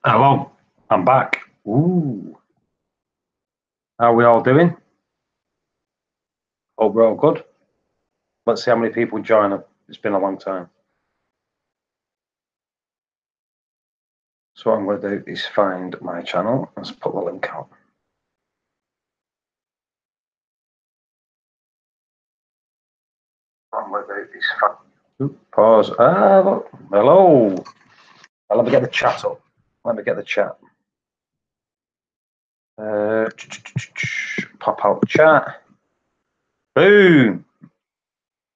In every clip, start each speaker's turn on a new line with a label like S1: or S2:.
S1: Hello, I'm back. Ooh, how are we all doing? Hope we're all good. Let's see how many people join us. It's been a long time. So what I'm going to do is find my channel. Let's put the link out. What I'm going to do is find... Pause. Look. Hello. Let me get the chat up. Let me get the chat. Pop out the chat. Boom.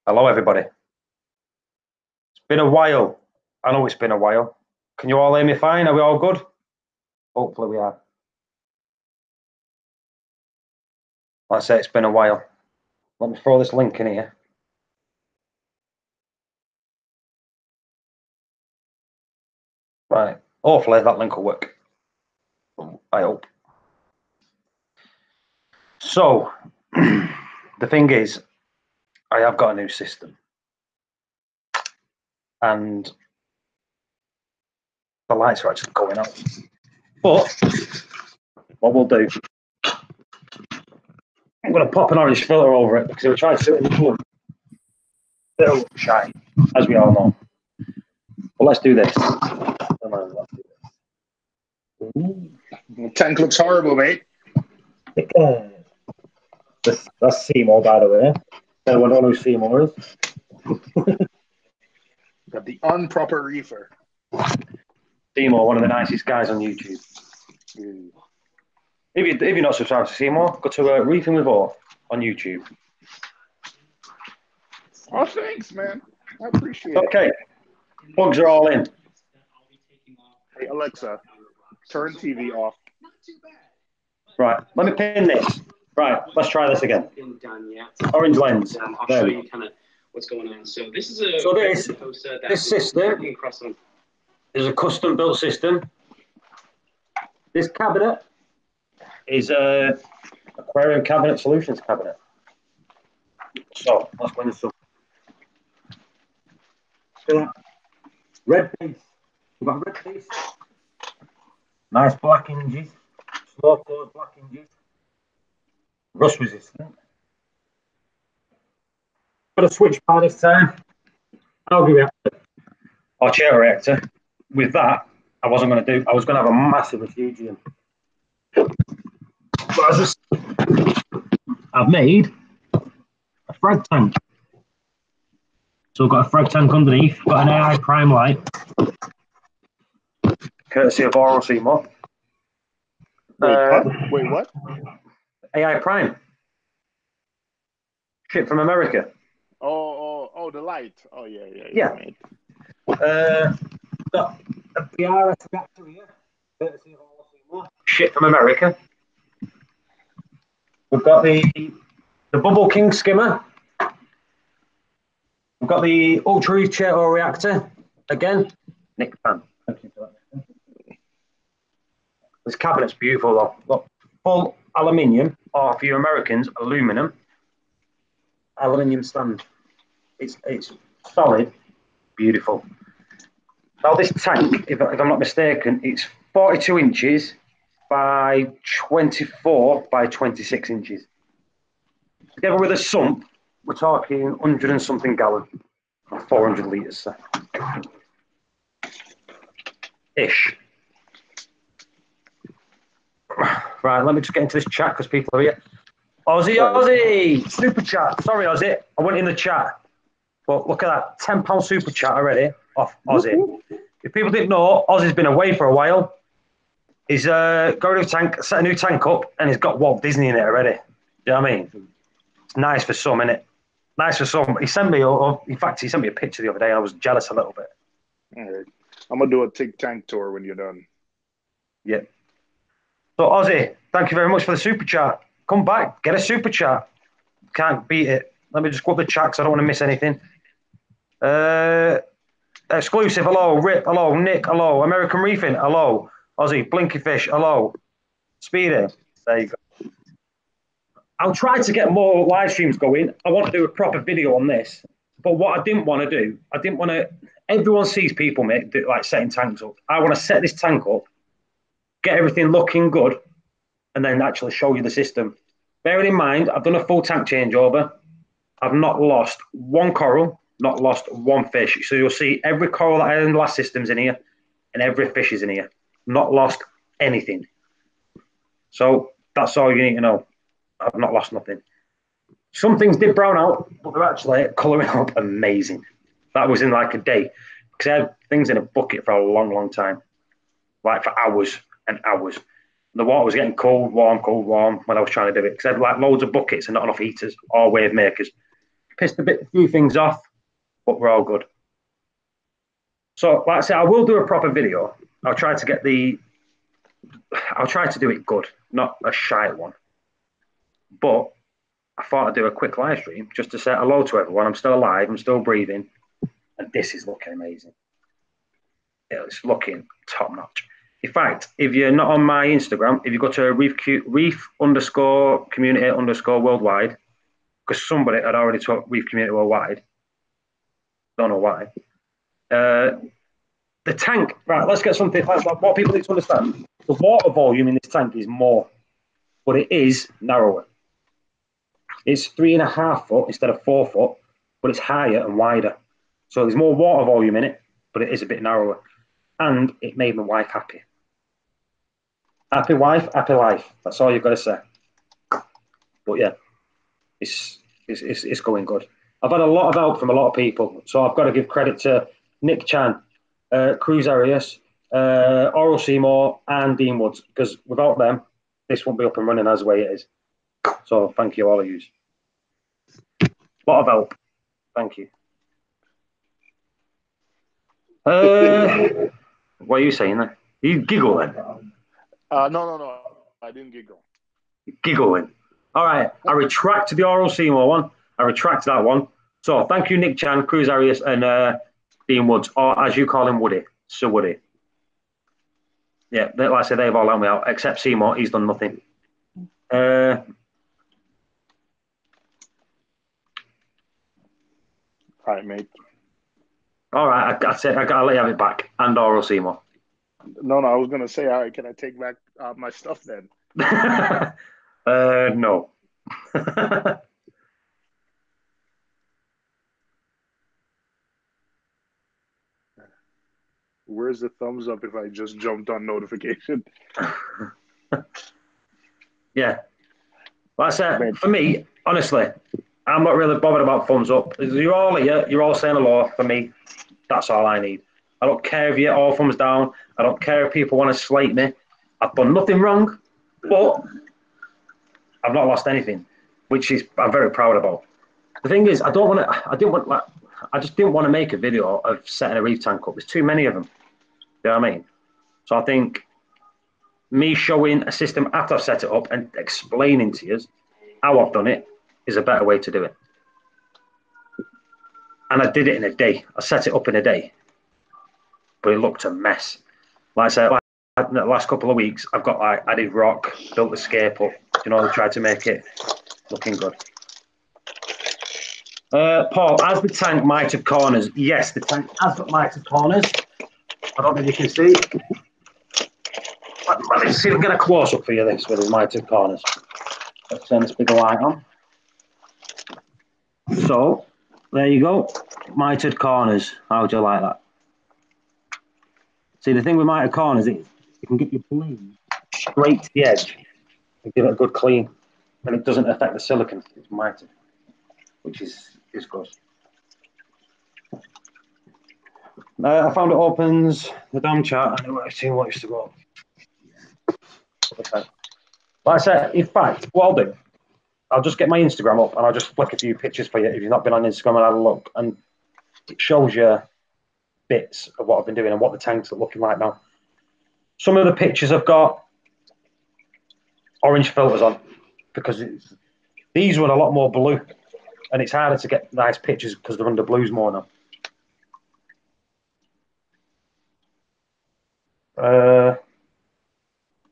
S1: Hello, everybody. It's been a while. I know it's been a while. Can you all hear me fine? Are we all good? Hopefully we are. Like I say, it's been a while. Let me throw this link in here. Right. Hopefully that link will work. I hope. So, the thing is, I have got a new system. And the lights are actually going out. But, what we'll do, I'm going to pop an orange filter over it because if we try to do it in the sun, it'll look shiny, as we all know. But let's do this.
S2: Tank looks horrible, mate.
S1: That's Seymour, by the way. Anyone don't know who Seymour is?
S2: Got the unproper reefer.
S1: Seymour, one of the nicest guys on YouTube. If you're not subscribed to Seymour, go to Reef with Or on YouTube.
S2: Oh, thanks, man. I appreciate it.
S1: Okay. Bugs are all in.
S2: Hey, Alexa, turn TV off.
S1: Right, let me pin this. Right, let's try this again. Orange lens.
S3: I'll show you kind of what's going on. So this is a
S1: this system is a custom built system. This cabinet is a aquarium cabinet solutions cabinet. So let's go into some. Red piece. We've got red piece. Nice black hinges. Slow close black hinges. Rust resistant. Got a switch bar this time. Algae reactor. Or chair reactor. With that, I was going to have a massive refugium. But I've made a frag tank. So I've got a frag tank underneath, got an AI prime light. Courtesy of Oral Seymour.
S2: Wait, what?
S1: AI prime. Ship from America.
S2: Oh, the light. Oh, yeah.
S1: Got a BRS reactor here. Courtesy of Oral Seymour. Ship from America. We've got the Bubble King skimmer. We've got the Ultra Reef chair or reactor. Again, Nick Pan. Thank you for that. This cabinet's beautiful though. Look, full aluminium, or for you Americans, aluminum. Aluminium stand. It's solid, beautiful. Now this tank, if I'm not mistaken, it's 42 inches by 24 by 26 inches. Together with a sump, we're talking 100 and something gallon, 400 litres. Ish. Right, let me just get into this chat because people are here. Aussie! Super chat. Sorry, Aussie. I went in the chat. But look at that. £10 super chat already off Aussie. If people didn't know, Aussie's been away for a while. He's got a new tank, set a new tank up, and he's got Walt Disney in it already. You know what I mean? It's nice for some, innit? Nice for some. He sent me, in fact, he sent me a picture the other day, and I was jealous a little bit.
S2: All right. I'm going to do a Tig Tank tour when you're done.
S1: Yeah. So, Aussie, thank you very much for the super chat. Come back, get a super chat. Can't beat it. Let me just go up the chat because I don't want to miss anything. Exclusive, hello. Rip, hello. Nick, hello. American Reefing, hello. Aussie, Blinky Fish, hello. Speedy, there you go. I'll try to get more live streams going. I want to do a proper video on this. But what I didn't want to do, everyone sees people, mate, like setting tanks up. I want to set this tank up get everything looking good, and then actually show you the system. Bearing in mind, I've done a full tank changeover. I've not lost one coral, not lost one fish. So you'll see every coral that I had in the last system's in here, and every fish is in here. Not lost anything. So that's all you need to know. I've not lost nothing. Some things did brown out, but they're actually colouring up amazing. That was in like a day. Because I had things in a bucket for a long, long time. Like for hours and hours. The water was getting cold, warm when I was trying to do it. Because I had like loads of buckets and not enough heaters or wave makers. Pissed a few things off, but we're all good. So, like I said, I will do a proper video. I'll try to do it good, not a shite one. But I thought I'd do a quick live stream just to say hello to everyone. I'm still alive, I'm still breathing, and this is looking amazing. It's looking top notch. In fact, if you're not on my Instagram, if you go to Reef_community_worldwide, because somebody had already took Reef Community Worldwide, don't know why. The tank, right, let's get something, what people need to understand. The water volume in this tank is more, but it is narrower. It's 3.5 foot instead of 4 foot, but it's higher and wider. So there's more water volume in it, but it is a bit narrower. And it made my wife happy. Happy wife, happy life. That's all you've got to say. But yeah, it's going good. I've had a lot of help from a lot of people. So I've got to give credit to Nick Chan, Cruz Arias, Oral Seymour, and Dean Woods, because without them, this won't be up and running as the way it is. So thank you, all of you. A lot of help. Thank you. What are you saying there? Are you giggling?
S2: No. I didn't giggle.
S1: Giggling. All right. I retract the Oral Seymour one. I retract that one. So thank you, Nick Chan, Cruz Arias, and Dean Woods, or as you call him, Woody. Sir Woody. Yeah, like I said, they've all let me out, except Seymour. He's done nothing.
S2: All right, mate.
S1: All right, I said I gotta let you have it back, and Oral Seymour.
S2: No, I was gonna say, all right, can I take back my stuff then?
S1: No.
S2: Where's the thumbs up if I just jumped on notification?
S1: Yeah. Like I said, for me, honestly, I'm not really bothered about thumbs up. You're all here, you're all saying hello. For me, that's all I need. I don't care if you're all thumbs down. I don't care if people want to slate me. I've done nothing wrong, but I've not lost anything, which is I'm very proud about. The thing is, I just didn't want to make a video of setting a reef tank up. There's too many of them. You know what I mean? So I think me showing a system after I've set it up and explaining to you how I've done it is a better way to do it. And I did it in a day. I set it up in a day. But it looked a mess. Like I said, in the last couple of weeks, I've got added rock, built the scape up, tried to make it looking good. Paul, has the tank mitered corners? Yes, the tank has got mitered corners. I don't know if you can see. Let me see if I can get a close up for you this with the mitered corners. Let's turn this bigger light on. So, there you go. Mitered corners. How would you like that? See, the thing with mitered corners is you can get your blade straight to the edge and give it a good clean. And it doesn't affect the silicon. It's mitered, which is good. I found it opens the damn chat and I've seen what used to go. Like I said, in fact, what I'll do, I'll just get my Instagram up and I'll just flick a few pictures for you if you've not been on Instagram and have a look. And it shows you bits of what I've been doing and what the tanks are looking like now. Some of the pictures I've got orange filters on because these run a lot more blue and it's harder to get nice pictures because they're under blues more now.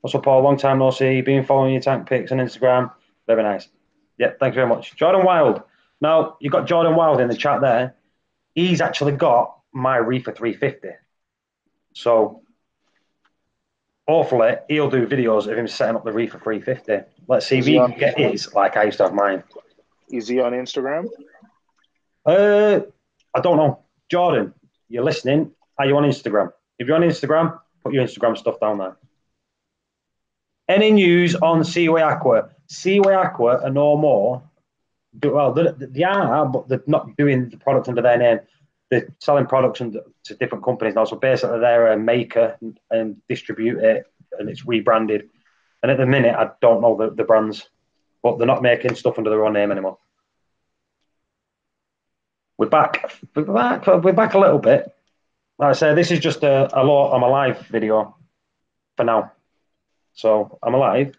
S1: What's up, Paul? Long time no see. Been following your tank pics on Instagram. Very nice. Yeah, thank you very much. Jordan Wild. Now, you've got Jordan Wild in the chat there. He's actually got my Reefer 350. So, hopefully he'll do videos of him setting up the Reef for 350. Let's see if he can get his like I used to have mine.
S2: Is he on Instagram?
S1: I don't know. Jordan, you're listening. Are you on Instagram? If you're on Instagram, put your Instagram stuff down there. Any news on Seaway Aqua? Seaway Aqua are no more. Well, they are, but they're not doing the product under their name. They're selling products to different companies now. So basically, they're a maker and distribute it, and it's rebranded. And at the minute, I don't know the brands, but they're not making stuff under their own name anymore. We're back. We're back a little bit. Like I say, this is just I'm a live video for now. So I'm alive.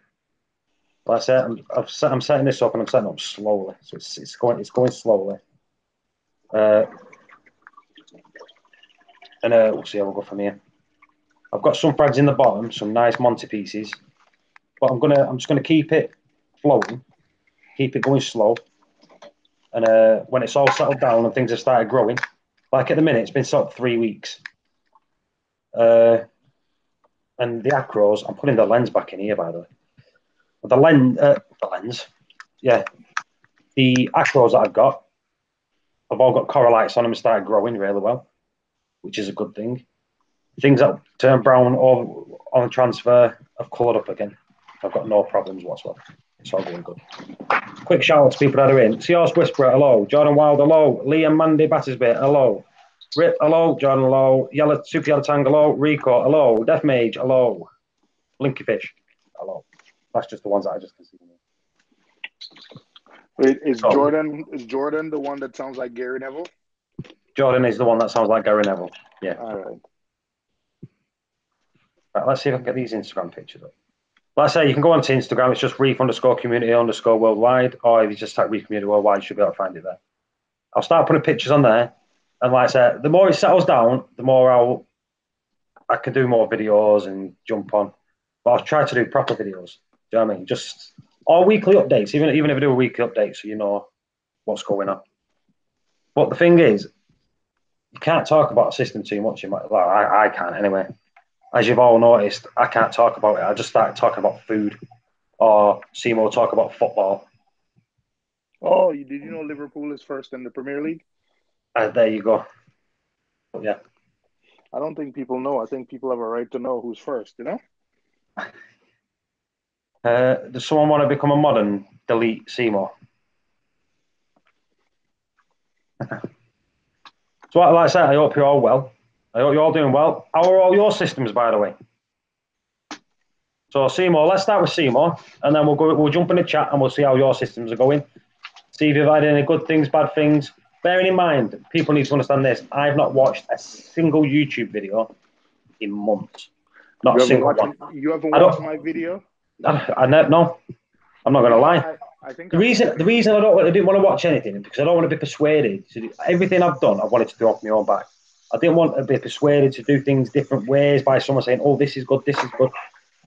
S1: Like I said, I'm setting this up and I'm setting up slowly. So it's going slowly. And we'll see how we'll go from here. I've got some frags in the bottom, some nice Monty pieces, but I'm just gonna keep it flowing, keep it going slow. And when it's all settled down and things have started growing, like at the minute, it's been sort of 3 weeks. And the acros, I'm putting the lens back in here, by the way. The lens, yeah. The acros that I've got, I've all got coralites on them and started growing really well, which is a good thing. Things that turn brown or on transfer have coloured up again. I've got no problems whatsoever. It's all going good. Quick shout out to people that are in. Seahorse Whisperer, hello. Jordan Wild, hello. Liam Mandy Battersby, hello. Rip, hello. Jordan, hello. Super Yellow Tang, hello. Rico, hello. Death Mage, hello. Blinky Fish, hello. That's just the ones that I just considered.
S2: Wait, is Jordan the one that sounds like Gary Neville?
S1: Jordan is the one that sounds like Gary Neville. Yeah.
S2: All right.
S1: Right, let's see if I can get these Instagram pictures up. Like I say, you can go onto Instagram. It's just Reef_community_worldwide, or if you just type Reef Community Worldwide, you should be able to find it there. I'll start putting pictures on there, and like I said, the more it settles down, the more I can do more videos and jump on. But I'll try to do proper videos. Do you know what I mean? Just all weekly updates, even if I do a weekly update, so you know what's going on. But the thing is, you can't talk about a system too much. I can't anyway. As you've all noticed, I can't talk about it. I just started talking about food, or Seymour talk about football.
S2: Oh, did you know Liverpool is first in the Premier League?
S1: There you go. But yeah.
S2: I don't think people know. I think people have a right to know who's first, you know?
S1: Does someone want to become a mod and delete Seymour? So like I said, I hope you're all well. I hope you're all doing well. How are all your systems, by the way? So Seymour, let's start with Seymour, and then we'll jump in the chat and we'll see how your systems are going. See if you've had any good things, bad things. Bearing in mind, people need to understand this. I've not watched a single YouTube video in months. Not a single one.
S2: You haven't watched my video?
S1: No, I'm not going to lie. The reason I didn't want to watch anything is because I don't want to be persuaded to do everything I've done. I wanted to do off my own back. I didn't want to be persuaded to do things different ways by someone saying, "Oh, this is good, this is good.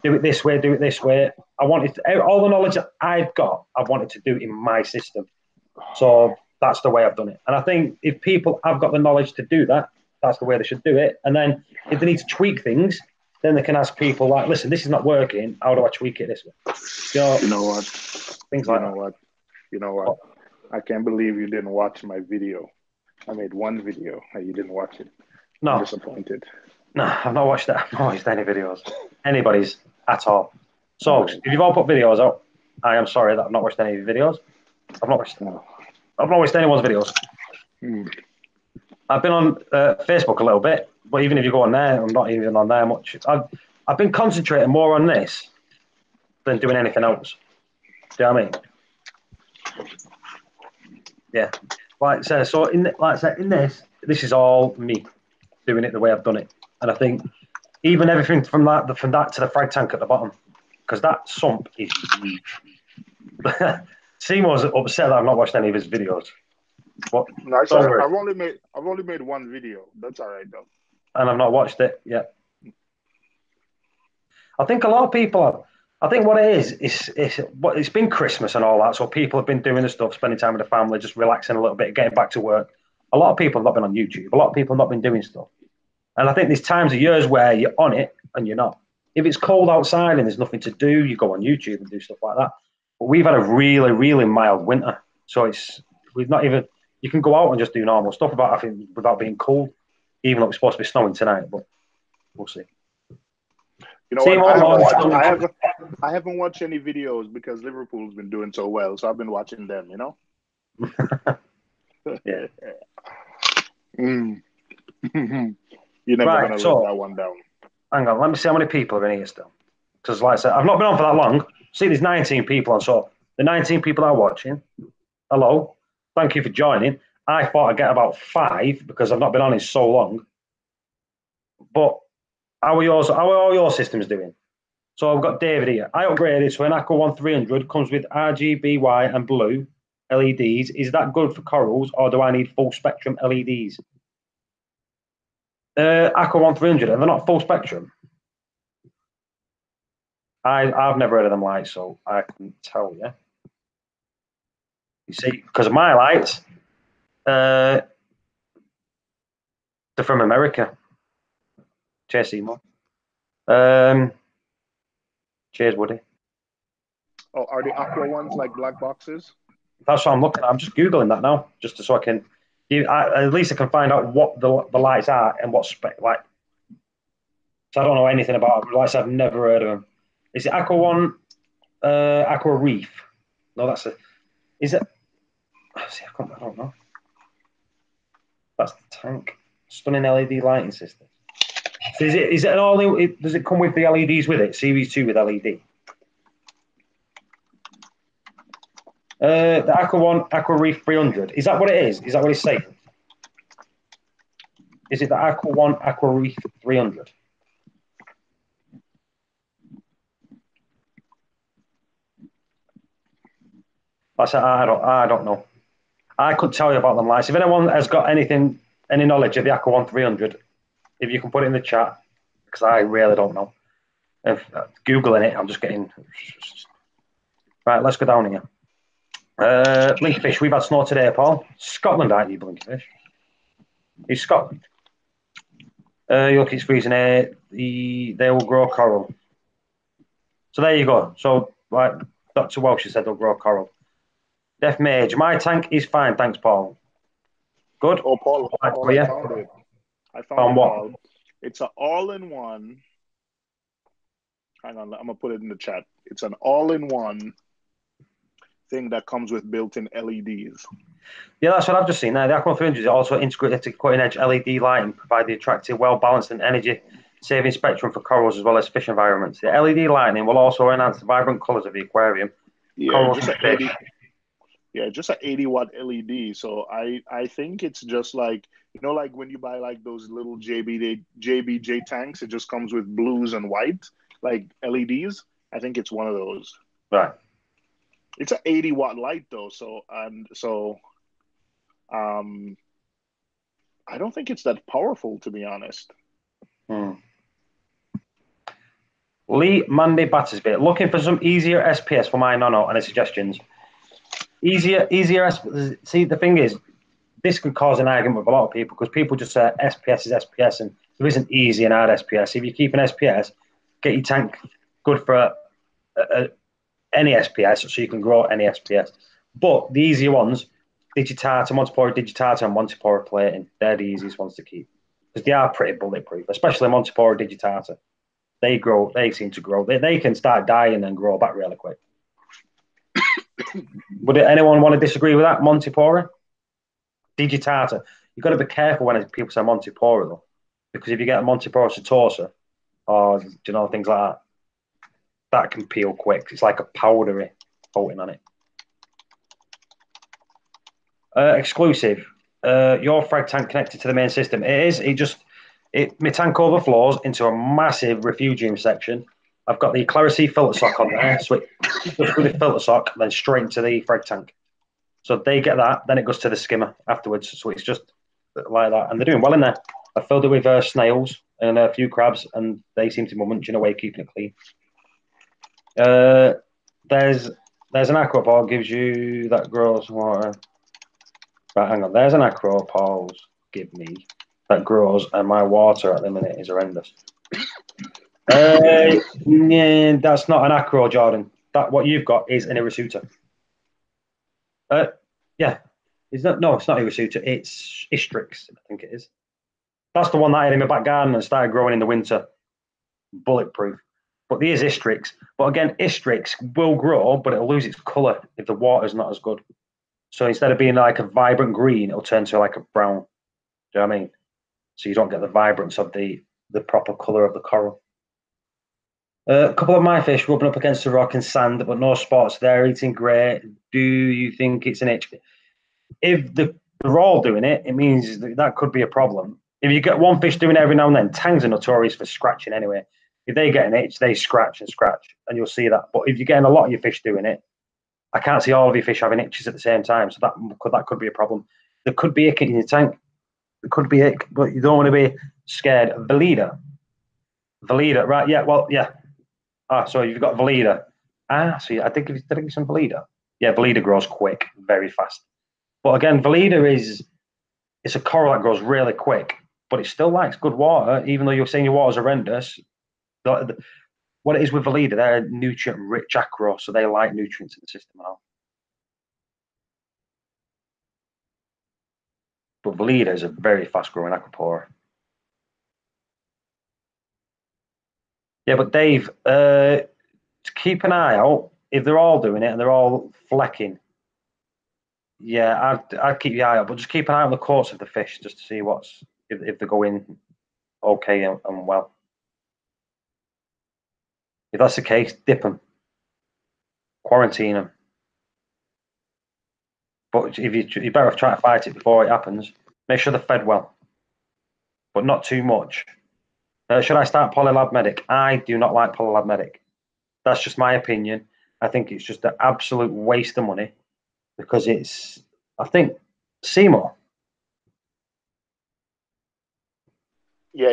S1: Do it this way, do it this way." I wanted all the knowledge that I've got. I wanted to do it in my system, so that's the way I've done it. And I think if people have got the knowledge to do that, that's the way they should do it. And then if they need to tweak things, then they can ask people like, "Listen, this is not working. How do I tweak it this way?"
S2: You know what?
S1: Things like that.
S2: You know what? I can't believe you didn't watch my video. I made one video and you didn't watch it.
S1: No.
S2: I'm disappointed.
S1: No, I've not watched that. I've not watched any videos. Anybody's at all. So if you've all put videos out, I am sorry that I've not watched any of your videos. I've not watched anyone's videos. I've been on Facebook a little bit, but even if you go on there, I'm not even on there much. I've been concentrating more on this than doing anything else. Do you know what I mean? Yeah. Like I say, so in this is all me doing it the way I've done it. And I think even everything from that to the frag tank at the bottom, because that sump is huge. Seymour's upset that I've not watched any of his videos. But
S2: no, I've only made one video. That's all right though.
S1: And I've not watched it yet. I think a lot of people have. I think what it is it's been Christmas and all that, so people have been doing the stuff, spending time with the family, just relaxing a little bit, getting back to work. A lot of people have not been on YouTube. A lot of people have not been doing stuff. And I think there's times of years where you're on it and you're not. if it's cold outside and there's nothing to do, you go on YouTube and do stuff like that. But we've had a really, really mild winter, so we've not even. You can go out and just do normal stuff I think without being cold, even though it's supposed to be snowing tonight. But we'll see.
S2: You know what? I haven't watched any videos because Liverpool's been doing so well, so I've been watching them. You know.
S1: Yeah.
S2: You're never gonna let that one down.
S1: Hang on, let me see how many people are in here still. Because, like I said, I've not been on for that long. See, there's 19 people on, so the 19 people are watching. Hello, thank you for joining. I thought I'd get about 5 because I've not been on in so long. But how are all your systems doing? So I've got David here. I upgraded to an Aqua 1300, comes with RGB, white and blue LEDs. Is that good for corals, or do I need full spectrum LEDs? Aqua 1300, and they're not full spectrum. I've never heard of them lights, so I couldn't tell you. You see, because my lights, they're from America. Cheers, Seymour. Cheers, Woody.
S2: Oh, are the Aqua ones like black boxes?
S1: That's what I'm looking at. I'm just Googling that now, just so I can, at least I can find out what the lights are and what spec, like. So I don't know anything about them. Lights, I've never heard of them. Is it Aqua One, Aqua Reef? No, is it? See, I don't know. That's the tank. Stunning LED lighting system. So is it an all new? Does it come with the LEDs with it? Series 2 with LED. The Aqua One, Aqua Reef 300. Is that what it is? Is that what it's saying? Is it the Aqua One, Aqua Reef 300? I don't know. I couldn't tell you about them lights. If anyone has got any knowledge of the Aqua 1300, if you can put it in the chat, because I really don't know. If Googling it, I'm just getting. Right, let's go down here. Blinkerfish, we've had snow today, Paul. Scotland, aren't you, Blinkerfish? It's Scotland. You look, it's freezing here. They will grow coral. So there you go. So, like Dr. Welsh said, they'll grow coral. Def Mage, my tank is fine, thanks, Paul. Good.
S2: Oh, Paul, I found it. I found it,
S1: what?
S2: Paul. It's an all-in-one. Hang on, I'm gonna put it in the chat. It's an all-in-one thing that comes with built-in LEDs.
S1: Yeah, that's what I've just seen there. The Aqua 300 is also integrated to cutting-edge LED lighting, provide the attractive, well-balanced and energy-saving spectrum for corals as well as fish environments. The LED lighting will also enhance the vibrant colours of the aquarium.
S2: Yeah, just an 80. Yeah, just an 80-watt LED. So I think it's just like, you know, like when you buy like those little JBJ tanks, it just comes with blues and white, like LEDs. I think it's one of those.
S1: Right.
S2: It's an 80-watt light though, so I don't think it's that powerful, to be honest.
S1: Lee Mandy Battersby, looking for some easier SPS for my Nono and his suggestions. Easier. See, the thing is, this could cause an argument with a lot of people because people just say SPS is SPS and there isn't easy and hard SPS. If you keep an SPS, get your tank good for any SPS so you can grow any SPS. But the easier ones, Digitata, Montipora Digitata and Montipora Plating, they're the easiest ones to keep because they are pretty bulletproof, especially Montipora Digitata. They seem to grow. They can start dying and grow back really quick. Would anyone want to disagree with that? Montipora? Digitata. You've got to be careful when people say Montipora, though, because if you get a Montipora setosa or things like that, that can peel quick. It's like a powdery coating on it. Exclusive. Your frag tank connected to the main system. It is. My tank overflows into a massive refugium section. I've got the Clarity filter sock on there, so it goes through the filter sock, then straight into the frag tank. So they get that, then it goes to the skimmer afterwards. So it's just like that, and they're doing well in there. I filled it with snails and a few crabs, and they seem to be munching away, keeping it clean. There's an aquapole gives you that grows water. Right, hang on. There's an aquapole give me that grows, and my water at the minute is horrendous. Yeah, that's not an acro, Jordan. That what you've got is an irisuta. Yeah, it's not. No, it's not irisuta. It's Istrix, I think it is. That's the one that I had in my back garden and started growing in the winter. Bulletproof. But there is Istrix. But again, Istrix will grow, but it'll lose its colour if the water's not as good. So instead of being like a vibrant green, it'll turn to like a brown. Do you know what I mean? So you don't get the vibrance of the proper colour of the coral. A couple of my fish rubbing up against the rock and sand, but no spots. They're eating great. Do you think it's an itch? If they're all doing it, it means that could be a problem. If you get one fish doing it every now and then, tangs are notorious for scratching anyway. If they get an itch, they scratch and scratch, and you'll see that. But if you're getting a lot of your fish doing it, I can't see all of your fish having itches at the same time, so that could be a problem. There could be ick in your tank. There could be ick, but you don't want to be scared. Velida, right? Yeah, well, yeah. So you've got Velida. So I think did I give you some Velida? Yeah, Velida grows quick, very fast. But again, Velida it's a coral that grows really quick, but it still likes good water, even though you're saying your water's horrendous. What it is with Velida, they're nutrient-rich acro, so they like nutrients in the system now. But Velida is a very fast-growing aquapora. Yeah, but Dave, to keep an eye out, if they're all doing it and they're all flecking, yeah, I'd keep your eye out, but just keep an eye on the course of the fish just to see if they're going okay and well. If that's the case, dip them, quarantine them. But if you better try to fight it before it happens. Make sure they're fed well, but not too much. Should I start Polylab Medic? I do not like Polylab Medic. That's just my opinion. I think it's just an absolute waste of money because I think, Seymour.
S2: Yeah.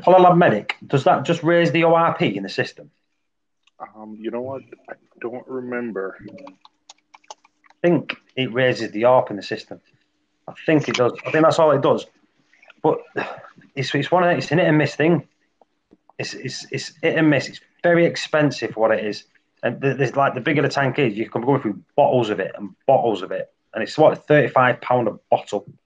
S1: Polylab Medic, does that just raise the ORP in the system?
S2: You know what? I don't remember.
S1: I think it raises the ARP in the system. I think it does. I think that's all it does. But it's an hit and miss thing. It's hit and miss. It's very expensive for what it is. And there's like the bigger the tank is, you can go through bottles of it, and it's what £35 a bottle. And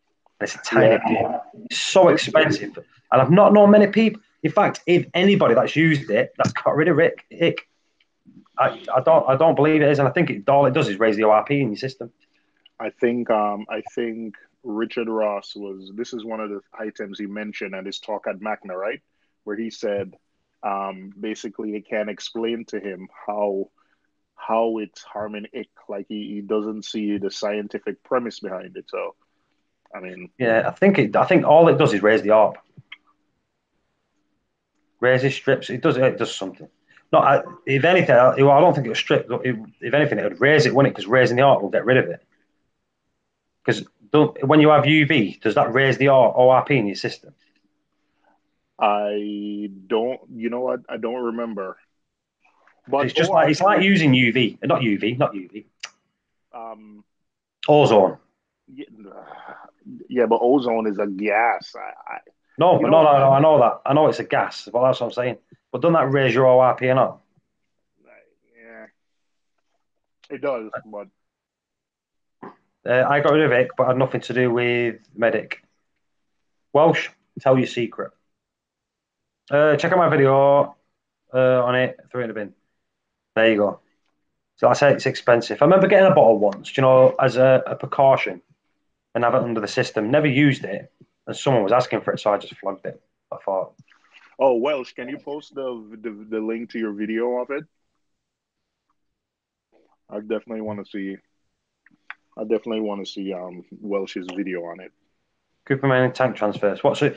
S1: it's a tiny bit. It's so expensive, and I've not known many people. In fact, if anybody that's used it, that's got rid of ick. I don't believe it is, and I think all it does is raise the ORP in your system.
S2: I think Richard Ross this is one of the items he mentioned at his talk at Magna, right? Where he said basically he can't explain to him how it's harming ick. Like he doesn't see the scientific premise behind it. So I mean,
S1: yeah, I think all it does is raise the ARP. Raises strips. It does something. Not if anything, I don't think it was strip. If anything, it would raise it, wouldn't it? Because raising the ARP will get rid of it. Because when you have UV, does that raise the ORP in your system?
S2: I don't. You know what? I don't remember. But
S1: it's just it's like using UV, not UV.
S2: Ozone. Yeah, but ozone is a gas.
S1: No, I know that. I know it's a gas, but that's what I'm saying. But doesn't that raise your ORP or not?
S2: Yeah, it does. But
S1: I got rid of it, but had nothing to do with Medic. Welsh, tell your secret. Check out my video on it. Throw it in the bin. There you go. So I said it's expensive. I remember getting a bottle once, as a precaution, and have it under the system. Never used it, and someone was asking for it, so I just flogged it. I thought.
S2: Oh, Welsh, can you post the link to your video of it? I definitely want to see. Welsh's video on it.
S1: Cooperman tank transfers. What? So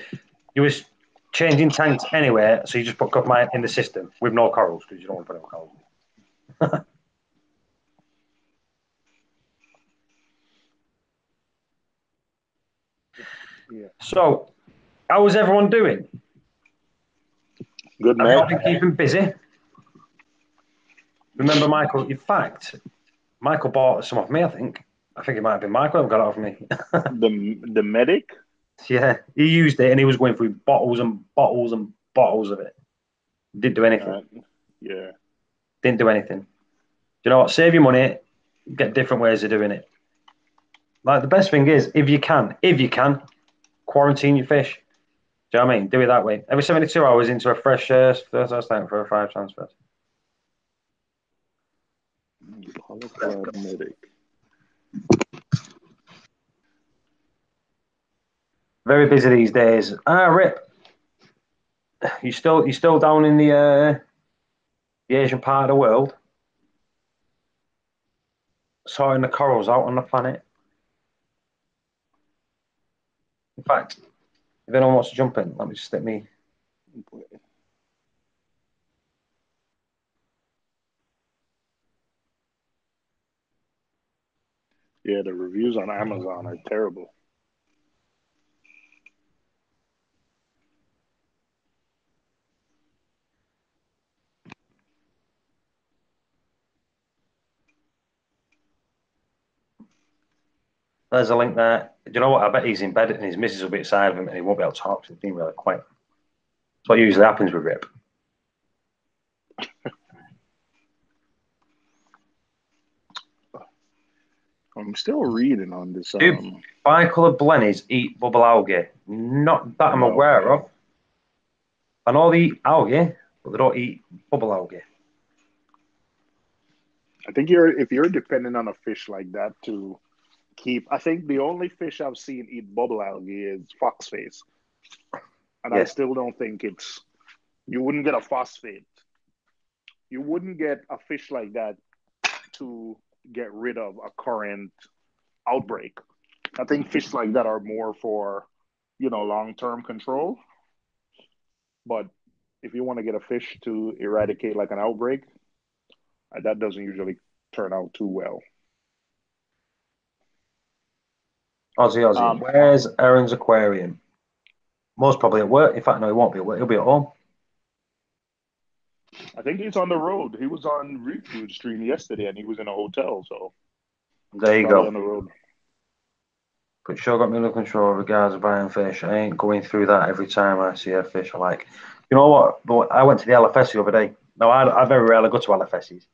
S1: you was changing tanks anywhere, so you just put Cooperman in the system with no corals because you don't want to put no corals.
S2: Yeah.
S1: So, how was everyone doing?
S2: Good, man.
S1: Have you been keeping busy? Remember, Michael? In fact, Michael bought some off me. I think it might have been Michael who got it off me.
S2: the medic.
S1: Yeah, he used it and he was going through bottles and bottles and bottles of it. Didn't do anything.
S2: Yeah.
S1: Didn't do anything. Do you know what? Save your money. Get different ways of doing it. Like the best thing is, if you can, quarantine your fish. Do you know what I mean? Do it that way. Every 72 hours into a fresh first tank for a 5 transfers.
S2: Polyclad medic.
S1: Very busy these days. Rip. You still down in the Asian part of the world, sorting the corals out on the planet. In fact, if anyone wants to jump in, let me just stick me.
S2: Yeah, the reviews on Amazon are terrible.
S1: There's a link there. Do you know what? I bet he's in bed and his missus will be outside of him and he won't be able to talk because he's been really quiet. That's what usually happens with Rip.
S2: I'm still reading on this.
S1: Bicoloured blennies eat bubble algae. Not that I'm aware of. I know they eat algae, but they don't eat bubble algae.
S2: I think if you're dependent on a fish like that to keep, I think the only fish I've seen eat bubble algae is foxface, and I still don't think you wouldn't get a phosphate. You wouldn't get a fish like that to get rid of a current outbreak. I think fish like that are more for, long-term control. But if you want to get a fish to eradicate like an outbreak, that doesn't usually turn out too well.
S1: Aussie. Where's Aaron's aquarium? Most probably at work. In fact, no, he won't be at work. He'll be at home.
S2: I think he's on the road. He was on Reef stream yesterday, and he was in a hotel. So
S1: there you go.
S2: On the road.
S1: But sure got me under control regards to buying fish. I ain't going through that every time I see a fish I like. You know what? But I went to the LFS the other day. Now, I very rarely go to LFSs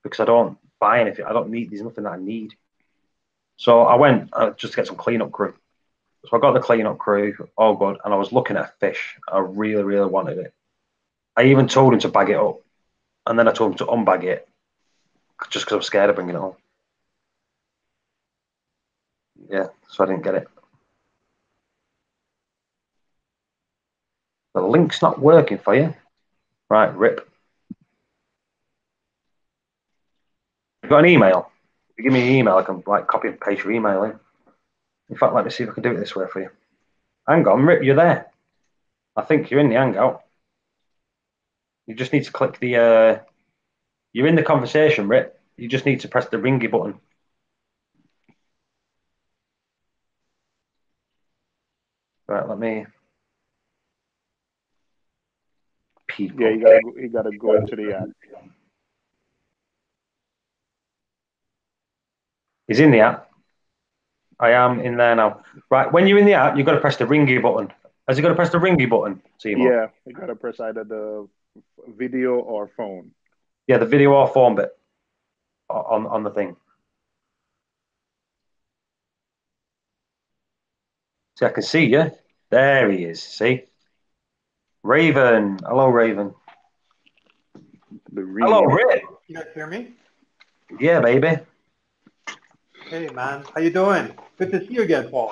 S1: because I don't buy anything. I don't need, there's nothing that I need. So I went just to get some cleanup crew. So I got the cleanup crew, all good, and I was looking at a fish. I really, really wanted it. I even told him to bag it up, and then I told him to unbag it just because I was scared of bringing it home. Yeah, so I didn't get it. The link's not working for you. Right, Rip. You got an email? If you give me an email, I can copy and paste your email in. In fact, let me see if I can do it this way for you. Hang on, Rip, you're there. I think you're in the Hangout. You just need to click the... you're in the conversation, Rip. You just need to press the ringy button. Right, let me... People.
S2: Yeah, you gotta go into the app.
S1: He's in the app. I am in there now. Right, when you're in the app, you've got to press the ringy button. Has he got to press the ringy button, Timo?
S2: Yeah, you got to press either the video or phone.
S1: Yeah, the video or phone bit on the thing. See, I can see you. There he is. See? Raven. Hello, Raven. Hello, Rick.
S4: You guys hear me?
S1: Yeah, baby.
S4: Hey, man. How you doing? Good to see you again, Paul.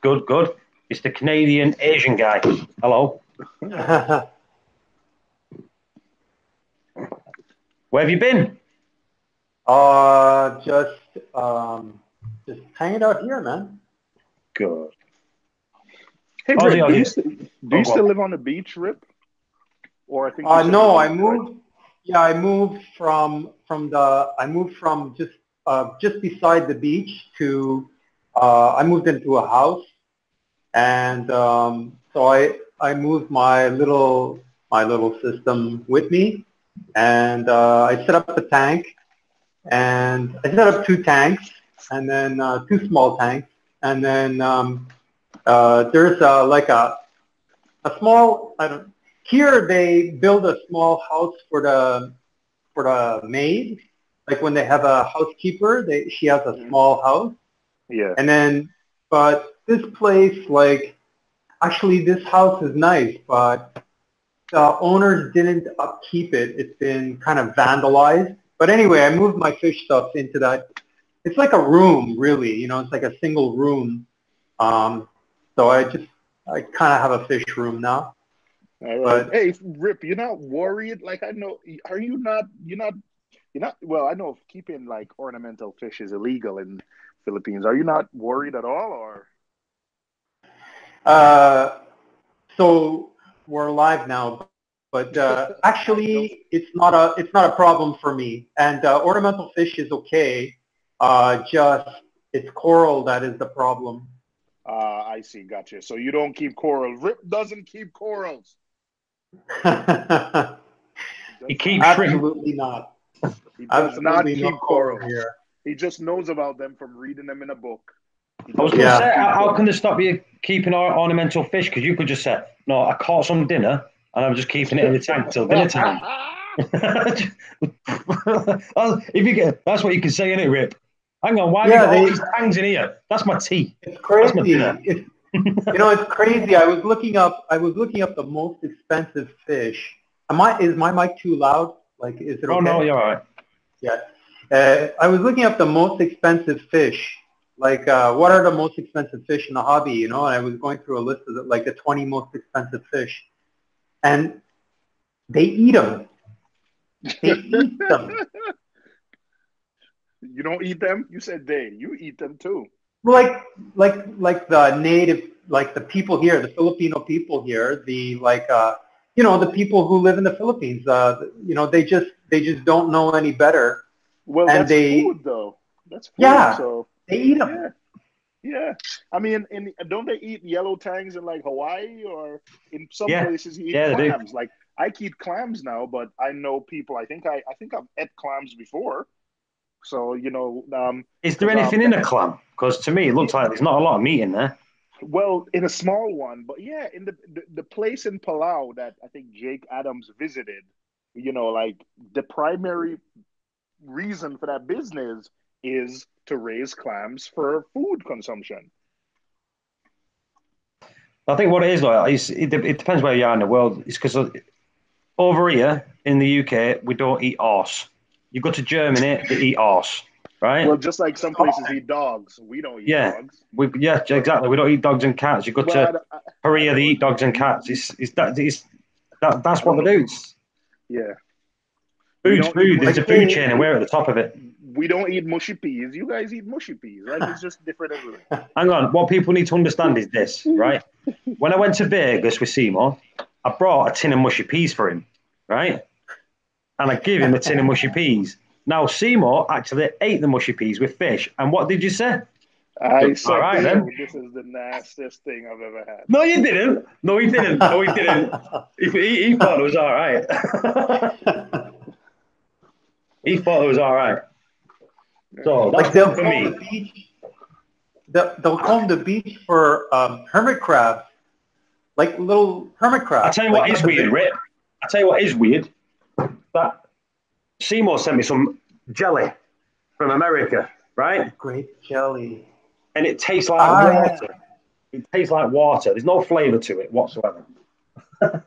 S1: Good, good. It's the Canadian Asian guy. Hello. Where have you been?
S4: Just hanging out here, man.
S1: Good.
S2: Hey, Rip, do you still live on the beach, Rip? Or I think
S4: no, I moved. Right? Yeah, I moved from just beside the beach to. I moved into a house, and so I moved my little system with me, and I set up a tank, and I set up 2 tanks, and then 2 small tanks, and then there's like a small here they build a small house for the maid. Like when they have a housekeeper, she has a small house.
S2: Yeah.
S4: And then, but this place, like, actually this house is nice, but the owners didn't upkeep it. It's been kind of vandalized. But anyway, I moved my fish stuff into that. It's like a room, really. You know, it's like a single room. So I kind of have a fish room now.
S2: All right.
S4: But
S2: Hey, Rip, you're not worried? Like, I know, are you not, well, I know keeping like ornamental fish is illegal in Philippines. Are you not worried at all, or?
S4: so we're live now, but actually it's not a problem for me. And ornamental fish is okay. Just it's coral that is the problem.
S2: I see. Gotcha. So you don't keep coral. Rip doesn't keep corals.
S1: He keeps shrimp.
S4: Absolutely not.
S2: He does not
S4: Absolutely
S2: keep
S4: no
S2: corals.
S4: here.
S2: He just knows about them from reading them in a book.
S1: I was going to say, how can they stop you keeping ornamental fish? Because you could just say, no, I caught some dinner and I'm just keeping it in the tank till dinner time. That's what you can say, innit, Rip? Hang on, why have you got all these tangs in here? That's my tea.
S4: It's crazy. It's crazy. I was looking up the most expensive fish. Is my mic too loud? Like, is it okay?
S1: Oh no, you're all right.
S4: Yeah. I was looking up the most expensive fish. Like, what are the most expensive fish in the hobby? You know, and I was going through a list of like the 20 most expensive fish, and they eat them. They eat them.
S2: You don't eat them? You said they. You eat them too.
S4: Like the native, like the people here, the Filipino people here, the people who live in the Philippines, they just don't know any better.
S2: Well,
S4: and
S2: that's food, though. That's food.
S4: Yeah,
S2: so
S4: they eat them.
S2: Yeah. I mean, don't they eat yellow tangs in like Hawaii, or in some places you eat clams? Like I eat clams now, but I know people. I think I've ate clams before. So
S1: is there anything in a clam? Because to me, it looks like there's not a lot of meat in there.
S2: Well, in a small one, but yeah, in the place in Palau that I think Jake Adams visited, like the primary reason for that business is to raise clams for food consumption.
S1: I think what it is like, it depends where you are in the world. It's because over here in the UK, we don't eat horse. You go to Germany, they eat horse, right?
S2: Well, just like some places eat dogs, we don't eat dogs.
S1: Exactly. We don't eat dogs and cats. You go to Korea, they eat dogs and cats. That's what they do. Food's food. There's a food chain, and we're at the top of it.
S2: We don't eat mushy peas. You guys eat mushy peas. Like, it's just different everywhere.
S1: Hang on. What people need to understand is this, right? When I went to Vegas with Seymour, I brought a tin of mushy peas for him, right? And I gave him a tin of mushy peas. Now, Seymour actually ate the mushy peas with fish. And what did you say?
S2: I said, this is the nastiest thing I've ever had.
S1: No, you didn't. No, he didn't. No, he didn't. He thought it was all right. He thought it was all right. So that's
S4: they'll
S1: for me.
S4: They'll comb the beach for hermit crabs, like little hermit crabs.
S1: I'll tell you what is weird, Rick. I'll tell you what is weird. That Seymour sent me some jelly from America, right?
S4: Grape jelly.
S1: And it tastes like water. Yeah. It tastes like water. There's no flavour to it whatsoever.
S4: Oh,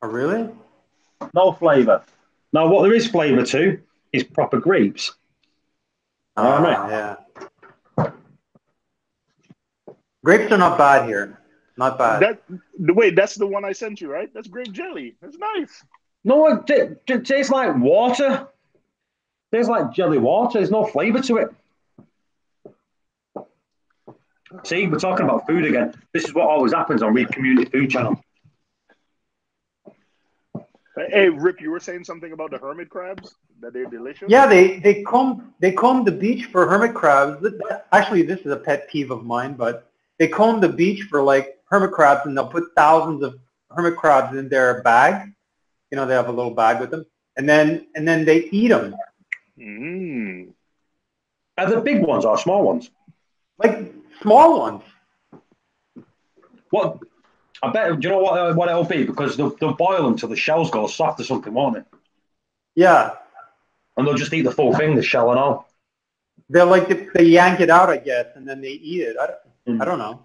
S4: really?
S1: No flavour. Now, what there is flavour to is proper grapes.
S4: Yeah. Grapes are not bad here. Not bad.
S2: That's the one I sent you, right? That's grape jelly. That's nice.
S1: No, it tastes like water. It tastes like jelly water. There's no flavour to it. See, we're talking about food again. This is what always happens on Reef Community Food Channel.
S2: Hey, Rip, you were saying something about the hermit crabs, that they're delicious?
S4: Yeah, they comb the beach for hermit crabs. Actually, this is a pet peeve of mine, but they comb the beach for like hermit crabs, and they'll put thousands of hermit crabs in their bag. They have a little bag with them, and then they eat them.
S2: Mm.
S1: Are they big ones or small ones?
S4: Like small ones.
S1: What? I bet. Do you know what it'll be? Because they'll boil them till the shells go soft or something, won't they?
S4: Yeah,
S1: And they'll just eat the full thing, the shell and all.
S4: they're like they yank it out, I guess, and then they eat it. I don't know.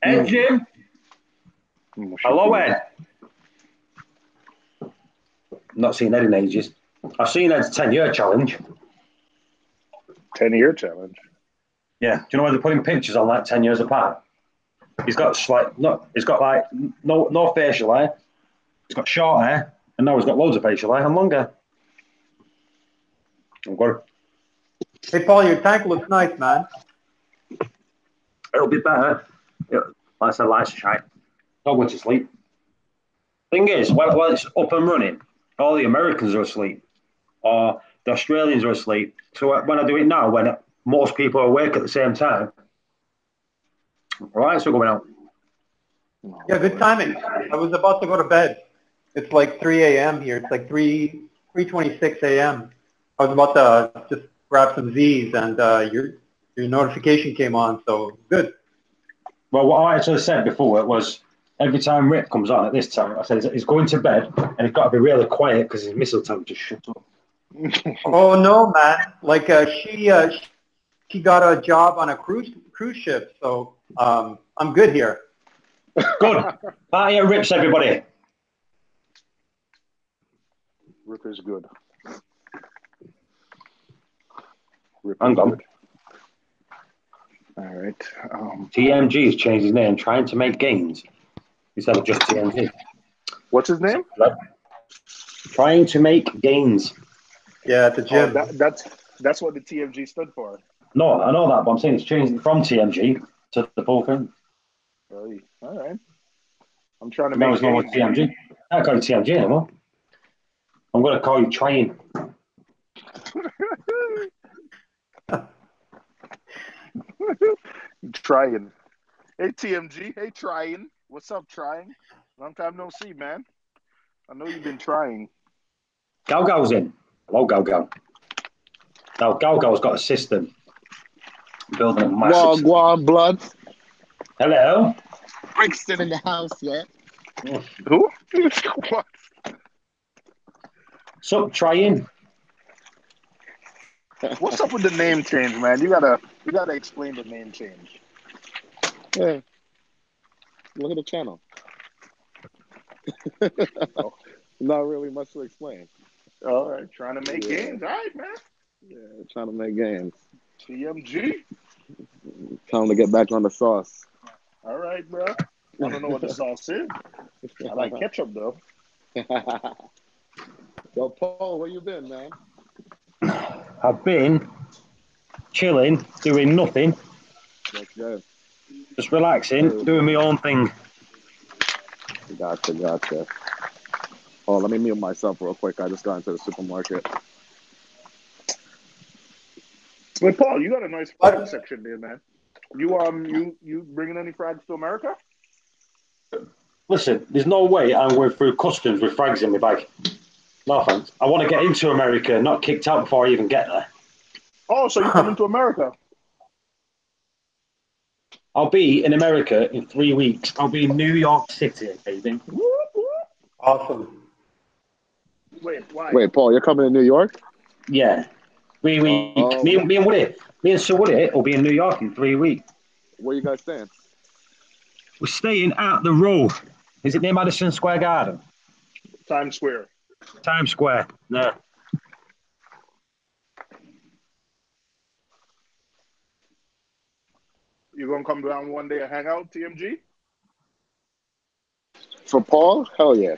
S1: Ed, Jim. Hello, Ed. Not seen Ed in ages. I've seen Ed's 10-year challenge.
S2: 10-year challenge.
S1: Yeah. Do you know where they're putting pictures on like 10 years apart? He's got no facial hair. He's got short hair, and now he's got loads of facial hair and long hair.
S4: Hey, Paul, your tank looks nice, man.
S1: It'll be better. Like I said, lights shine. Dog went to sleep. Thing is, when it's up and running, all the Americans are asleep, or the Australians are asleep. So when I do it now, when most people are awake at the same time, all right, so going out.
S4: Yeah, good timing. I was about to go to bed. It's like 3 a.m. here. It's like 3:26 a.m. I was about to just grab some Z's, and your notification came on, so good.
S1: Well, what I actually said before was every time Rick comes on at this time, I said he's going to bed and he's got to be really quiet because his mistletoe just shut up.
S4: Oh no, man! Like she got a job on a cruise ship, so I'm good here.
S1: Good. Party at Rips, everybody.
S2: Rip is good.
S1: Hang on.
S2: All right.
S1: TMG has changed his name, trying to make gains instead of just TMG.
S2: What's his name?
S1: Trying to make gains.
S4: Yeah, at the gym.
S2: Oh, that's what the TMG stood for.
S1: No, I know that, but I'm saying it's changed from TMG to the full thing.
S2: Really? All right. I'm trying to
S1: Now
S2: make
S1: it's not TMG. I can't call you TMG anymore. I'm going to call you Trying.
S2: Trying. Hey, TMG. Hey, Trying. What's up, Trying? Long time no see, man. I know you've been trying.
S1: Gal Gal's in. Hello, Gal Gal. Now, Gal Gal's got a system. Building a massive...
S5: Wagwan blood.
S1: Hello.
S5: Brixton in the house, yeah.
S2: Who? What?
S1: So, Trying.
S2: What's up with the name change, man? You gotta explain the name change.
S5: Hey, look at the channel. Not really much to explain.
S2: All right, trying to make games. All right, man.
S5: Yeah, trying to make games.
S2: TMG.
S5: Time to get back on the sauce.
S2: All right, bro. I don't know what the sauce is. I like ketchup, though.
S5: Yo, Paul, where you been, man?
S1: I've been chilling, doing nothing.
S5: That's good.
S1: Just relaxing, doing my own thing.
S5: Gotcha. Oh, let me mute myself real quick. I just got into the supermarket.
S2: Wait, Paul, you got a nice frag section there, man. You bringing any frags to America?
S1: Listen, there's no way I'm going through customs with frags in my bag. No thanks. I want to get into America, not kicked out before I even get there.
S2: Oh, so you're coming to America?
S1: I'll be in America in 3 weeks. I'll be in New York City, baby.
S4: Awesome.
S2: Wait, why?
S5: Wait, Paul, you're coming to New York?
S1: Yeah. 3 weeks. Me and Sir Woody will be in New York in 3 weeks.
S5: Where you guys staying?
S1: We're staying at the Row. Is it near Madison Square Garden?
S2: Times Square.
S1: Times Square. No.
S2: You gonna come down one day and hang out, TMG?
S5: For Paul? Hell yeah.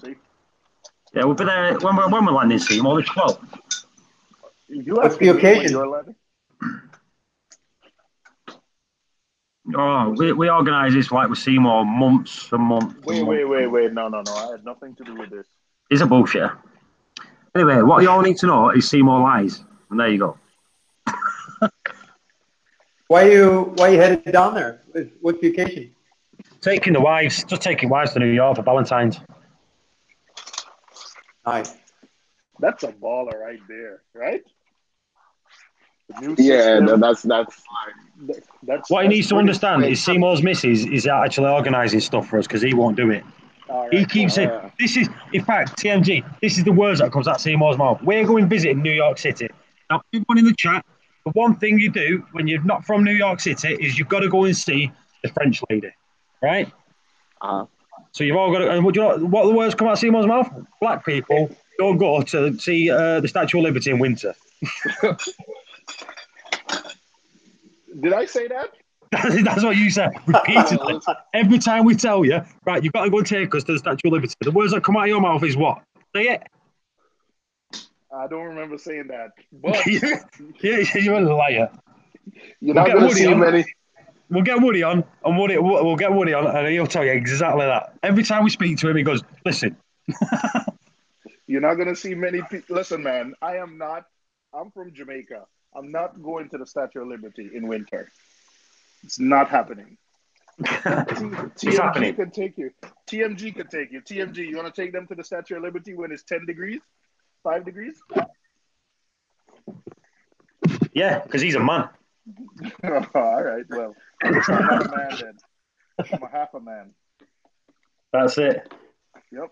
S2: See?
S1: Yeah, we'll be there when we're landing, see, more than 12.
S4: What's the occasion?
S1: Oh, we organise this like with Seymour months and months.
S2: Wait. No. I had nothing to do with this.
S1: It's a bullshit. Anyway, what you all need to know is Seymour lies. And there you go.
S4: Why you headed down there? What's the occasion?
S1: Taking wives to New York for Valentine's.
S4: Nice.
S2: That's a baller right there, right? The new
S5: Yeah,
S2: system.
S5: that's
S1: What he needs to
S2: brilliant.
S1: understand is Seymour's missus is actually organising stuff for us because he won't do it.
S2: All
S1: He
S2: right.
S1: keeps saying, this is, in fact, TMG, this is the words that comes out of Seymour's mouth. We're going visiting New York City. Now, everyone in the chat, the one thing you do when you're not from New York City is you've got to go and see the French lady, right? So you've all got to, and what the words come out of Seymour's mouth? Black people don't go to see the Statue of Liberty in winter.
S2: Did I say that?
S1: That's what you said repeatedly. Every time we tell you, right, you've got to go and take us to the Statue of Liberty. The words that come out of your mouth is what? Say it.
S2: I don't remember saying that. But
S1: yeah, you're a liar.
S2: You're not going to see many.
S1: We'll get Woody on, and we'll get Woody on, and he'll tell you exactly that. Every time we speak to him, he goes, "Listen."
S2: You're not going to see many people. Listen, man, I'm from Jamaica. I'm not going to the Statue of Liberty in winter. It's not happening. TMG can take you. TMG can take you. TMG, you want to take them to the Statue of Liberty when it's 10 degrees? 5 degrees?
S1: Yeah, because he's a man.
S2: All right, well, I'm not a man then. I'm a half a man.
S1: That's it.
S2: Yep.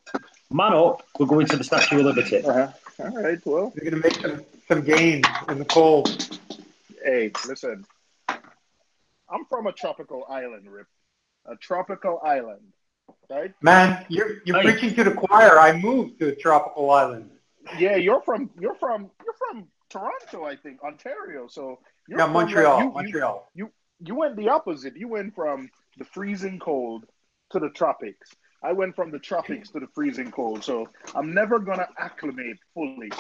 S1: Man up, we're going to the Statue of Liberty.
S2: All right, well.
S4: You're going to make some gains in the cold.
S2: Hey, listen. I'm from a tropical island, Rip. A tropical island, right?
S4: Man, you're preaching to the choir. I moved to a tropical island.
S2: Yeah, you're from Toronto, I think, Ontario. So you're
S4: Montreal.
S2: Montreal. You went the opposite. You went from the freezing cold to the tropics. I went from the tropics to the freezing cold. So I'm never gonna acclimate fully.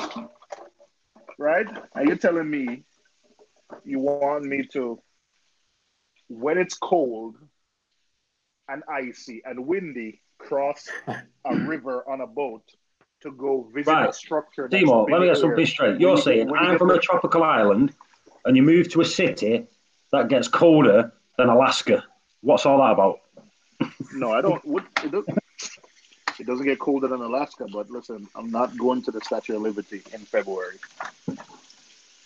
S2: Right? Are you telling me you want me to, when it's cold and icy and windy, cross a river on a boat to go visit a structure?
S1: Seymour, let me get something straight. You're saying I'm from a tropical island and you move to a city that gets colder than Alaska. What's all that about?
S2: No, I don't. It doesn't get colder than Alaska, but listen, I'm not going to the Statue of Liberty in February.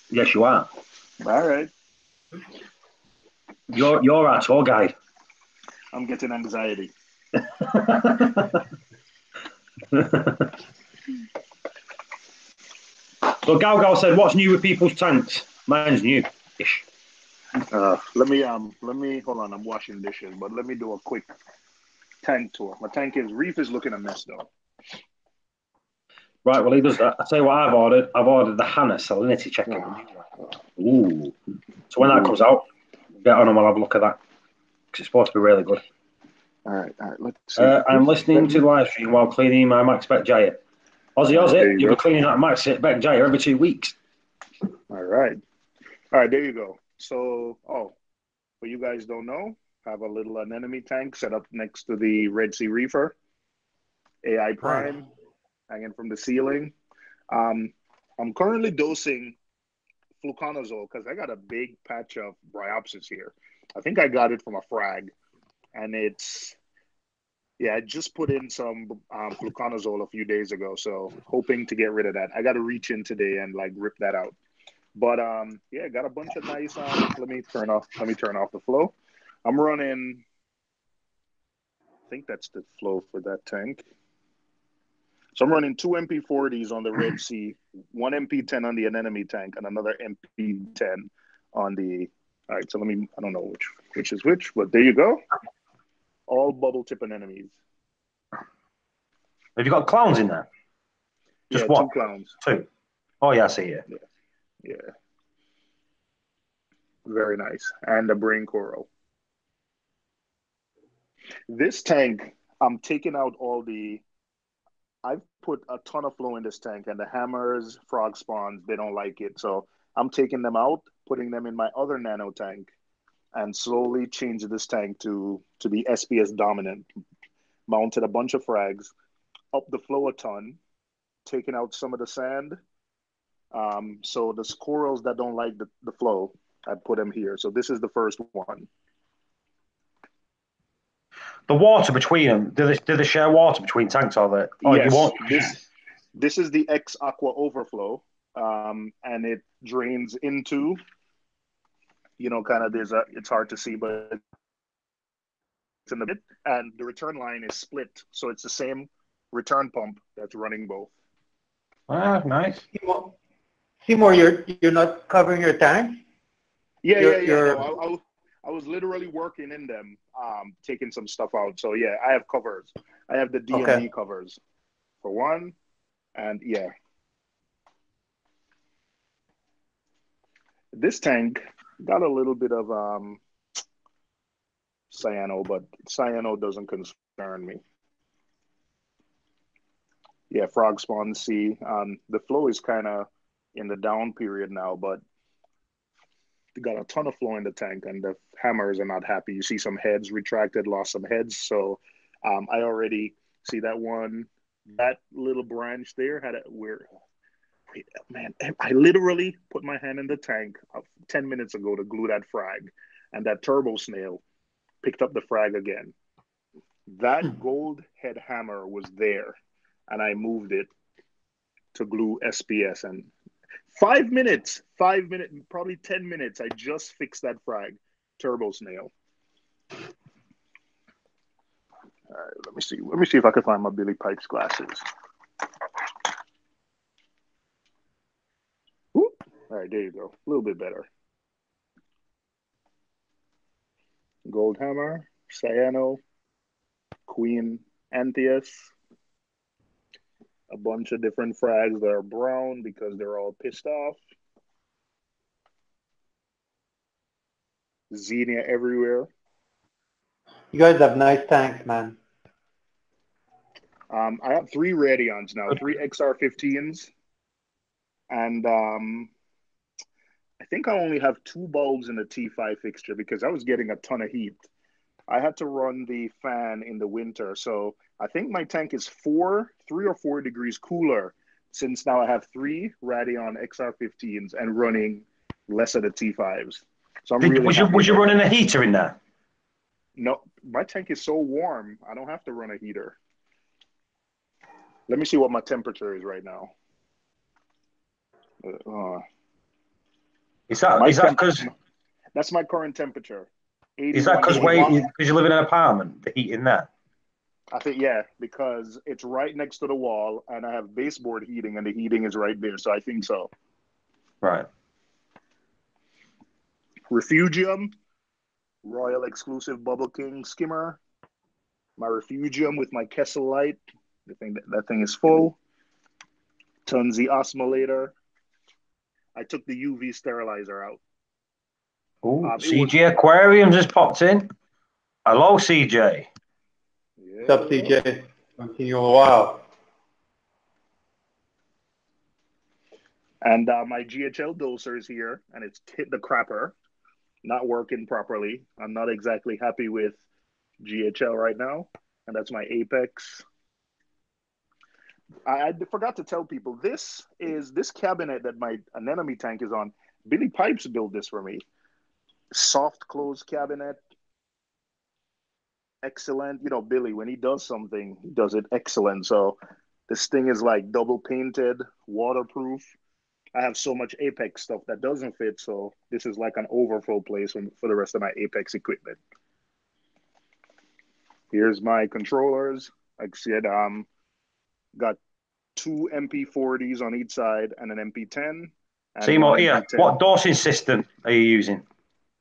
S1: Yes, you are.
S2: All right.
S1: You're our tour guide.
S2: I'm getting anxiety.
S1: So Gal said, "What's new with people's tanks?" Mine's new-ish.
S2: Let me hold on. I'm washing dishes, but let me do a quick tank tour. My tank Reef is looking a mess though.
S1: Right, well he does that. I tell you what I've ordered. I've ordered the Hannah salinity checker. Ooh. So when that comes out, we'll get on and we'll have a look at that. Because it's supposed to be really good.
S2: All right. Let's see.
S1: I'm listening to the live stream while cleaning my Max Beck Giant. Aussie, you'll be cleaning that Max Beck Giant every 2 weeks.
S2: All right, there you go. So, what you guys don't know, have a little anemone tank set up next to the Red Sea Reefer, AI Prime, hanging from the ceiling. I'm currently dosing fluconazole because I got a big patch of bryopsis here. I think I got it from a frag, and I just put in some fluconazole a few days ago, so hoping to get rid of that. I got to reach in today and rip that out. But got a bunch of nice. Let me turn off the flow. I'm running. I think that's the flow for that tank. So I'm running 2 MP40s on the Red Sea, 1 MP10 on the anemone tank, and another MP10 on the. All right, so I don't know which is which, but there you go. All bubble tip anemones.
S1: Have you got clowns in there? Just what?
S2: 2 clowns.
S1: 2. Oh yeah, I see it.
S2: Yeah. Very nice. And a brain coral. This tank, I'm taking out I've put a ton of flow in this tank, and the hammers, frog spawns, they don't like it. So I'm taking them out, putting them in my other nano tank, and slowly change this tank to be SPS dominant. Mounted a bunch of frags, up the flow a ton, taking out some of the sand. So the corals that don't like the flow, I put them here. So this is the first one.
S1: The water between them, do they share water between tanks?
S2: Yes,
S1: you won't?
S2: This is the X Aqua overflow, and it drains into kind of it's hard to see, but it's in the mid, and the return line is split, so it's the same return pump that's running both.
S1: Ah, nice.
S4: Seymour, you're not covering your tank?
S2: Yeah. No, I was literally working in them, taking some stuff out. So yeah, I have covers. I have the D&D covers for one, and yeah. This tank got a little bit of cyano, but cyano doesn't concern me. Yeah, frog spawn C. The flow is kind of in the down period now, but got a ton of flow in the tank, and the hammers are not happy. You see some heads retracted, lost some heads. So I already see that little branch there had wait, man, I literally put my hand in the tank 10 minutes ago to glue that frag, and that turbo snail picked up the frag again. That gold head hammer was there, and I moved it to glue SPS, and 5 minutes, probably 10 minutes. I just fixed that frag, turbo snail. All right, let me see. Let me see if I can find my Billy Pipes glasses. Whoop. All right, there you go. A little bit better. Gold hammer, cyano, queen Antheus. A bunch of different frags that are brown because they're all pissed off. Xenia everywhere.
S4: You guys have nice tanks, man.
S2: I have 3 Radions now, 3 XR15s. And I think I only have 2 bulbs in the T5 fixture because I was getting a ton of heat. I had to run the fan in the winter. So I think my tank is 3 or 4 degrees cooler since now I have 3 Radeon XR15s and running less of the T5s. So I'm really
S1: was you running a heater in there?
S2: No, my tank is so warm, I don't have to run a heater. Let me see what my temperature is right now.
S1: Is that because
S2: that's my current temperature?
S1: Is that because you live in an apartment, the heat in there?
S2: I think, yeah, because it's right next to the wall, and I have baseboard heating, and the heating is right there, so I think so.
S1: Right.
S2: Refugium, Royal Exclusive Bubble King skimmer. My Refugium with my Kessel light. That thing is full. Tunzi osmolator. I took the UV sterilizer out.
S1: Oh, CJ Aquariums just popped in. Hello, CJ.
S4: Yeah. What's up, CJ? I've seen you in a while.
S2: And my GHL doser is here, and it's hit the crapper. Not working properly. I'm not exactly happy with GHL right now, and that's my Apex. I forgot to tell people, this cabinet that my anemone tank is on, Billy Pipes built this for me. Soft close cabinet. Excellent. You know, Billy, when he does something, he does it excellent. So this thing is like double painted, waterproof. I have so much Apex stuff that doesn't fit, so this is like an overflow place for the rest of my Apex equipment. Here's my controllers. Like I said, got 2 MP40s on each side and an MP10.
S1: Seymour, here. What dosing system are you using?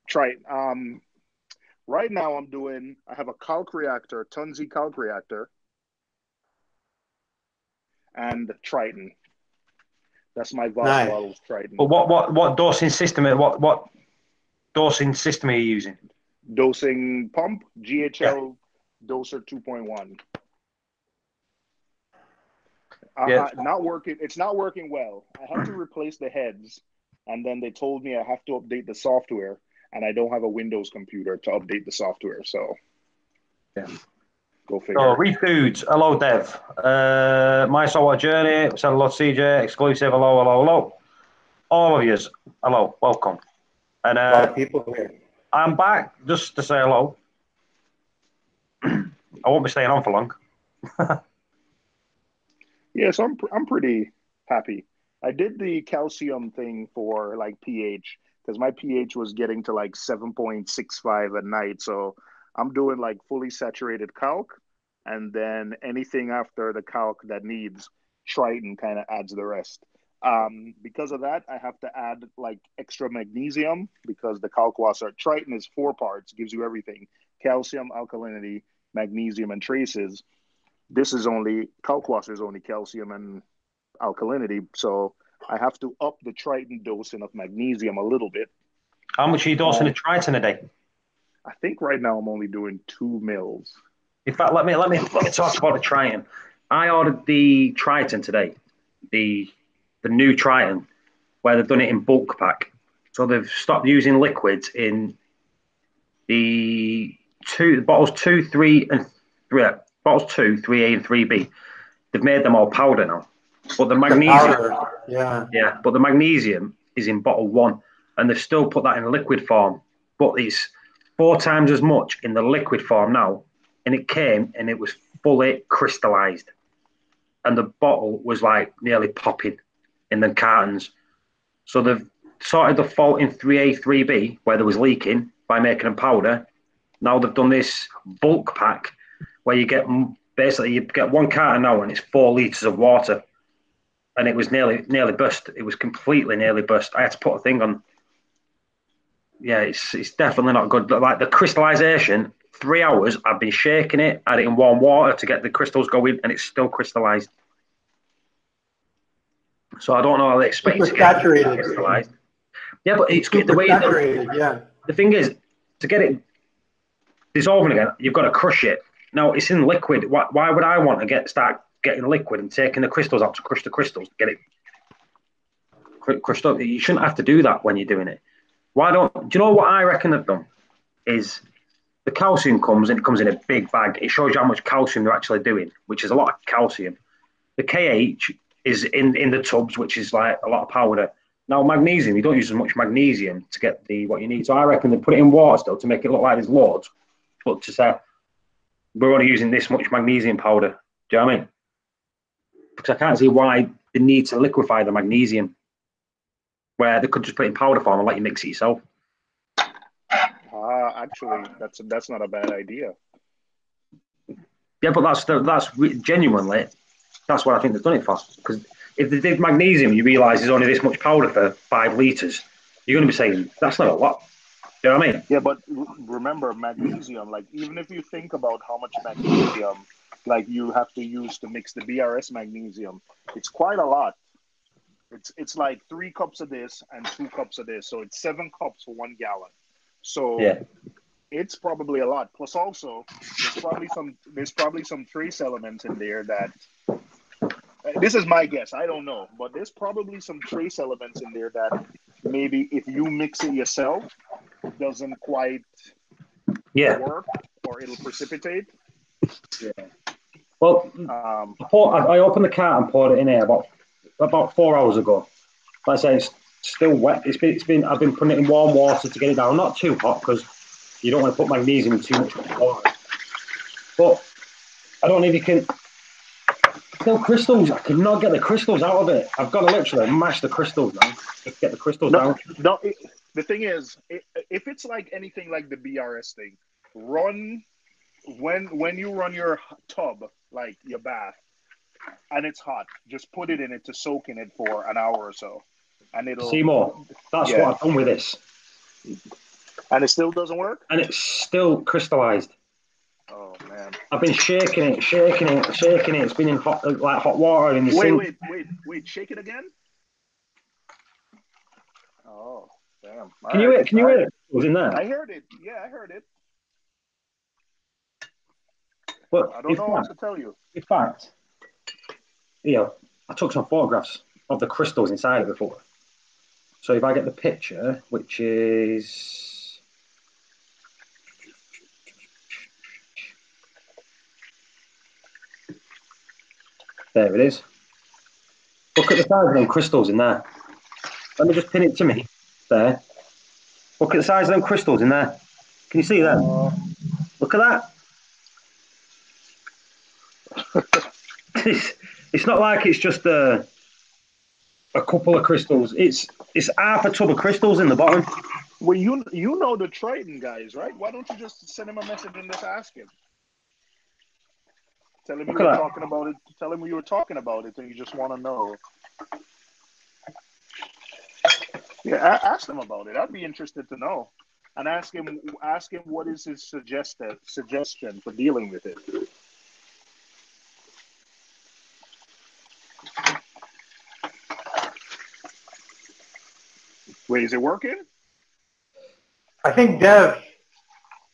S2: Triton. Right now I have a calc reactor, Tunzi calc reactor, and Triton. That's my Voss bottles Triton.
S1: But what dosing system? What dosing system are you using?
S2: Dosing pump, GHL Doser 2.1. Not working. It's not working well. I had to replace the heads, and then they told me I have to update the software, and I don't have a Windows computer to update the software. So, go figure.
S1: So, Reef Foods, hello, Dev. My Saltwater Journey, said hello, CJ, exclusive, hello. All of yous, hello, welcome. And
S4: a lot of people here.
S1: I'm back just to say hello. I won't be staying on for long.
S2: Yeah, so I'm pretty happy. I did the calcium thing for like pH because my pH was getting to like 7.65 at night. So I'm doing like fully saturated calc, and then anything after the calc that needs Triton kind of adds the rest. Because of that, I have to add like extra magnesium because the Kalkwasser Triton is 4 parts, gives you everything: calcium, alkalinity, magnesium, and traces. This is only Kalkwasser is only calcium and alkalinity, so I have to up the Triton dosing of magnesium a little bit.
S1: How much are you dosing a Triton a day?
S2: I think right now I'm only doing 2 mils.
S1: In fact, let me talk about the Triton. I ordered the Triton today, the new Triton, where they've done it in bulk pack. So they've stopped using liquids in the bottles 2, 3, and 3. Bottles 2, 3A, and 3B. They've made them all powder now. But the magnesium, but the magnesium is in bottle 1, and they've still put that in liquid form. But it's 4 times as much in the liquid form now, and it came and it was fully crystallized, and the bottle was like nearly popping in the cartons. So they've sorted the fault in 3A, 3B where there was leaking by making them powder. Now they've done this bulk pack where you get 1 carton now, and it's 4 litres of water. And it was nearly burst. It was completely nearly burst. I had to put a thing on. Yeah, it's definitely not good. Like the crystallization, 3 hours, I've been shaking it, had it in warm water to get the crystals going, and it's still crystallized. So I don't know how they expect it to get crystallized. Yeah, but it's the way
S4: saturated. Yeah.
S1: The thing is, to get it dissolving again, you've got to crush it. Now it's in liquid. Why would I want to start getting liquid and taking the crystals out to crush the crystals, get it crushed up? You shouldn't have to do that when you're doing it. Do you know what I reckon they've done? Is the calcium comes in a big bag. It shows you how much calcium you're actually doing, which is a lot of calcium. The KH is in the tubs, which is like a lot of powder. Now magnesium, you don't use as much magnesium to get what you need. So I reckon they put it in water still to make it look like there's loads, but to say we're only using this much magnesium powder. Do you know what I mean? Because I can't see why they need to liquefy the magnesium, where they could just put it in powder form and let you mix it yourself.
S2: Actually, that's not a bad idea.
S1: Yeah, but that's genuinely, that's what I think they've done it for. Because if they did magnesium, you realise there's only this much powder for 5 litres. You're going to be saying that's not a lot. Do you know what I mean?
S2: Yeah, but remember magnesium. Like even if you think about how much magnesium, like you have to use to mix the BRS magnesium, it's quite a lot. It's like 3 cups of this and 2 cups of this, so it's 7 cups for 1 gallon. So
S1: yeah,
S2: it's probably a lot. Plus, also there's probably some trace elements in there that. This is my guess. I don't know, but there's probably some trace elements in there that maybe if you mix it yourself, it doesn't quite work, or it'll precipitate.
S1: Yeah. Well, I opened the cart and poured it in here about 4 hours ago. Like I say, it's still wet. I've been putting it in warm water to get it down. Not too hot because you don't want to put magnesium in too much water. But I don't know if you can. Still crystals. I cannot get the crystals out of it. I've got to literally mash the crystals now. Just get the crystals down.
S2: No, the thing is, if it's like anything like the BRS thing, when you run your tub, like your bath, and it's hot, just put it in it to soak in it for an hour or so, and it'll.
S1: Seymour, that's what I've done with this.
S2: And it still doesn't work?
S1: And it's still crystallized.
S2: Oh man!
S1: I've been shaking it. It's been in hot water in the sink.
S2: Wait! Shake it again. Oh damn!
S1: Can you hear it? Was in there?
S2: I heard it. Yeah, I heard it.
S1: But
S2: I don't know what to tell you.
S1: In fact, I took some photographs of the crystals inside it before. So if I get the picture, which is. There it is. Look at the size of them crystals in there. Let me just pin it to me. There. Look at the size of them crystals in there. Can you see that? Look at that. It's not like it's just a couple of crystals. It's half a tub of crystals in the bottom.
S2: Well, you know the Triton guys, right? Why don't you just send him a message and just ask him? Tell him you
S1: Look at
S2: were
S1: that.
S2: talking about it. Tell him you were talking about it, and you just want to know. Yeah, ask him about it. I'd be interested to know, and ask him what is his suggestion for dealing with it. Wait, is it working?
S4: I think Dev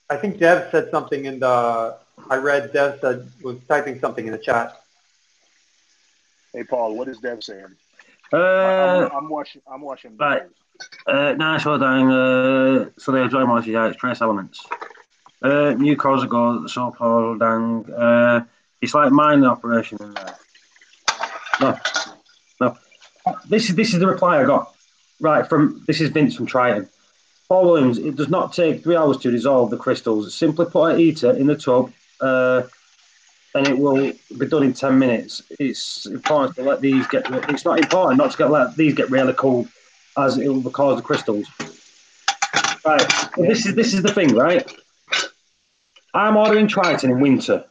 S4: said something in the. I read Dev was typing something in the chat.
S2: Hey, Paul, what is Dev saying? I'm watching
S1: Right.
S2: videos.
S1: Nice, well done. So they enjoy multi trace elements. New cores go so Paul Dang. It's like mining operation in there. No. This is the reply I got. Right, this is Vince from Triton. Paul Williams, it does not take 3 hours to dissolve the crystals. Simply put a heater in the tub, and it will be done in 10 minutes. It's important to let these get. It's not important not to let these get really cold, as it will cause the crystals. Right. Well, this is the thing, right? I'm ordering Triton in winter,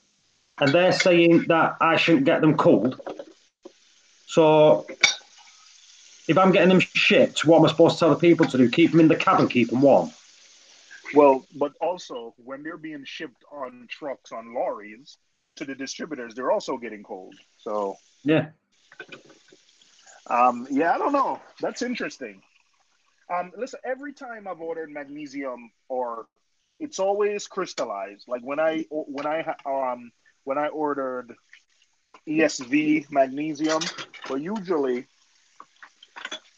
S1: and they're saying that I shouldn't get them cold. So if I'm getting them shipped, what am I supposed to tell the people to do? Keep them in the cabin, keep them warm.
S2: Well, but also when they're being shipped on trucks, on lorries to the distributors, they're also getting cold. So
S1: yeah,
S2: I don't know. That's interesting. Listen, every time I've ordered magnesium, or it's always crystallized. Like when I ordered ESV magnesium, but usually,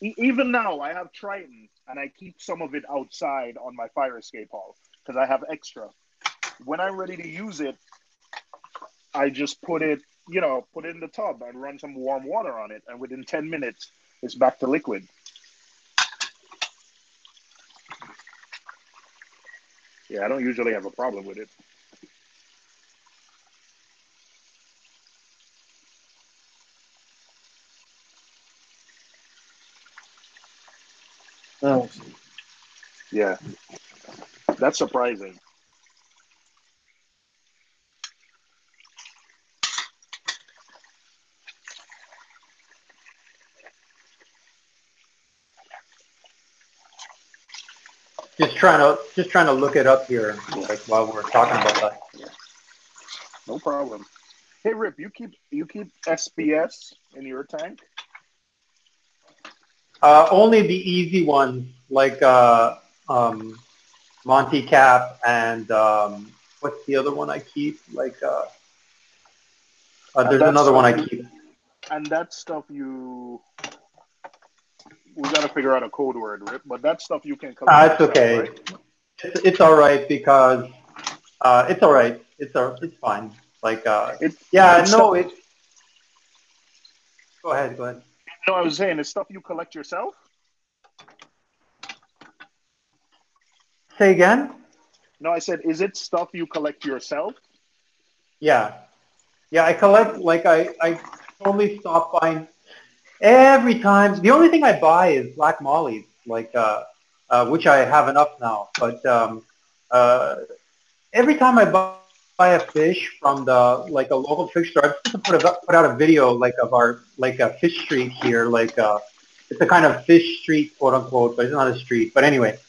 S2: even now, I have Triton, and I keep some of it outside on my fire escape hall because I have extra. When I'm ready to use it, I just put it in the tub and run some warm water on it, and within 10 minutes, it's back to liquid. Yeah, I don't usually have a problem with it.
S1: oh.
S2: Yeah, that's surprising.
S4: Just trying to look it up here, like while we're talking about that.
S2: No problem. Hey, Rip, you keep SPS in your tank?
S4: Only the easy ones, like Monty Cap and what's the other one I keep? Like there's another one I keep.
S2: And that stuff we got to figure out a code word, Rip. But that stuff you can collect.
S4: It's okay. Right? It's all right because it's all right. It's fine. Like Go ahead.
S2: No, I was saying it's stuff you collect yourself.
S4: Say again?
S2: No, I said, is it stuff you collect yourself?
S4: Yeah, I collect. Like I totally stop buying every time. The only thing I buy is black mollies, like which I have enough now. But every time I buy a fish from a local fish store, I'm supposed to put out a video like of our a fish street here, it's a kind of fish street, quote unquote, but it's not a street. But anyway,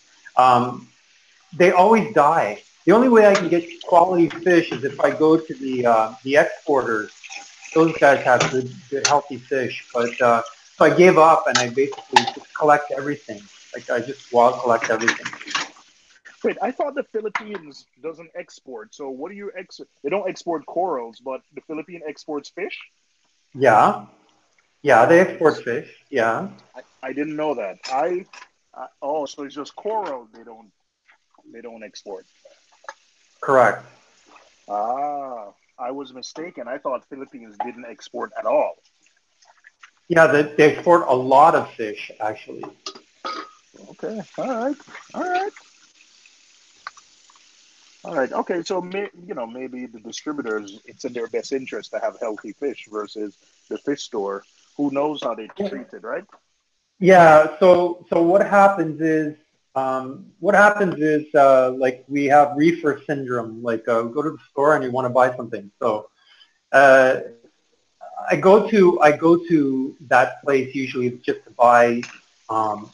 S4: they always die. The only way I can get quality fish is if I go to the exporters. Those guys have good healthy fish. But so I gave up and I basically just collect everything. Like I just wild collect everything.
S2: Wait, I thought the Philippines doesn't export. So what do you export? They don't export corals, but the Philippines exports fish?
S4: Yeah, they export fish. Yeah.
S2: I didn't know that. So it's just coral they don't export.
S4: Correct.
S2: I was mistaken. I thought Philippines didn't export at all.
S4: Yeah, they export a lot of fish, actually.
S2: Okay. All right. Okay. So maybe the distributors, it's in their best interest to have healthy fish versus the fish store, who knows how they treat it, right?
S4: Yeah. So what happens is like we have reefer syndrome. Like go to the store and you want to buy something. So uh, I go to that place usually just to buy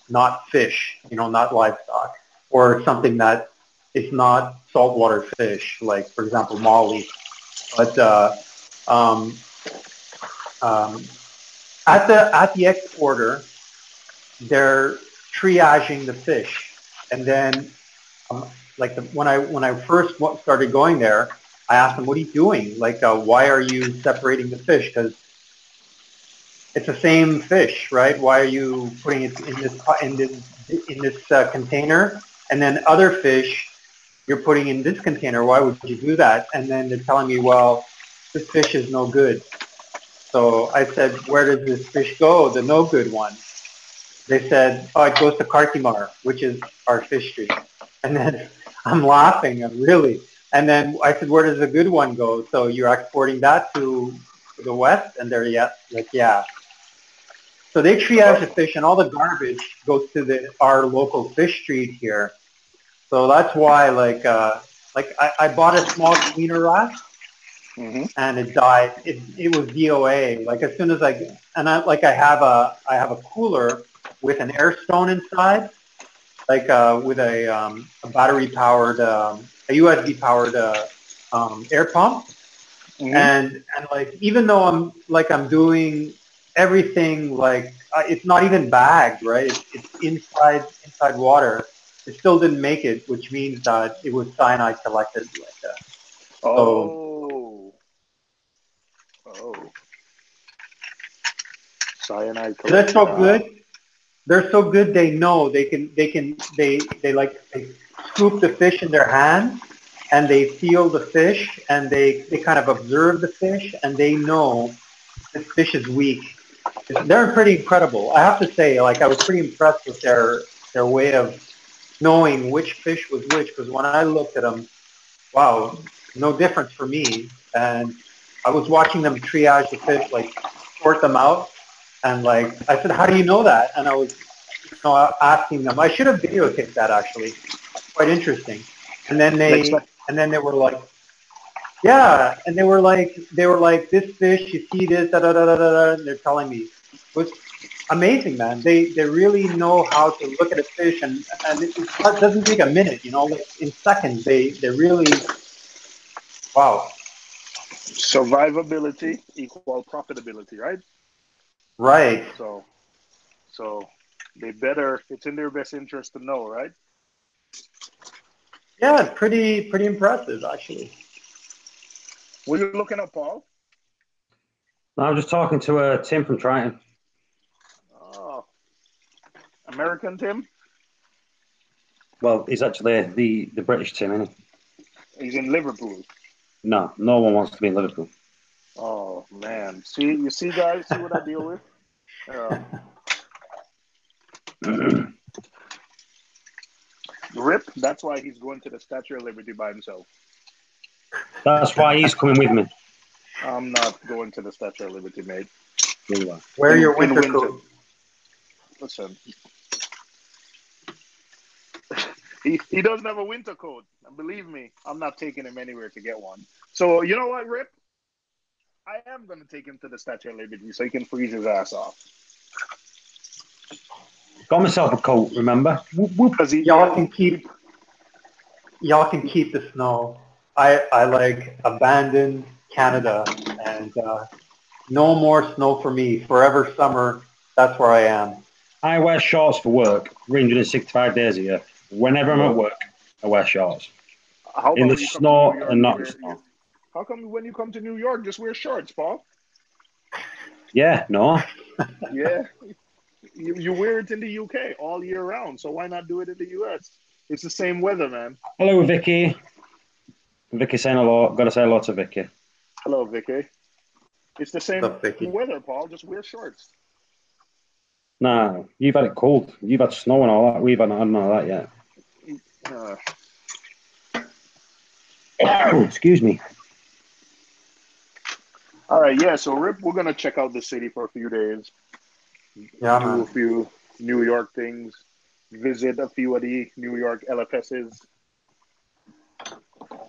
S4: not fish, not livestock, or something that is not saltwater fish, like for example molly. But um, um, at the exporter, they're triaging the fish, and then like when I first started going there, I asked them, "What are you doing? Like, why are you separating the fish? Because it's the same fish, right? Why are you putting it in this container, and then other fish you're putting in this container? Why would you do that?" And then they're telling me, "Well, this fish is no good." So I said, "Where does this fish go? The no good one?" They said, "Oh, it goes to Cartimar, which is our fish street." And then I'm laughing, really. And then I said, "Where does the good one go? So you're exporting that to the west?" And they're like, "Yeah." So they triage the fish, and all the garbage goes to our local fish street here. So that's why, like I bought a small cleaner rat,
S2: Mm-hmm.
S4: and it died. It was DOA. Like as soon as I have a cooler with an air stone inside, like with a battery powered, a USB powered air pump.
S2: Mm-hmm.
S4: And like even though I'm doing everything, like it's not even bagged, right? It's inside water. It still didn't make it, which means that it was cyanide collected like that. So
S2: Oh. Oh. Cyanide
S4: they're
S2: collected,
S4: so
S2: huh?
S4: good. They're so good. They know they scoop the fish in their hand, and they feel the fish, and they kind of observe the fish, and they know this fish is weak. They're pretty incredible. I have to say, like I was pretty impressed with their way of knowing which fish was which. Because when I looked at them, wow, no difference for me. And I was watching them triage the fish, like sort them out. And like I said, "How do you know that?" And I was, asking them. I should have videotaped that actually. Quite interesting. And then
S2: Next time.
S4: they were like, yeah, and they were like, "This fish, you see this, da da da da da," and they're telling me. It was amazing, man. They really know how to look at a fish, and it doesn't take a minute, like in seconds. They really, wow,
S2: Survivability equal profitability, right?
S4: right.
S2: So, so they better. It's in their best interest to know, right?
S4: Yeah, pretty impressive actually.
S2: What are you looking at, Paul?
S1: I was just talking to Tim from Triton.
S2: Oh, American Tim.
S1: Well, he's actually the British Tim, isn't he?
S2: He's in Liverpool.
S1: No, no one wants to be in Liverpool.
S2: Oh man, you see, guys, see what I deal with. Uh, Rip. That's why he's going to the Statue of Liberty by himself.
S1: That's why he's coming with me.
S2: I'm not going to the Statue of Liberty, mate.
S4: Wear your
S2: In
S4: winter
S2: winter.
S4: coat.
S2: Listen, he doesn't have a winter coat. And believe me, I'm not taking him anywhere to get one. So you know what, Rip? I am going to take him to the Statue of Liberty so he can freeze his ass off.
S1: Got myself a coat, remember? Whoop, whoop.
S2: Because
S4: Y'all can keep the snow. I like abandoned Canada, and no more snow for me. Forever summer. That's where I am.
S1: I wear shorts for work 365 days a year. Whenever I'm at work, I wear shorts.
S2: How
S1: In
S2: about
S1: the
S2: when you come to New
S1: snow
S2: York,
S1: and
S2: you
S1: not in the
S2: wear?
S1: snow.
S2: How come when you come to New York, just wear shorts, Paul?
S1: Yeah, no.
S2: Yeah, you wear it in the UK all year round, so why not do it in the US? It's the same weather, man.
S1: Hello, Vicky. Vicky saying hello. Got to say hello to Vicky.
S2: Hello, Vicky. It's the
S4: What's
S2: same
S4: up, Vicky?
S2: weather, Paul. Just wear shorts.
S1: Nah, you've had it cold. You've had snow and all that. We've had none of that yet.
S2: Uh,
S1: Excuse me.
S2: all right, yeah. So Rip, we're gonna check out the city for a few days.
S4: Yeah,
S2: Do
S4: man.
S2: a few New York things, visit a few of the New York LFSs.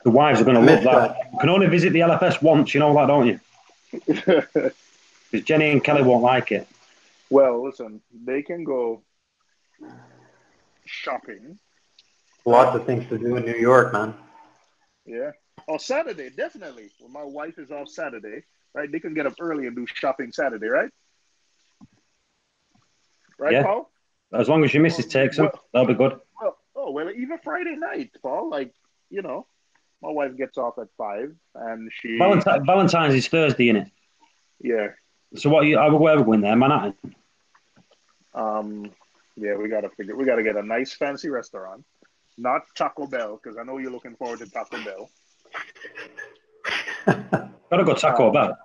S1: The wives are going to
S4: I
S1: love
S4: missed
S1: that.
S4: that.
S1: You can only visit the LFS once, you know that, don't you? Because Jenny and Kelly won't like it.
S2: Well, listen, they can go shopping.
S4: Lots of things to do in New York, man.
S2: Yeah. Oh, Saturday, definitely. When my wife is off Saturday, right? They can get up early and do shopping Saturday, right? Right,
S1: Yeah.
S2: Paul?
S1: As long as your missus takes them, that'll be good.
S2: Well, even Friday night, Paul. Like, my wife gets off at 5, and
S1: Valentine's is Thursday, innit?
S2: yeah.
S1: So what? I would ever go in there, Manhattan.
S2: Yeah, we gotta get a nice fancy restaurant, not Taco Bell, because I know you're looking forward to Taco Bell.
S1: Gotta go Taco Bell.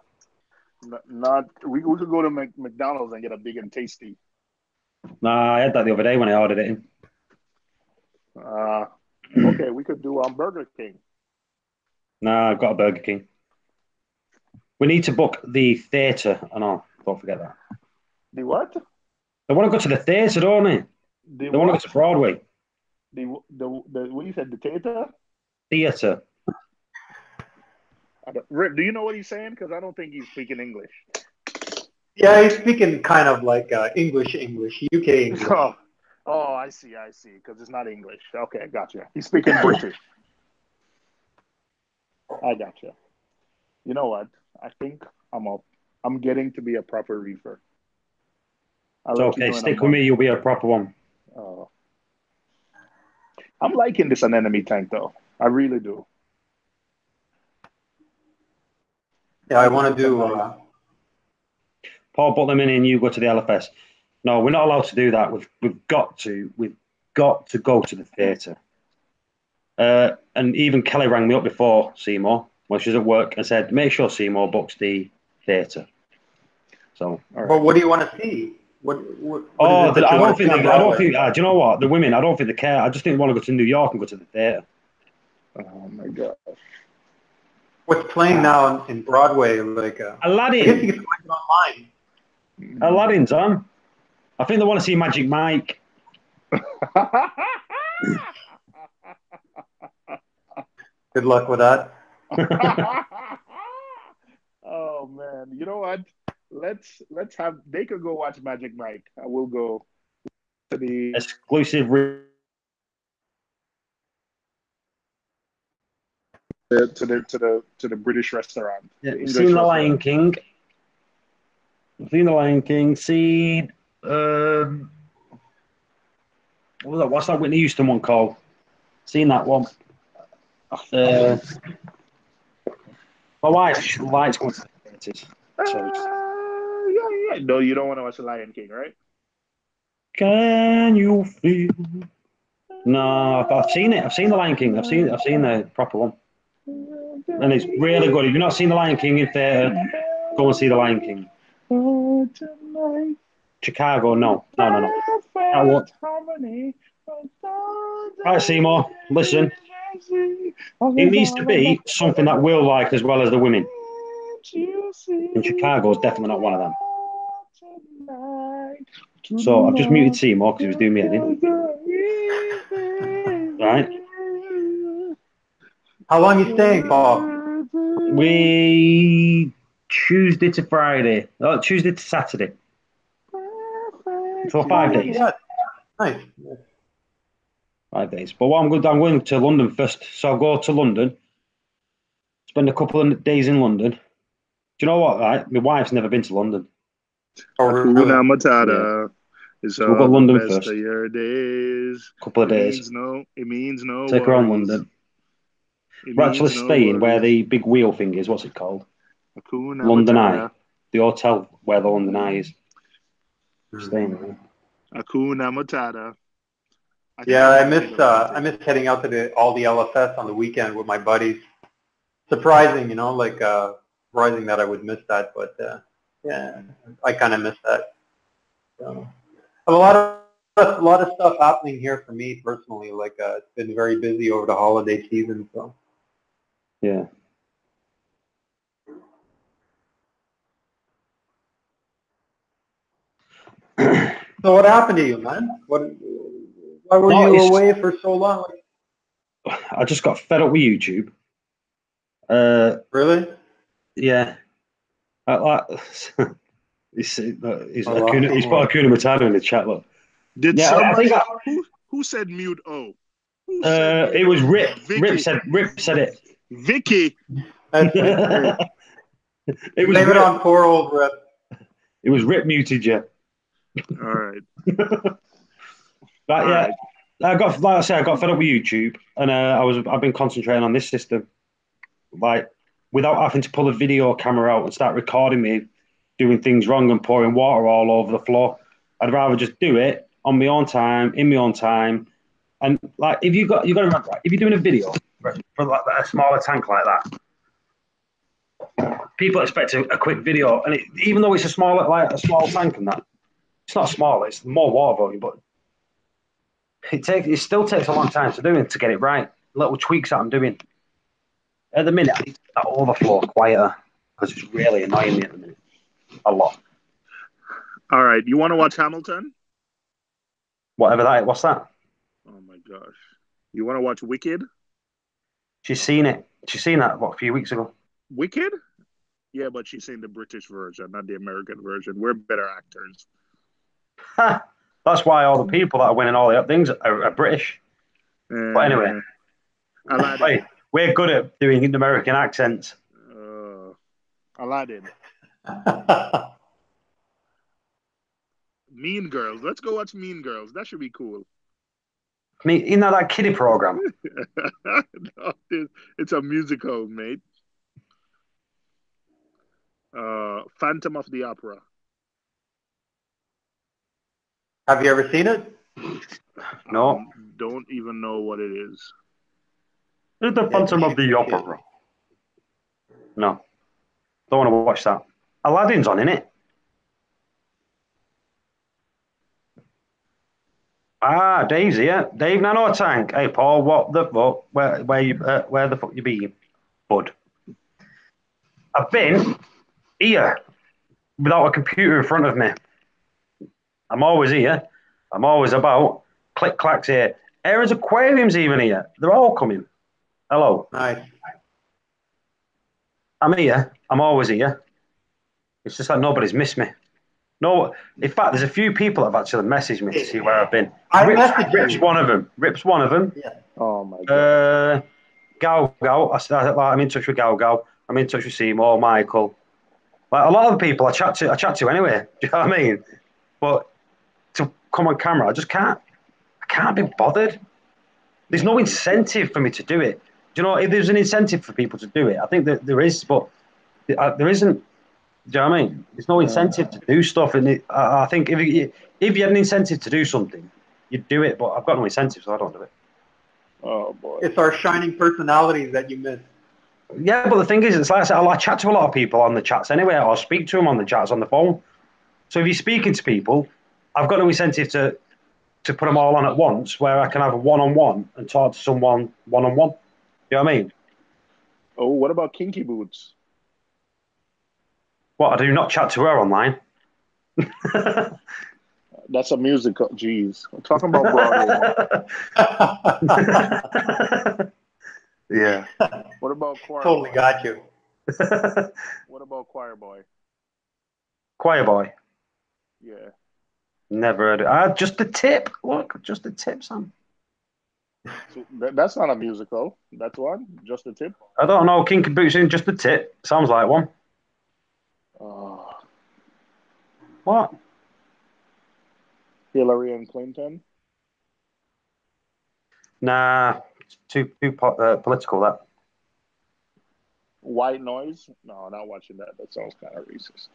S2: We could go to McDonald's and get a big and tasty.
S1: Nah, I had that the other day when I ordered it in.
S2: Okay, we could do Burger King.
S1: Nah, I've got a Burger King. We need to book the theatre and all. Don't forget that.
S2: The what?
S1: They want to go to the theatre, don't they? They want to go to Broadway.
S2: The what you said? The theater?
S1: Theatre.
S2: Do you know what he's saying? Because I don't think he's speaking English.
S4: Yeah, he's speaking kind of like English, UK English.
S2: Oh, I see. Because it's not English. Okay, gotcha. He's speaking British. I gotcha. You know what? I think I'm getting to be a proper reefer.
S1: It's okay. Stick with me. You'll be a proper one.
S2: Oh. I'm liking this anemone tank, though. I really do.
S4: Yeah, I want to do...
S1: Paul, put them in and you go to the LFS. No, we're not allowed to do that. We've got to go to the theatre. And even Kelly rang me up before, Seymour, when she was at work, and said, make sure Seymour books the theatre. So, all right.
S4: But what do you want to see? What
S1: I don't think. Do you know what? The women, I don't think they care. I just think they want to go to New York and go to the theatre.
S2: Oh my gosh.
S4: What's playing now in Broadway? Like
S1: Aladdin.
S4: I guess you can find it online.
S1: Aladdin's on. I think they want to see Magic Mike.
S4: Good luck with that.
S2: Oh man, you know what? Let's have. They could go watch Magic Mike. I will go to the
S1: exclusive.
S2: To the British restaurant.
S1: Yeah, seen the Lion King. Seen the Lion King. Seen what's that Whitney Houston one called? Seen that one. My wife likes going to the theatres.
S2: Yeah. No, you don't want to watch the Lion King, right?
S1: Can you feel? No, I've seen it. I've seen the Lion King. I've seen the proper one, and it's really good. If you've not seen the Lion King in theatre, go and see the Lion King. Chicago, no. Right, Seymour, listen. It needs to be something that we'll like as well as the women. And Chicago is definitely not one of them. So I've just muted Seymour because he was doing me editing. Right?
S4: How long are you staying, Paul?
S1: We Tuesday to Friday. Oh, Tuesday to Saturday. So 5 days.
S4: Yeah. Nice.
S1: 5 days. But what I'm going to London first. So I'll go to London, spend a couple of days in London. Do you know what, right? My wife's never been to London.
S2: Hakuna Matata.
S1: Yeah. So we'll go to London
S2: best
S1: first.
S2: Of your days.
S1: Couple of days.
S2: It means no
S1: Take her around London. We're actually staying where the big wheel thing is. What's it called?
S2: Hakuna
S1: London
S2: Matata.
S1: Eye. The hotel where the London Eye is. We're staying there.
S2: Hakuna Matata.
S4: Yeah, I miss heading out to all the LFS on the weekend with my buddies. Surprising, surprising that I would miss that, but yeah, I kind of miss that. So, a lot of stuff happening here for me personally. It's been very busy over the holiday season, so
S1: yeah.
S4: So what happened to you, man? Why were
S1: No,
S4: you away for so long?
S1: I just got fed up with YouTube.
S4: Really?
S1: Yeah. He's
S4: Oh, well,
S1: put Akuna Matata in the chat. Look.
S2: Did
S1: Yeah, I
S2: somebody
S1: think
S2: who said mute? Oh, who said mute?
S1: it was Rip.
S2: Vicky.
S1: Rip said it.
S2: Vicky.
S4: That's
S1: it was
S4: Blame it
S1: Rip.
S4: on poor old Rip.
S1: It was Rip muted you.
S2: All right.
S1: But
S2: All
S1: yeah,
S2: right.
S1: I got fed up with YouTube, and I've been concentrating on this system, like without having to pull a video camera out and start recording me doing things wrong and pouring water all over the floor. I'd rather just do it on my own time, in my own time, and like if you got to remember, like, if you're doing a video for like a smaller tank like that, people expect a quick video, and even though it's a small tank and that, it's not small, it's more water volume, but it still takes a long time to do it to get it right. Little tweaks that I'm doing. At the minute, I need to get that overflow quieter because it's really annoying me at the minute. A lot.
S2: All right. You want to watch Hamilton?
S1: Whatever that is. What's that?
S2: Oh my gosh. You want to watch Wicked?
S1: She's seen it. She's seen that, a few weeks ago?
S2: Wicked? Yeah, but she's seen the British version, not the American version. We're better actors.
S1: That's why all the people that are winning all the things are British. But anyway,
S2: Aladdin.
S1: we're good at doing American accents.
S2: Aladdin. Mean Girls. Let's go watch Mean Girls. That should be cool.
S1: Isn't that kiddie program?
S2: No, it's a musical, mate. Phantom of the Opera.
S4: Have you ever seen it?
S1: No.
S2: Don't even know what it is.
S1: It's the Phantom of the Opera. No. Don't want to watch that. Aladdin's on, innit? Ah, Dave's here. Dave Nanotank. Hey, Paul, what the fuck? Where the fuck you been, bud? I've been here without a computer in front of me. I'm always here. I'm always about. Click clacks here. Aaron's Aquarium's even here. They're all coming. Hello.
S4: Nice.
S1: I'm here. I'm always here. It's just like nobody's missed me. No, in fact, there's a few people that have actually messaged me to see where I've been. Rip's one of them. Rip's one of them.
S4: Yeah.
S5: Oh my god.
S1: Gal. I'm in touch with Gal. I'm in touch with Seymour, Michael. Like a lot of the people I chat to anyway. Do you know what I mean? But to come on camera, I just can't. I can't be bothered. There's no incentive for me to do it. Do you know? If there's an incentive for people to do it, I think that there is, but there isn't. Do you know what I mean? There's no incentive to do stuff, and I think if you had an incentive to do something, you'd do it. But I've got no incentive, so I don't do it.
S2: Oh boy.
S4: It's our shining personalities that you miss.
S1: Yeah, but the thing is, it's like I said, I chat to a lot of people on the chats anyway, or speak to them on the chats on the phone. So if you're speaking to people, I've got no incentive to put them all on at once, where I can have a one-on-one and talk to someone one-on-one. You know what I mean?
S2: Oh, what about Kinky Boots?
S1: What, I do not chat to her online.
S2: That's a musical. Jeez. I'm talking about Broadway.
S1: Yeah.
S2: What about Choir
S4: Totally
S2: Boy?
S4: got you.
S2: What about Choir Boy?
S1: Choir Boy.
S2: Yeah.
S1: Never heard it. Just a tip. Look, just a tip, Sam.
S2: So that's not a musical. That's one. Just a tip.
S1: I don't know. Kinky Boots in just a tip. Sounds like one. What?
S2: Hillary and Clinton.
S1: Nah, it's too political, that.
S2: White Noise. No, not watching that. That sounds kind of racist.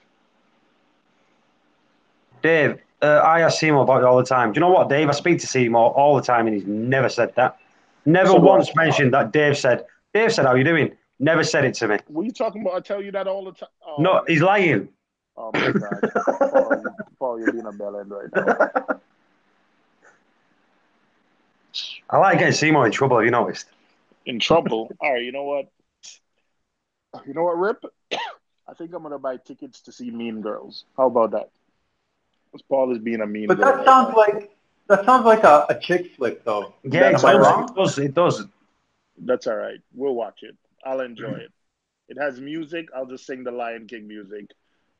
S1: Dave, I ask Seymour about it all the time. Do you know what, Dave? I speak to Seymour all the time, and he's never said that. Never
S2: So
S1: once
S2: what?
S1: mentioned that Dave said, how you doing? Never said it to me.
S2: What are you talking about? I tell you that all the time. Oh,
S1: No, he's lying.
S2: Oh my God. Paul, you're being a bellend right now.
S1: I like getting Seymour in trouble, have you noticed?
S2: In trouble. All right, you know what? Rip? I think I'm gonna buy tickets to see Mean Girls. How about that? Paul is being a mean
S4: But
S2: boy.
S4: that sounds like a chick flick, though.
S1: Yeah,
S2: That's
S1: it
S2: all
S1: does.
S2: right.
S1: It does. It does.
S2: That's all right. We'll watch it. I'll enjoy it. It has music. I'll just sing the Lion King music.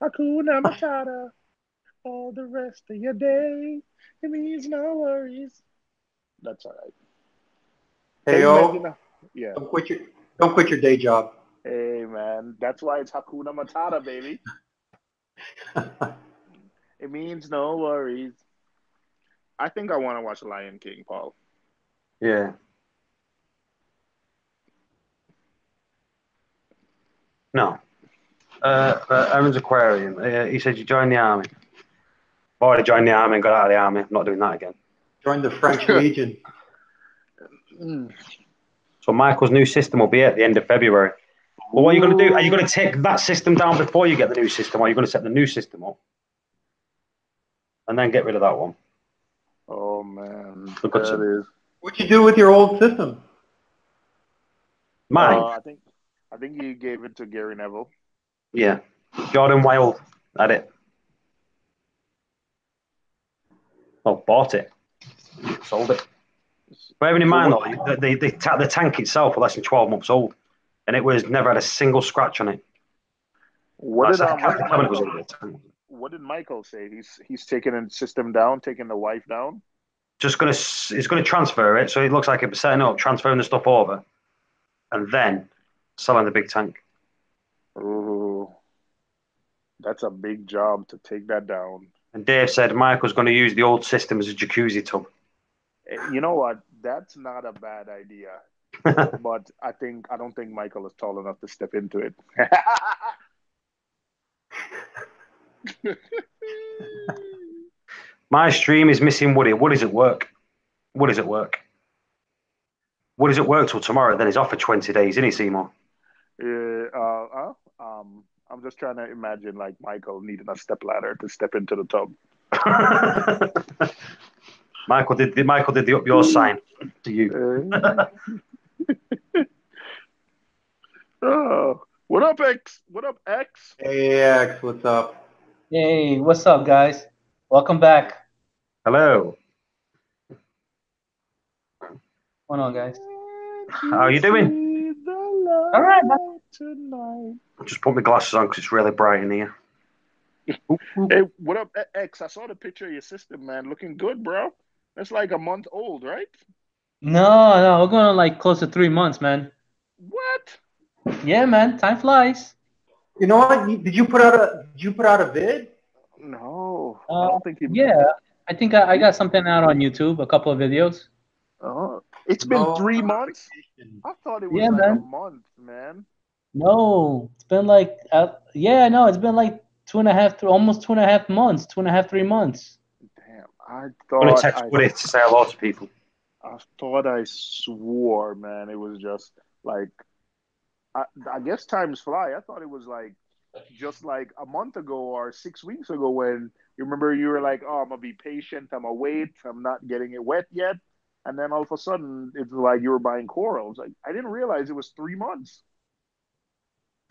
S2: Hakuna Matata. All the rest of your day. It means no worries. That's all right.
S4: Hey,
S2: Hey,
S4: yo,
S2: Medina. Yeah.
S4: don't quit your day job.
S2: Hey, man. That's why it's Hakuna Matata, baby. It means no worries. I think I want to watch Lion King, Paul.
S1: Yeah. No. Aaron's Aquarium. He said you joined the army. I've already joined the army and got out of the army. I'm not doing that again.
S4: Join the French Legion.
S1: So Michael's new system will be at the end of February. Well, what are you going to do? Are you going to take that system down before you get the new system, or are you going to set the new system up and then get rid of that one?
S2: Oh, man.
S1: That
S2: is.
S4: What'd you do with your old system?
S1: Mine?
S2: I think he gave it to Gary Neville.
S1: Yeah. Jordan Wild had it. Well, bought it. Sold it. Bearing in mind, though, the tank itself was less than 12 months old, and it was never had a single scratch on it.
S2: What did Michael say? He's taking the system down, taking the wife down.
S1: He's gonna transfer it, so it looks like it was setting up, transferring the stuff over, and then selling the big tank.
S2: Oh, that's a big job to take that down.
S1: And Dave said Michael's going to use the old system as a jacuzzi tub.
S2: You know what? That's not a bad idea. But I don't think Michael is tall enough to step into it.
S1: My stream is missing Woody. Woody's at work. Woody's at work. Woody's at work till tomorrow. Then he's off for 20 days, isn't he, Seymour?
S2: I'm just trying to imagine like Michael needing a step ladder to step into the tub.
S1: Michael did the up your sign to you.
S2: Oh, what up, X? What up, X?
S4: Hey, X, what's up?
S6: Hey, what's up, guys? Welcome back.
S1: Hello.
S6: What's going on, guys?
S1: How are you doing?
S6: All right.
S1: I just put my glasses on because it's really bright in here.
S2: Hey, what up, X? I saw the picture of your system, man. Looking good, bro. That's like a month old, right?
S6: No, we're going on like close to 3 months, man.
S2: What?
S6: Yeah, man. Time flies.
S4: You know what? Did you put out a vid?
S2: No, I don't think he.
S6: Yeah, I think I got something out on YouTube, a couple of videos.
S2: It's been 3 months. I thought it was a month, man.
S6: No, it's been like it's been like 2.5 almost 2.5 months, 2.5, 3 months.
S2: Damn,
S1: I'm gonna text Woody to say hello to people.
S2: I thought I swore, man. It was just like I guess times fly. I thought it was like just like a month ago or 6 weeks ago when you remember you were like, oh, I'm gonna be patient, I'm gonna wait, I'm not getting it wet yet. And then all of a sudden it's like you were buying corals. Like I didn't realize it was 3 months.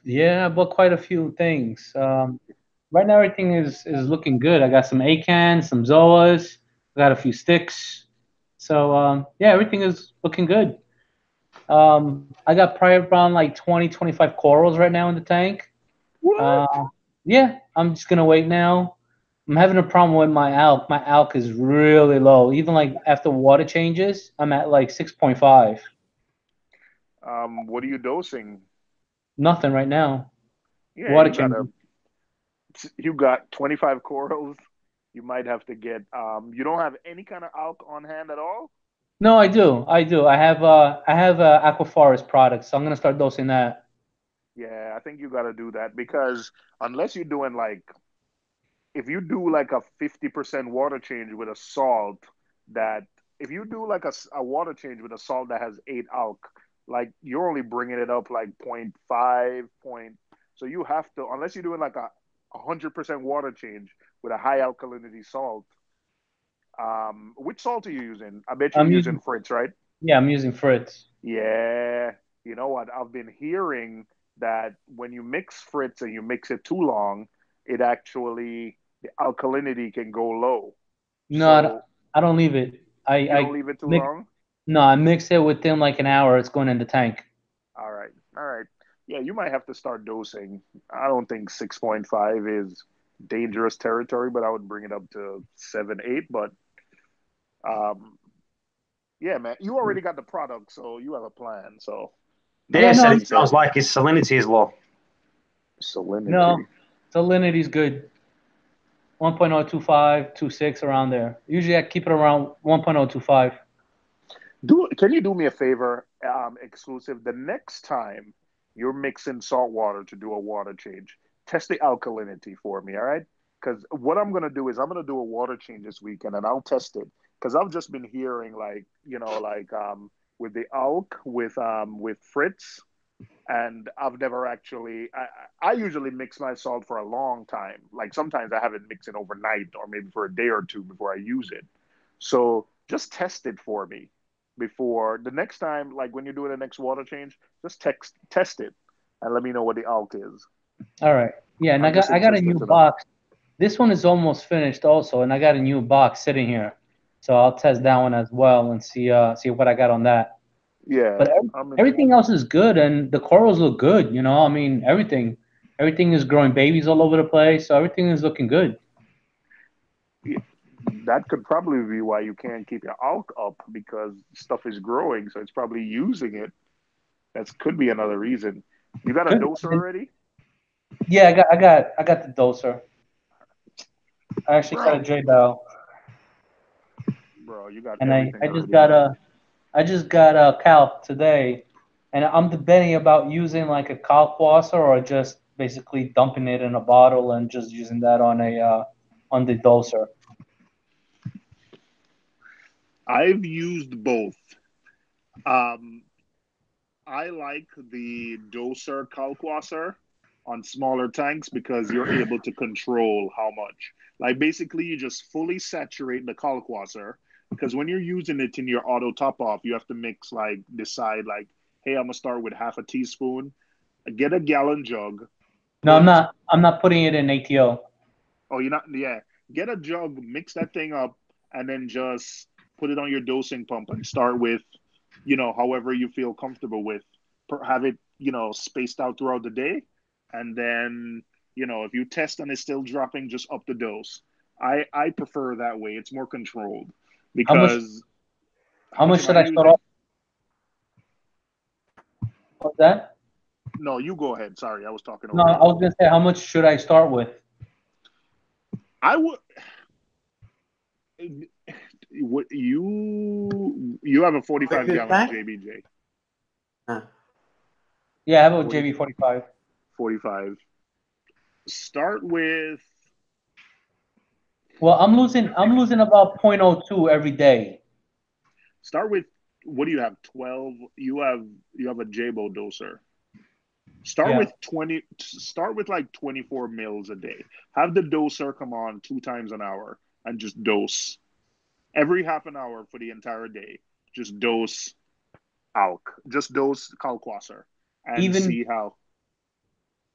S6: Yeah, I bought quite a few things. Right now everything is looking good. I got some acans, some zoas, I got a few sticks. So yeah, everything is looking good. I got probably around like 20, 25 corals right now in the tank.
S2: What?
S6: Yeah, I'm just gonna wait now. I'm having a problem with my alk. My alk is really low. Even like after water changes, I'm at like 6.5.
S2: What are you dosing?
S6: Nothing right now.
S2: Yeah,
S6: Water changes.
S2: You got 25 corals. You might have to get you don't have any kind of alk on hand at all?
S6: No, I do. I have Aquaforest products, so I'm gonna start dosing that.
S2: Yeah, I think you got to do that because unless you're doing like if you do like a 50% water change with a salt that if you do like a water change with a salt that has 8 alk, like you're only bringing it up like point 0.5 point. So you have to unless you're doing like a 100% water change with a high alkalinity salt. Which salt are you using? I bet you're using Fritz, right?
S6: Yeah, I'm using Fritz.
S2: Yeah. You know what? I've been hearing that when you mix Fritz and you mix it too long, it actually the alkalinity can go low.
S6: No,
S2: So
S6: I don't leave it.
S2: you don't leave it too
S6: Mix,
S2: long?
S6: no, I mix it within like an hour. It's going in the tank.
S2: All right. All right. Yeah, you might have to start dosing. I don't think 6.5 is dangerous territory, but I would bring it up to 7, 8. But um, yeah, man, you already got the product, so you have a plan. So
S1: Dave
S6: Yeah,
S2: nothing
S1: said
S6: no,
S1: it sounds like his salinity is low.
S2: salinity.
S6: no, salinity's good. 1.025, 26 around there. Usually I keep it around 1.025.
S2: Can you do me a favor, exclusive? The next time you're mixing salt water to do a water change, test the alkalinity for me, all right? Because what I'm gonna do is I'm gonna do a water change this weekend, and I'll test it. Because I've just been hearing like with the alk with Fritz, and I've never actually. I usually mix my salt for a long time. Like sometimes I have it mixing overnight or maybe for a day or two before I use it. So just test it for me before the next time. Like when you're doing the next water change, just test it and let me know what the alk is.
S6: All right. Yeah, and
S2: I'm just
S6: I got a
S2: interested
S6: new
S2: to know.
S6: box. This one is almost finished also, and I got a new box sitting here. So I'll test that one as well and see what I got on that.
S2: Yeah,
S6: But
S2: I'm in.
S6: everything else is good, and the corals look good. I mean, everything is growing babies all over the place, so everything is looking good.
S2: That could probably be why you can't keep your alk up because stuff is growing, so it's probably using it. That could be another reason. You got a
S6: Good.
S2: doser already,
S6: Yeah, I got the doser. I actually got a
S2: bro?
S6: J Bell,
S2: Bro, you got
S6: and
S2: everything
S6: I just
S2: already.
S6: got a calc today, and I'm debating about using like a calc washer or just basically dumping it in a bottle and just using that on the doser.
S2: I've used both. Um, I like the doser kalkwasser on smaller tanks because you're able to control how much. Like basically, you just fully saturate the kalkwasser because when you're using it in your auto top off, you have to mix like decide like, hey, I'm gonna start with half a teaspoon. Get a gallon jug.
S6: No,
S2: Put
S6: I'm not putting it in ATO.
S2: oh you're not yeah. Get a jug, mix that thing up, and then just put it on your dosing pump and start with however you feel comfortable with. Have it, spaced out throughout the day. And then, if you test and it's still dropping, just up the dose. I prefer that way. It's more controlled
S6: How much
S2: because how
S6: how
S2: much
S6: much
S2: am
S6: should
S2: I
S6: I start
S2: using?
S6: off with that?
S2: No, you go ahead. Sorry, I was talking
S6: No,
S2: over
S6: I
S2: you.
S6: was gonna say how much should I start with?
S2: I would. What you have a
S4: Like
S2: 45
S4: this
S2: gallon
S4: tank?
S2: JBJ
S4: Huh.
S6: Yeah, I have a
S2: 40,
S6: JB45.
S2: 45. Start with
S6: Well, I'm losing about point oh 0.02 every day.
S2: start with what do you have? 12. You have a Jabo doser. Start
S6: Yeah.
S2: with 20. Start with like 24 mils a day. Have the doser come on 2 times an hour and just dose every half an hour for the entire day. Just dose alk. Just dose kalkwasser and
S6: Even
S2: see how.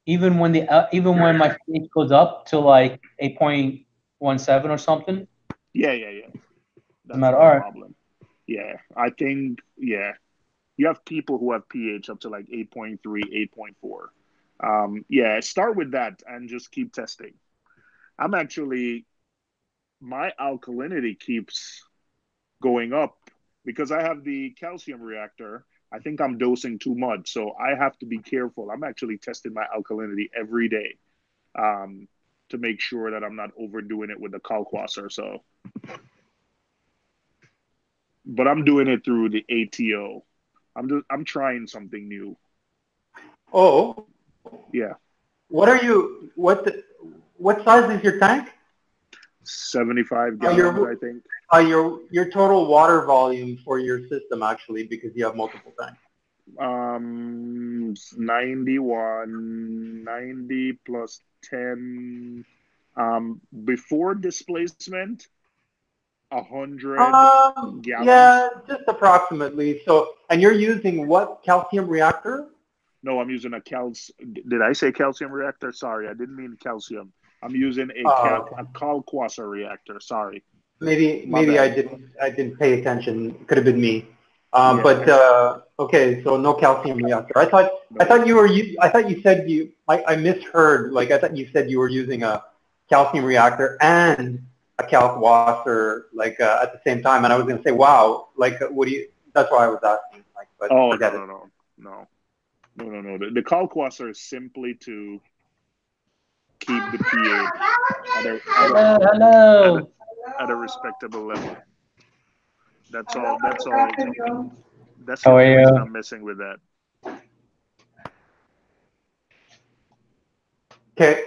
S6: even when my pH goes up to like 8.17 or something,
S2: Yeah.
S6: no
S2: That's
S6: matter.
S2: not a
S6: All right.
S2: problem. Yeah, I think you have people who have pH up to like 8.3, 8.4. Yeah, start with that and just keep testing. I'm actually my alkalinity keeps going up because I have the calcium reactor. I think I'm dosing too much, so I have to be careful. I'm actually testing my alkalinity every day um, to make sure that I'm not overdoing it with the kalkwasser. So, but I'm doing it through the ATO. I'm trying something new.
S4: Oh,
S2: Yeah,
S4: what are you? What size is your tank?
S2: 75
S4: Uh,
S2: gallons, I
S4: your
S2: think.
S4: your total water volume for your system actually, because you have multiple tanks.
S2: 91, 90 plus 10. Before displacement, 100 gallons.
S4: Yeah, just approximately. So, and you're using what calcium reactor?
S2: No, I'm using a Did I say calcium reactor? Sorry, I didn't mean calcium. I'm using a
S4: Okay.
S2: Kalkwasser reactor. Sorry.
S4: Maybe I didn't pay attention. It could have been me.
S2: Yeah.
S4: But okay, so no calcium reactor. I thought you said I misheard. Like I thought you said you were using a calcium reactor and a Kalkwasser like at the same time, and I was going to say, wow, like what do you? That's why I was asking. Like, but
S2: Oh
S4: forget it.
S2: no. The Kalkwasser is simply to keep the pH
S6: Hello.
S2: at a respectable level. That's all. That's the
S6: How are
S2: only reason
S6: you?
S2: I'm messing with that.
S4: Okay,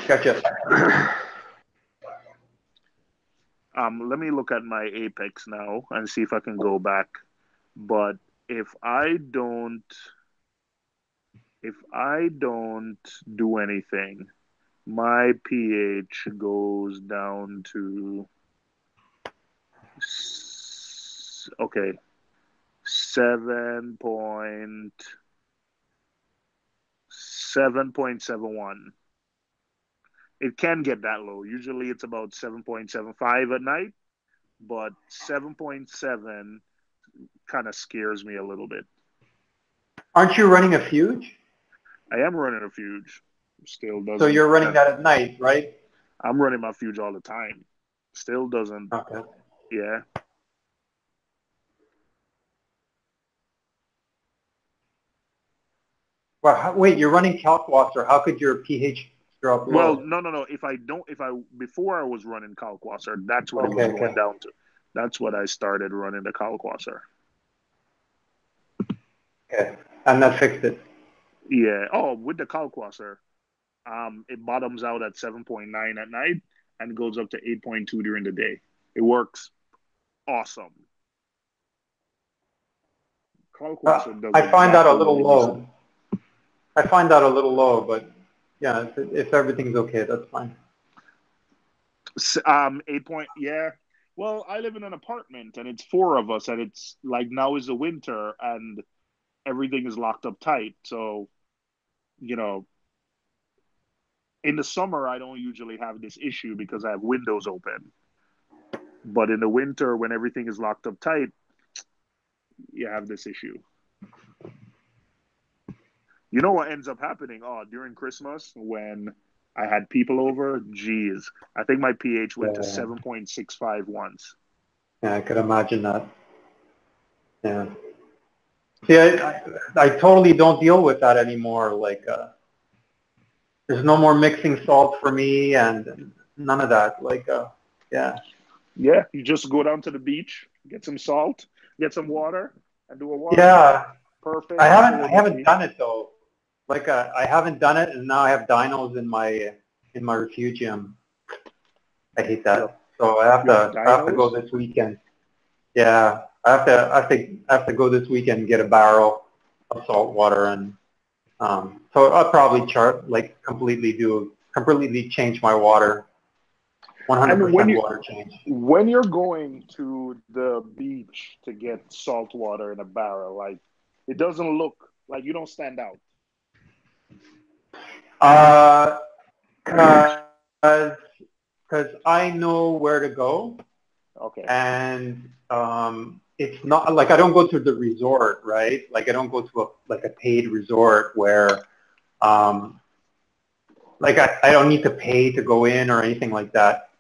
S4: gotcha.
S2: Let me look at my Apex now and see if I can go back. But if I don't do anything, my pH goes down to 7.71. It can get that low. Usually it's about 7.75 at night, but 7.7 kind of scares me a little bit.
S4: Aren't you running a fuge?
S2: I am running a fuge. Still doesn't.
S4: So you're running that at night, right?
S2: I'm running my fuge all the time. Still doesn't.
S4: Okay.
S2: Yeah.
S4: Well, wait, you're running Kalkwasser. How could your pH drop low?
S2: Well, no. Before I was running Kalkwasser, that's what it was going down to. That's what I started running the Kalkwasser.
S4: Okay, and that fixed it.
S2: Yeah. Oh, with the Kalkwasser, it bottoms out at 7.9 at night and goes up to 8.2 during the day. It works awesome.
S4: I find that a little low. I find that a little low, but yeah, if everything's okay, that's fine.
S2: 8 point, yeah. Well, I live in an apartment and it's 4 of us, and it's like now is the winter and everything is locked up tight. So, you know, in the summer, I don't usually have this issue because I have windows open. But in the winter, when everything is locked up tight, you have this issue. You know what ends up happening? Oh, during Christmas when I had people over, geez, I think my pH went to 7.65 once.
S4: Yeah, I could imagine that. Yeah. See, I totally don't deal with that anymore. Like, there's no more mixing salt for me and none of that. Like, yeah.
S2: Yeah, you just go down to the beach, get some salt, get some water, and do a water.
S4: Yeah.
S2: Perfect.
S4: I haven't done it though. Like, I haven't done it, and now I have dinos in my refugium. I hate that. So I have to go this weekend. Yeah, I have to go this weekend and get a barrel of salt water, and so I'll probably completely change my water. 100% water change.
S2: When you're going to the beach to get salt water in a barrel, like it doesn't look like you don't stand out.
S4: Because I know where to go.
S2: Okay.
S4: And it's not like I don't go to the resort, right? Like I don't go to a paid resort where like I don't need to pay to go in or anything like that.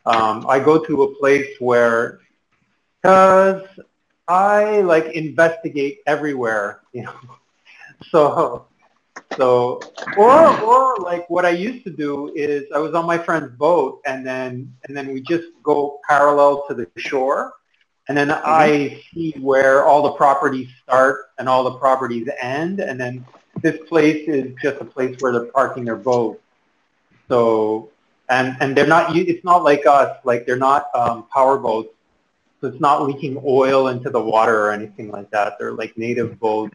S4: I go to a place where, because I like investigate everywhere, you know. Or like what I used to do is I was on my friend's boat, and then we just go parallel to the shore, and then I see where all the properties start and all the properties end, and then this place is just a place where they're parking their boat. So and they're not. It's not like us. Like they're not power boats, so it's not leaking oil into the water or anything like that. They're like native boats.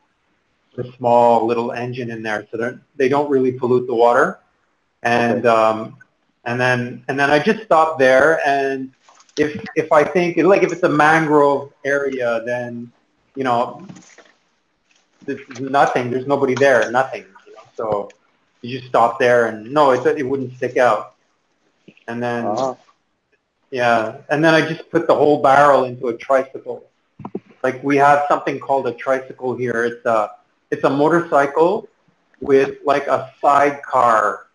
S4: A small little engine in there, so they don't really pollute the water. And and then I just stop there, and if I think like if it's a mangrove area, then you know there's nothing, there's nobody there, nothing. You know? So you just stop there, and no, it wouldn't stick out. and then yeah, and then I just put the whole barrel into a tricycle. Like we have something called a tricycle here. It's a motorcycle with like a sidecar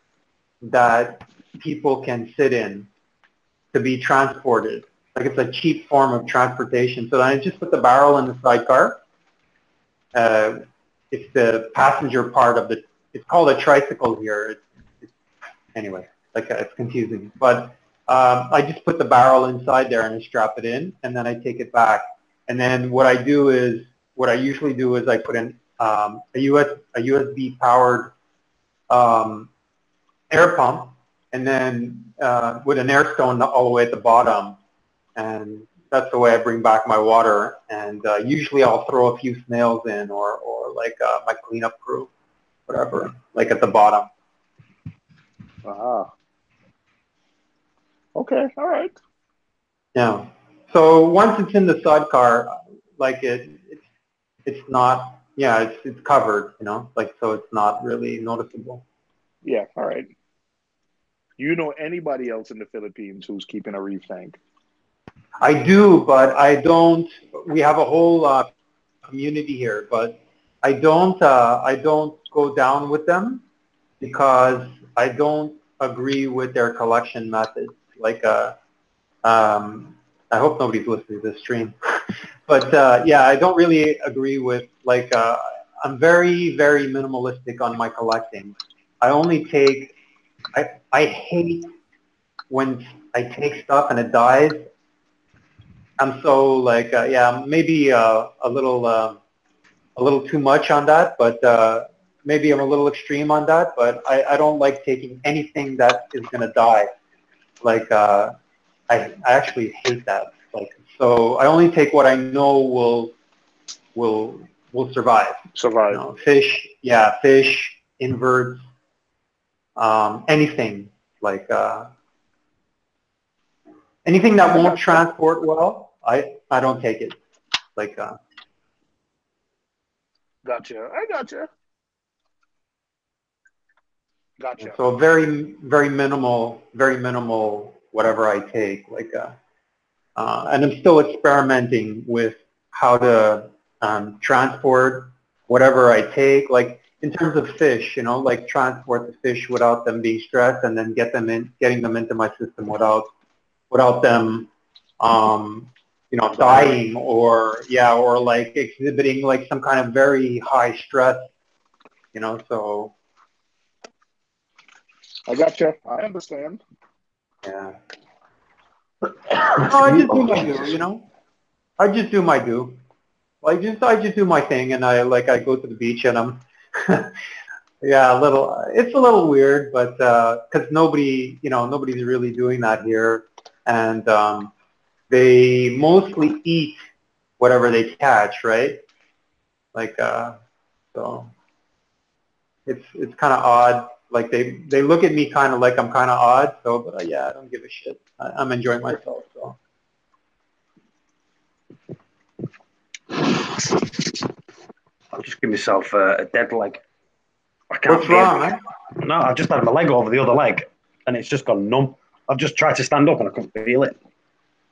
S4: that people can sit in to be transported. Like it's a cheap form of transportation. So then I just put the barrel in the sidecar. It's the passenger part of the. It's called a tricycle here. Anyway, like it's confusing. But I just put the barrel inside there and I strap it in, and then I take it back. And then what I usually do is I put in a USB powered air pump, and then with an air stone all the way at the bottom, and that's the way I bring back my water. And usually I'll throw a few snails in, or like my cleanup crew, whatever, like at the bottom.
S2: Okay, all right.
S4: Yeah. So once it's in the sidecar, like it's not. Yeah, it's covered. You know, like so it's not really noticeable.
S2: Yeah, all right. You know anybody else in the Philippines who's keeping a reef tank?
S4: I do, but I don't. We have a whole community here, but I don't go down with them because I don't agree with their collection methods. Like, I hope nobody's listening to this stream, but yeah, I don't really agree with like. I'm very, very minimalistic on my collecting. I only take. I hate when I take stuff and it dies. I'm so like yeah, maybe a little too much on that, but maybe I'm a little extreme on that. But I don't like taking anything that is gonna die. Like I actually hate that. Like so, I only take what I know will survive.
S2: Survive.
S4: You know, fish, yeah, fish, inverts, anything like anything that won't transport well. I don't take it. Like
S2: Gotcha. I gotcha. Gotcha.
S4: so very minimal whatever I take. Like and I'm still experimenting with how to transport whatever I take. Like in terms of fish, you know, like transport the fish without them being stressed, and then getting them into my system without them, you know, dying or like exhibiting like some kind of very high stress, you know. So
S2: I gotcha. I understand.
S4: yeah. No, I just do my do, you know. I just do my do. I just do my thing, and I go to the beach, and I'm yeah, it's a little weird, but because nobody's really doing that here, and they mostly eat whatever they catch, right? Like so it's kind of odd. Like they look at me kind of like I'm kind of odd. So, but yeah, I don't give a shit. I'm enjoying myself. So.
S1: I'll just give myself a dead leg. I can't.
S4: What's wrong, man?
S1: No, I've just had my leg over the other leg, and it's just gone numb. I've just tried to stand up, and I couldn't feel it.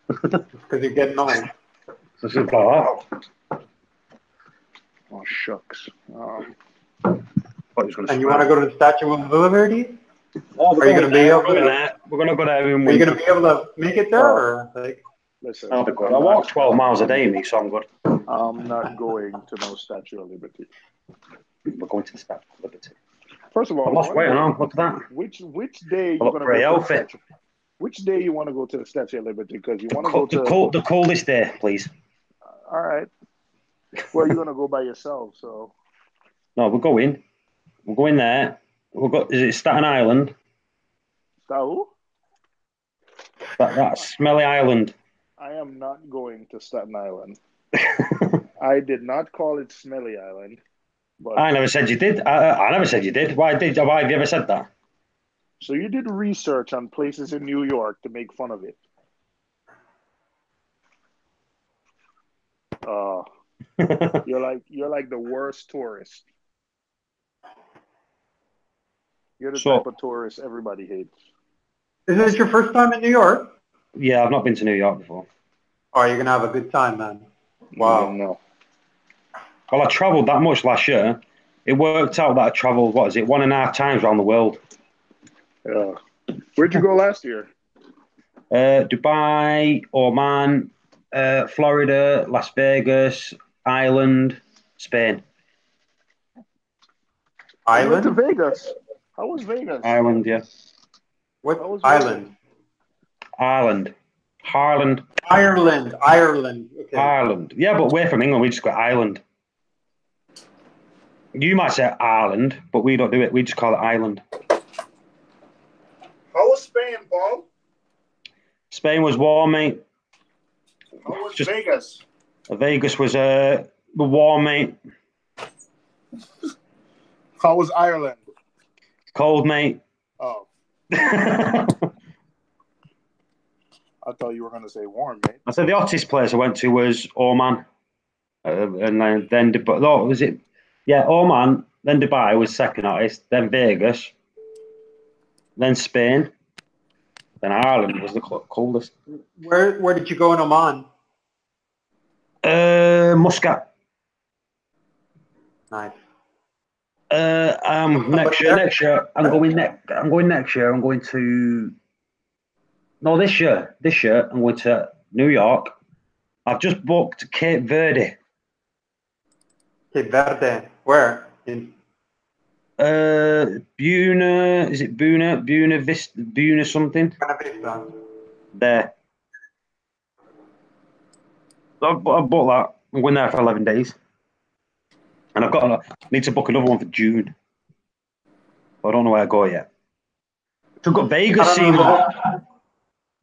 S4: Because you're getting old.
S1: So it's like, oh.
S2: Oh shucks.
S4: And you want to go to the Statue of Liberty?
S1: Oh,
S4: are you going to be able to?
S1: We're going to go there.
S4: Are you going to be able to make it there, or like?
S2: Listen,
S1: I'll be good. I walk 12 miles a day, me, so I'm good.
S2: I'm not going to no Statue of Liberty.
S1: We're going to the Statue of Liberty.
S2: First of all,
S1: I lost weight, look at that.
S2: Which day you going to go to the Statue? Which day you want to go to the Statue of Liberty? Because you want to go to
S1: the coldest day, please.
S2: All right. Well, you're going to go by yourself, so.
S1: No, we're going. We'll go in there. We'll go. Is it Staten Island?
S2: Who?
S1: That smelly island.
S2: I am not going to Staten Island. I did not call it Smelly Island. But
S1: I never said you did. I never said you did. Why have you ever said that?
S2: So you did research on places in New York to make fun of it. You're like the worst tourist. You're the type of tourist everybody hates.
S4: Is this your first time in New York?
S1: Yeah, I've not been to New York before.
S4: Oh, you're gonna have a good time, man. Wow.
S2: No.
S1: Well, I travelled that much last year. It worked out that I travelled, what is it, 1.5 times around the world.
S2: Yeah. Where'd you go last year?
S1: Dubai, Oman, Florida, Las Vegas, Ireland, Spain.
S2: I went to
S4: Island?
S2: Vegas. How was Vegas?
S1: Ireland, yeah.
S4: What
S2: How was
S4: island?
S1: Ireland. Harland.
S4: Ireland. Ireland. Okay.
S1: Ireland. Yeah, but we're from England. We just got Ireland. You might say Ireland, but we don't do it. We just call it Ireland.
S2: How was Spain, Paul?
S1: Spain was warm, mate.
S2: How was
S1: Just-
S2: Vegas?
S1: Vegas was warm, mate.
S2: How was Ireland?
S1: Cold, mate.
S2: Oh,
S1: I
S2: I thought you were going to say warm, mate.
S1: said the hottest place I went to was Oman. And then Dubai. No, was it? Yeah, Oman, then Dubai was second hottest, then Vegas, then Spain, then Ireland was the coldest.
S4: Where did you go in Oman?
S1: Muscat.
S4: Nice.
S1: Next year. I'm going next year. I'm going to. No, this year. I'm going to New York. I've just booked Cape Verde.
S4: Cape Verde. Where? In
S1: Buna. Is it Buna? Buna something.
S4: Buena Vista.
S1: There. I bought that. I'm going there for 11 days. And need to book another one for June. I don't know where I go yet. So I've got Vegas
S4: I don't
S1: scene.
S4: know.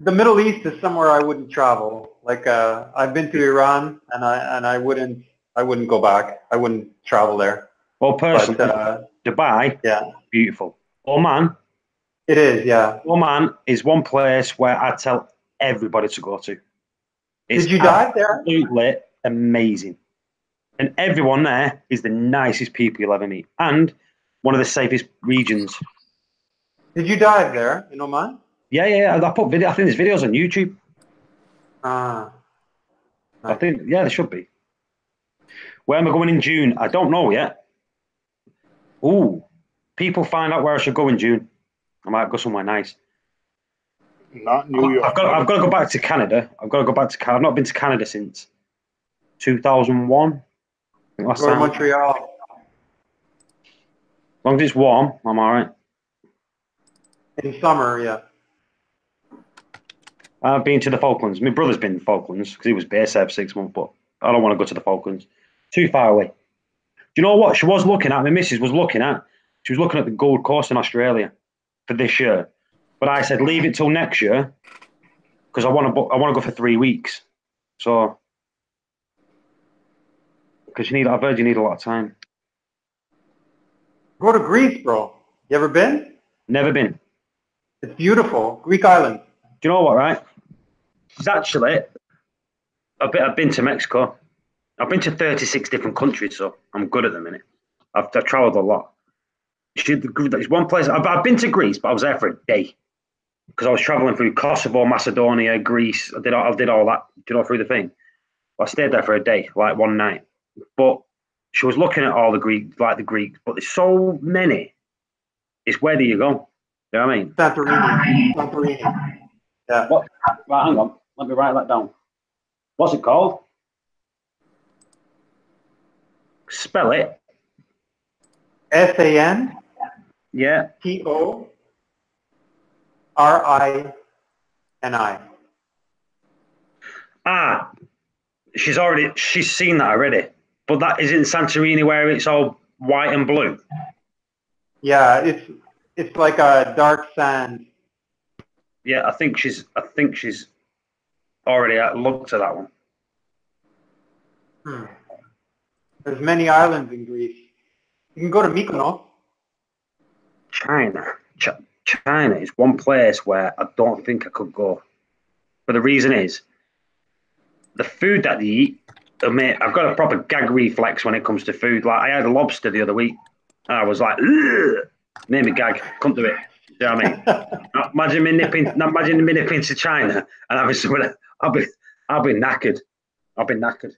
S4: The Middle East is somewhere I wouldn't travel. Like I've been to Iran, and I wouldn't go back. I wouldn't travel there.
S1: Well, personally,
S4: But
S1: Dubai,
S4: yeah,
S1: beautiful. Oman
S4: it is. Yeah.
S1: is one place where I tell everybody to go to. It's
S4: Did you dive there?
S1: absolutely amazing. And everyone there is the nicest people you'll ever meet. And one of the safest regions.
S4: Did you dive there in Oman?
S1: Yeah. I put video. I think there's videos on YouTube.
S4: Ah.
S1: I think, yeah, there should be. Where am I going in June? I don't know yet. Ooh, people find out where I should go in June. I might go somewhere nice.
S2: Not New York.
S1: I've got to go back to Canada. I've not been to Canada since 2001. Last
S4: Go to
S1: time.
S4: Montreal.
S1: As long as it's warm, I'm all right.
S4: In summer, yeah.
S1: I've been to the Falklands. My brother's been to the Falklands because he was base there for 6 months, but I don't want to go to the Falklands. Too far away. Do you know what she was looking at? My missus was looking at. She was looking at the Gold Coast in Australia for this year. But I said, leave it till next year because I want to go for 3 weeks. So, because I've heard you need a lot of time.
S4: Go to Greece, bro. You ever been?
S1: Never been.
S4: It's beautiful. Greek island.
S1: Do you know what, right? It's actually, I've been to Mexico. I've been to 36 different countries, so I'm good at the minute. I've travelled a lot. There's one place, I've been to Greece, but I was there for a day. Because I was travelling through Kosovo, Macedonia, Greece. I did all that, through the thing. I stayed there for a day, like one night. But she was looking at all the Greeks, but there's so many. It's where do you go? You know what I mean?
S4: Santorini. Yeah.
S1: What? Right, hang on. Let me write that down. What's it called? Spell it.
S4: SANTORINI.
S1: Yeah. Ah, she's seen that already. But that is in Santorini where it's all white and blue.
S4: Yeah, it's like a dark sand.
S1: Yeah, I think she's already looked at that one.
S4: There's many islands in Greece. You can go to Mykonos.
S1: China is one place where I don't think I could go. But the reason is, the food that they eat, mate, I've got a proper gag reflex when it comes to food. Like, I had a lobster the other week, and I was like, ugh! Made me gag. Couldn't do it. You know what I mean? Imagine me nipping to China and having someone. I'll be knackered. I'll be knackered.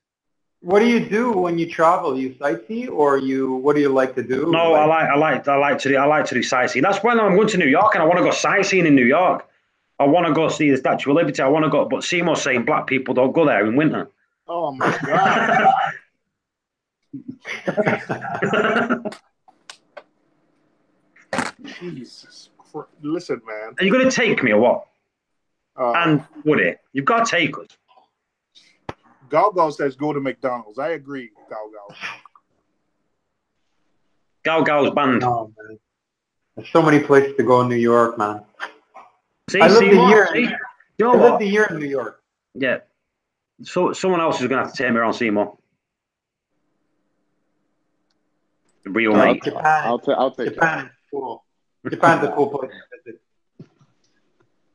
S4: What do you do when you travel? You sightsee, or what do you like to do?
S1: No, I like to do sightseeing. That's when I'm going to New York and I want to go sightseeing in New York. I want to go see the Statue of Liberty. I want to go, but Seymour's saying black people don't go there in winter.
S2: Oh my God. Jesus Christ. Listen, man.
S1: Are you going to take me or what?
S2: And
S1: Woody, you've got to take us.
S2: Gal says go to McDonald's. I agree, Gal.
S1: Gal's banned.
S4: Oh, man. There's so many places to go in New York, man.
S1: See,
S4: I lived a year.
S1: You know
S4: I
S1: what?
S4: lived a year in New York.
S1: Yeah. So someone else is going to have to take me around Seymour. The real mate.
S4: Japan.
S5: I'll take
S4: Japan is cool. Japan's a cool place to visit.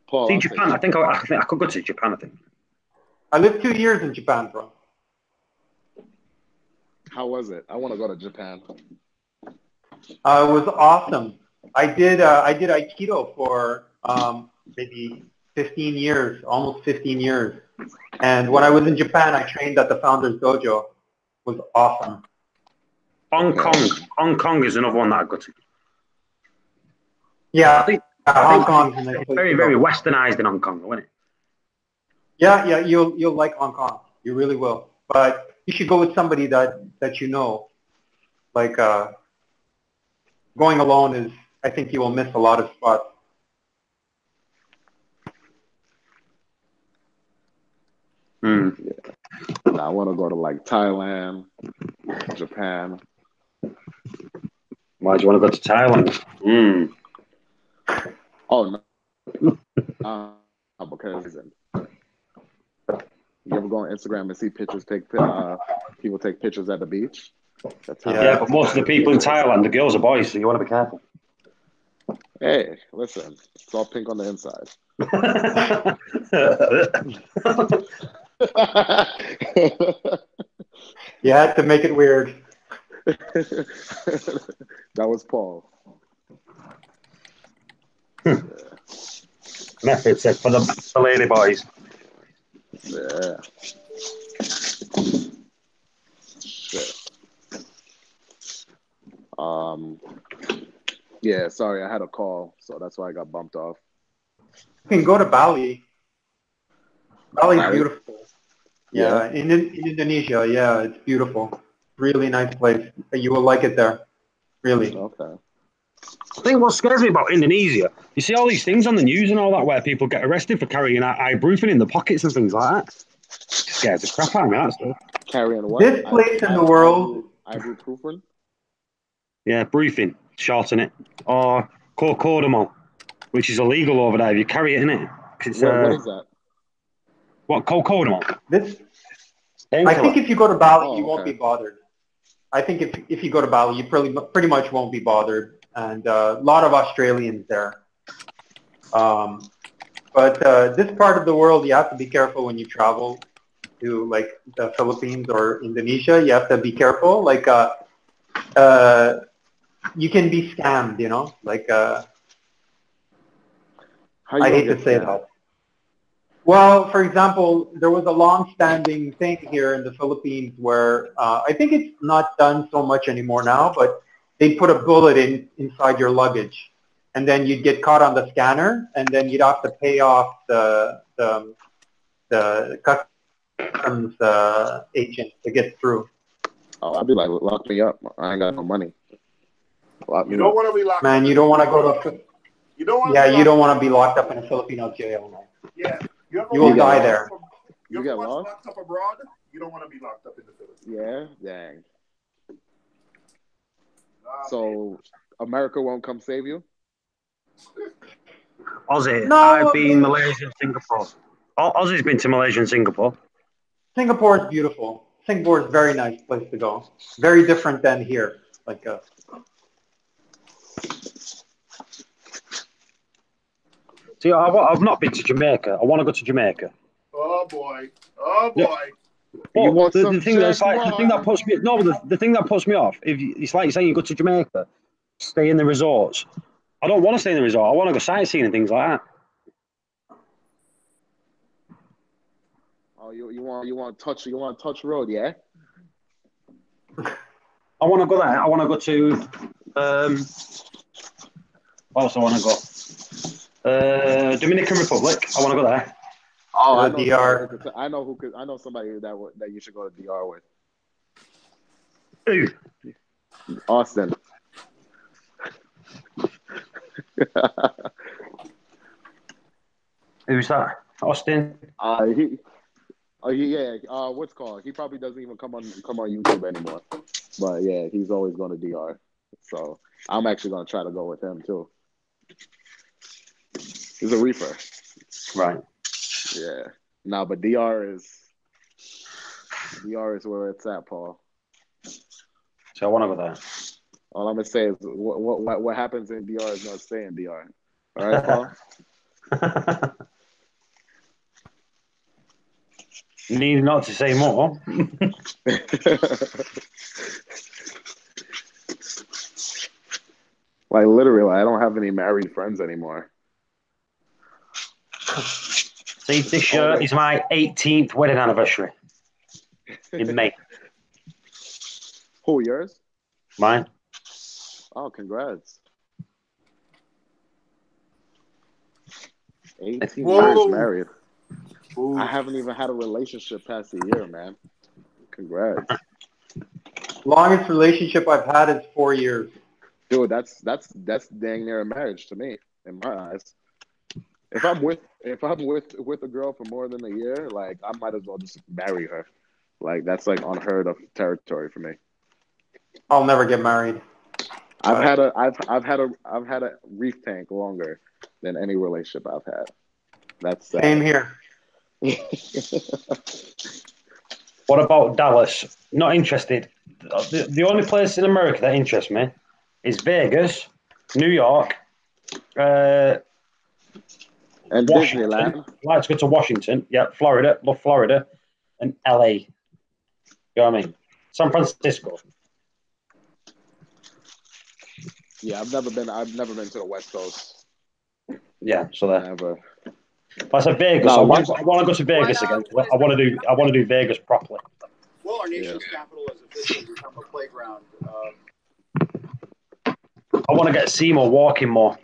S5: Paul,
S1: See, Japan. I think I could go to Japan. I think.
S4: I lived 2 years in Japan, bro.
S5: How was it? I want to go to Japan.
S4: It was awesome. I did Aikido for maybe 15 years, almost 15 years. And when I was in Japan, I trained at the Founders Dojo. It was awesome.
S1: Hong Kong is another one that I go to.
S4: Yeah,
S1: I think
S4: Hong Kong is
S1: very, very westernized in Hong Kong, isn't it?
S4: Yeah, you'll like Hong Kong. You really will. But you should go with somebody that you know. Like going alone is, I think you will miss a lot of spots.
S1: Mm.
S5: Yeah. I want to go to like Thailand, Japan.
S1: Why do you want to go to Thailand? Mm.
S5: Oh no. Because you ever go on Instagram and see pictures people take pictures at the beach?
S1: Yeah, but most of the people in Thailand, the girls are boys, so you want to be careful.
S5: Hey, listen, it's all pink on the inside.
S4: You had to make it weird.
S5: That was Paul.
S1: Method said for the lady boys.
S5: Yeah. Shit. Yeah, sorry, I had a call, so that's why I got bumped off.
S4: You can go to Bali. Bali's beautiful. Yeah, in Indonesia, yeah, it's beautiful. Really nice place. You will like it there. Really.
S5: Okay.
S1: I think what scares me about Indonesia, you see all these things on the news and all that where people get arrested for carrying ibuprofen in the pockets and things like that. It scares the crap out of me, that stuff.
S5: Carrying what?
S4: This place in the world.
S5: Ibuprofen?
S1: Yeah, briefing, shorten it. Or cocodamol, which is illegal over there if you carry it in it.
S5: What is that?
S1: What, cocodamol?
S4: I think if you go to Bali, you won't be bothered. I think if you go to Bali, you pretty much won't be bothered. And a lot of Australians there. But this part of the world, you have to be careful when you travel to like the Philippines or Indonesia. You have to be careful. Like you can be scammed, you know. Like I hate to say that. Well, for example, there was a long-standing thing here in the Philippines where I think it's not done so much anymore now, but they put a bullet inside your luggage, and then you'd get caught on the scanner, and then you'd have to pay off the customs agent to get through.
S5: Oh, I'd be like, lock me up. I ain't got no money.
S2: You don't want to be locked up.
S4: Man, you don't want to go to.
S2: You don't want.
S4: Yeah, you don't want to be locked up in a Filipino jail. Man.
S2: Yeah,
S4: you will die there.
S2: You get locked up abroad. You don't want to be locked up in the Philippines.
S5: Yeah, dang. So America won't come save you?
S1: Aussie,
S4: No,
S1: I've been Malaysia and Singapore. Aussie's been to Malaysia and Singapore.
S4: Singapore is beautiful. Singapore is a very nice place to go. Very different than here. Like
S1: See, I've not been to Jamaica. I want to go to Jamaica.
S2: Oh boy! Oh boy!
S1: Yeah.
S5: You want
S1: the
S5: some
S1: thing that's like
S5: Jack
S1: the thing that puts me the thing that puts me off. If it's like saying you go to Jamaica, stay in the resorts, I don't want to stay in the resort. I want to go sightseeing and things like that.
S5: Oh, you want to touch road, yeah?
S1: I want to go there. I want to go to. Where else I want to go? Dominican Republic. I want to go there.
S5: Oh, I know
S4: DR.
S5: I know somebody that you should go to DR with.
S1: Who?
S5: Austin.
S1: Who's that? Austin.
S5: What's called? He probably doesn't even come on YouTube anymore. But yeah, he's always going to DR. So I'm actually going to try to go with him too. He's a reefer.
S1: Right.
S5: Yeah. No, but DR is where it's at, Paul.
S1: So I want to go there.
S5: All I'm gonna say is what happens in DR is not stay in DR. All right, Paul.
S1: Need not to say more.
S5: Like literally, I don't have any married friends anymore.
S1: See, this year is my 18th wedding anniversary in May.
S5: Who, yours?
S1: Mine.
S5: Oh, congrats. 18 years married. Ooh. I haven't even had a relationship past a year, man. Congrats.
S4: Longest relationship I've had is 4 years.
S5: Dude, that's dang near a marriage to me, in my eyes. If I'm with a girl for more than a year, like I might as well just marry her. Like that's like unheard of territory for me.
S4: I'll never get married.
S5: I've had a reef tank longer than any relationship I've had. That's sad.
S4: Same here.
S1: What about Dallas? Not interested. The only place in America that interests me is Vegas, New York,
S5: and
S1: Washington.
S5: Disneyland.
S1: I'd like to go to Washington. Yeah, Florida. Love Florida. And LA. You know what I mean? San Francisco.
S5: Yeah, I've never been to the West Coast.
S1: Yeah, so there.
S5: Never.
S1: I said Vegas.
S5: No,
S1: I want to go to Vegas again. I want to do Vegas properly.
S7: Well, our nation's capital has officially become a playground.
S1: I want to get Seymour walking more.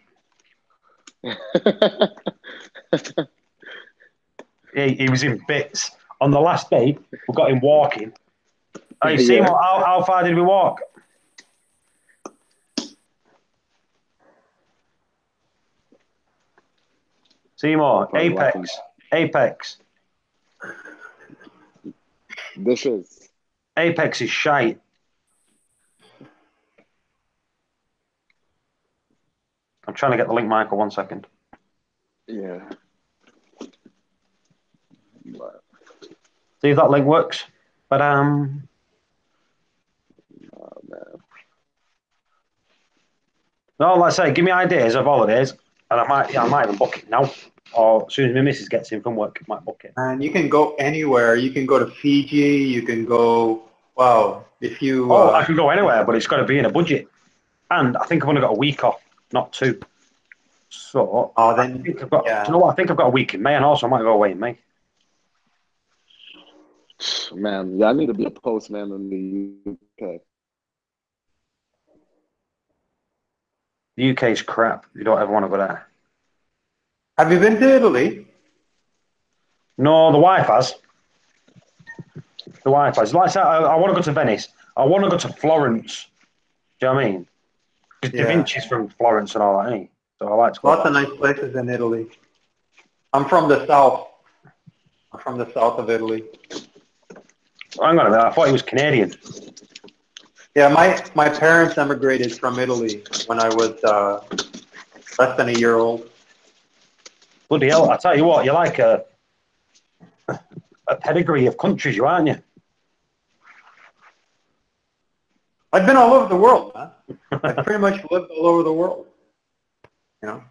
S1: He was in bits. On the last day, we got him walking. Hey, Seymour, how far did we walk? Seymour, Apex.
S5: Dishes.
S1: Apex is shite. I'm trying to get the link, Michael. 1 second.
S5: Yeah.
S1: See if that link works. But
S5: Oh man.
S1: No, like I say, give me ideas of holidays, and I might even book it now. Or as soon as my missus gets in from work, I might book it.
S4: And you can go anywhere. You can go to Fiji. You can go. Wow, if you.
S1: I can go anywhere, but it's got to be in a budget. And I think I've only got a week off, not 2. So
S4: then
S1: I think I've got. Yeah. Do you know what? I think I've got a week in May, and also I might go away in May.
S5: Man, yeah, I need to be a postman in the UK.
S1: The UK is crap. You don't ever want to go there.
S4: Have you been to Italy?
S1: No, the wife has. Like I said, I want to go to Venice. I want to go to Florence. Do you know what I mean? Because Da Vinci's from Florence and all that, ain't he? So I like to go.
S4: Lots of nice places in Italy. I'm from the south. I'm from the south of Italy.
S1: Hang on a minute. I thought he was Canadian.
S4: Yeah, my parents emigrated from Italy when I was less than a year old.
S1: Bloody hell! I tell you what, you're like a pedigree of countries, you aren't you?
S4: I've been all over the world, man. I've pretty much lived all over the world. You know,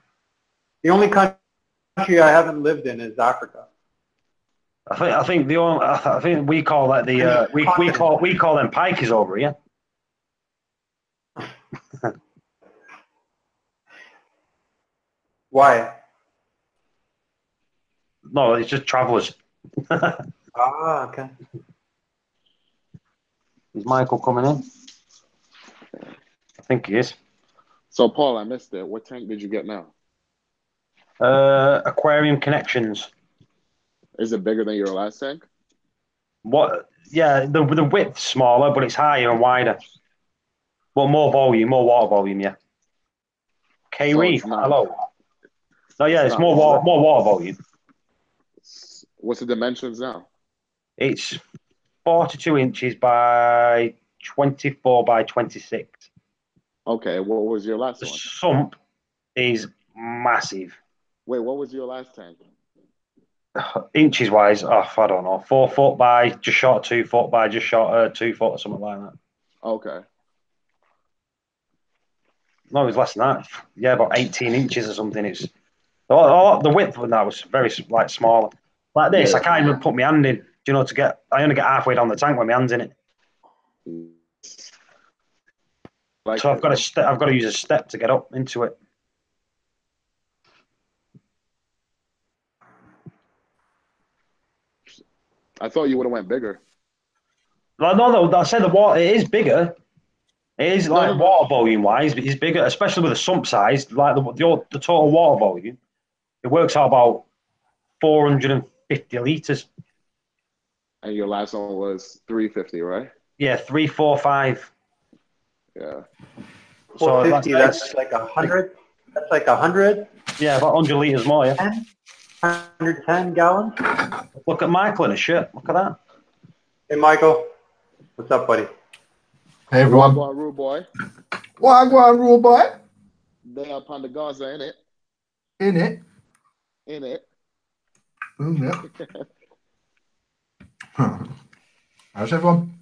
S4: the only country I haven't lived in is Africa.
S1: I think we call that the we call them pikeys over here.
S4: Why?
S1: No, it's just travelers.
S4: Ah, okay.
S1: Is Michael coming in? I think he is.
S5: So, Paul, I missed it. What tank did you get now?
S1: Aquarium Connections.
S5: Is it bigger than your last tank?
S1: What? Yeah, the width's smaller, but it's higher and wider. Well, more volume, more water volume. Yeah. K
S5: So
S1: Reef.
S5: it's not.
S1: Hello. No, yeah, it's
S5: not
S1: more water volume.
S5: What's the dimensions now?
S1: It's 42 inches by 24 by 26.
S5: Okay, what was your last
S1: The
S5: one?
S1: sump is massive.
S5: Wait, what was your last tank?
S1: Inches wise, I don't know. 4 foot by just short of 2 foot by just short of 2 foot or something like that.
S5: Okay.
S1: No, it was less than that. Yeah, about 18 inches or something. It's the width of that was very like smaller. Like this, I
S5: Yeah.
S1: can't even put my hand in. You know, I only get halfway down the tank when my hand's in it.
S5: Like
S1: So I've got to use a step to get up into it.
S5: I thought you would have went bigger.
S1: No, I said the water it is bigger. It is like
S5: No.
S1: water volume wise, but it's bigger, especially with the sump size. Like the total water volume, it works out about 450 liters.
S5: And your last one was 350, right?
S1: Yeah, 345.
S5: Yeah.
S1: So
S4: 450. That's like 100. That's like 100.
S1: Yeah, about 100 liters more. Yeah.
S4: 110 gallons.
S1: Look at Michael in a shirt. Look at that.
S4: Hey, Michael. What's up, buddy?
S8: Hey everyone.
S5: Wagwan Rule Boy.
S8: Wagwan Rule Boy.
S5: They up on the Gaza, innit?
S8: In it.
S5: In it.
S8: How's everyone?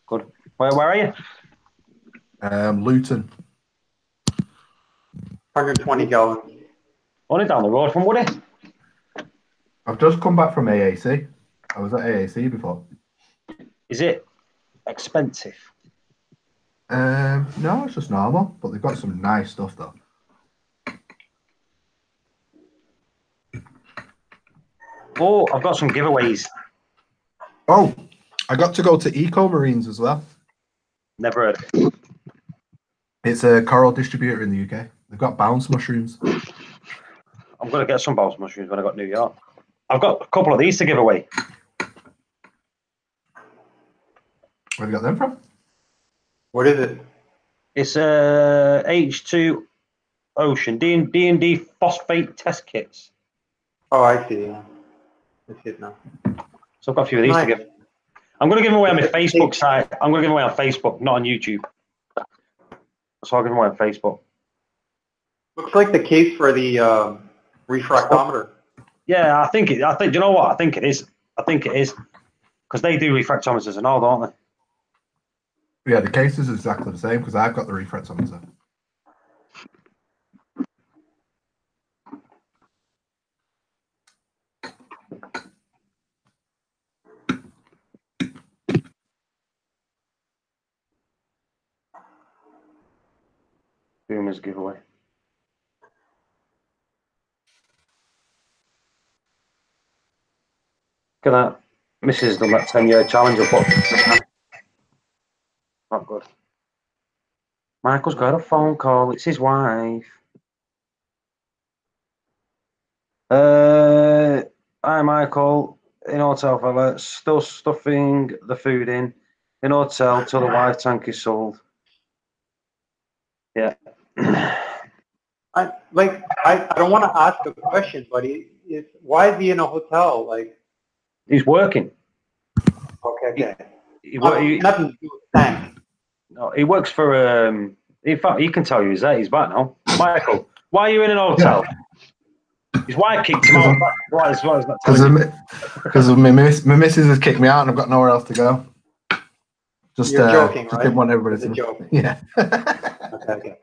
S1: Good. Where are you?
S8: Luton.
S4: 120 gallons.
S1: Only down the road from Woody.
S8: I've just come back from AAC. I was at AAC before.
S1: Is it expensive?
S8: No, it's just normal, but they've got some nice stuff though.
S1: Oh, I've got some giveaways.
S8: Oh, I got to go to Eco Marines as well.
S1: Never heard of it.
S8: It's a coral distributor in the UK. They've got bounce mushrooms.
S1: I'm going to get some bounce mushrooms when I got New York. I've got a couple of these to give away.
S8: Where have you got them from?
S4: What is it?
S1: It's H2 Ocean D&D phosphate test kits.
S4: Oh, I see. I see it now.
S1: So I've got a few of these to give. I'm going to give them away on my Facebook site. I'm going to give them away on Facebook, not on YouTube. So I'll give them away on Facebook.
S4: Looks like the case for the refractometer.
S1: Yeah, I think. Do you know what? I think it is. Because they do refractometers and all, don't they?
S8: Yeah, the case is exactly the same because I've got the refractometer.
S1: Boomers giveaway. Look at that. Mrs. done that 10-year challenge. Not good. Michael's got a phone call. It's his wife. Hi, Michael. In hotel, fella. Still stuffing the food in hotel till the wife tank is sold. Yeah.
S4: I don't want to ask a question, but why is he in a hotel? Like,
S1: He's working.
S4: okay.
S1: Nothing to do with tank. No, he works for. In fact, he can tell you he's back now. Michael, why are you in an hotel? Yeah. His wife kicked him out.
S8: Because my missus has kicked me out and I've got nowhere else to go. You're joking, right? Didn't want everybody to joke. Yeah.
S4: Okay.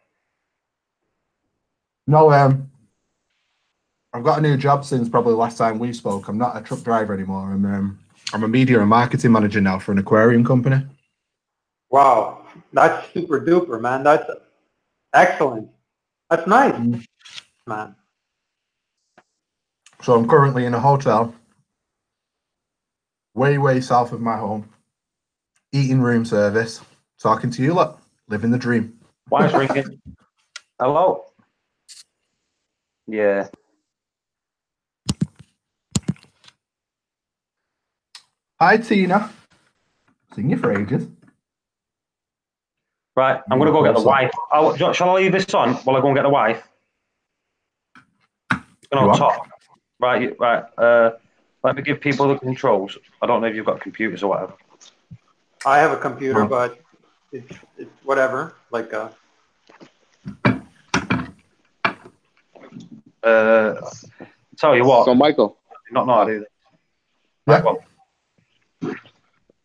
S8: No, I've got a new job since probably last time we spoke. I'm not a truck driver anymore. I'm a media and marketing manager now for an aquarium company.
S4: Wow, that's super duper, man. That's excellent. That's nice, man.
S8: So I'm currently in a hotel, way south of my home, eating room service, talking to you lot, living the dream.
S1: Wife's ringing. Hello? Yeah.
S8: Hi, Tina. Seen you for ages.
S1: Right, I'm going to go get the wife. Shall I leave this on while I go and get the wife? It's going on top. Right. Let me give people the controls. I don't know if you've got computers or whatever.
S4: I have a computer, but it's whatever. Like
S1: tell you what.
S5: So Michael,
S1: not know how to do that.
S8: Yeah.
S1: Right, well,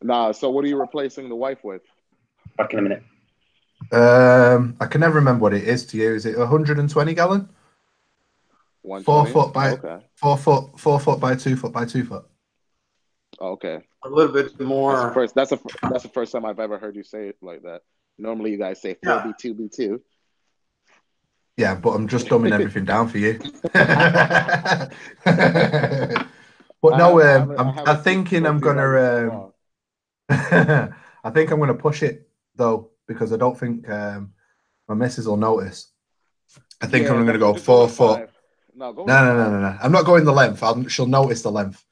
S5: nah. So what are you replacing the wife with?
S1: back in a minute.
S8: I can never remember what it is to you. Is it 120 gallon? 4 foot by 4 foot, 4 foot by 2 foot by 2 foot.
S5: Okay.
S4: a little bit more.
S5: That's the first time I've ever heard you say it like that. Normally, you guys say 4B2B2.
S8: Yeah, but I'm just dumbing everything down for you. But no, I'm thinking I'm gonna. I think I'm gonna push it though because I don't think my missus will notice. I think I'm gonna go 4 foot.
S5: No, go
S8: No. I'm not going the length. She'll notice the length,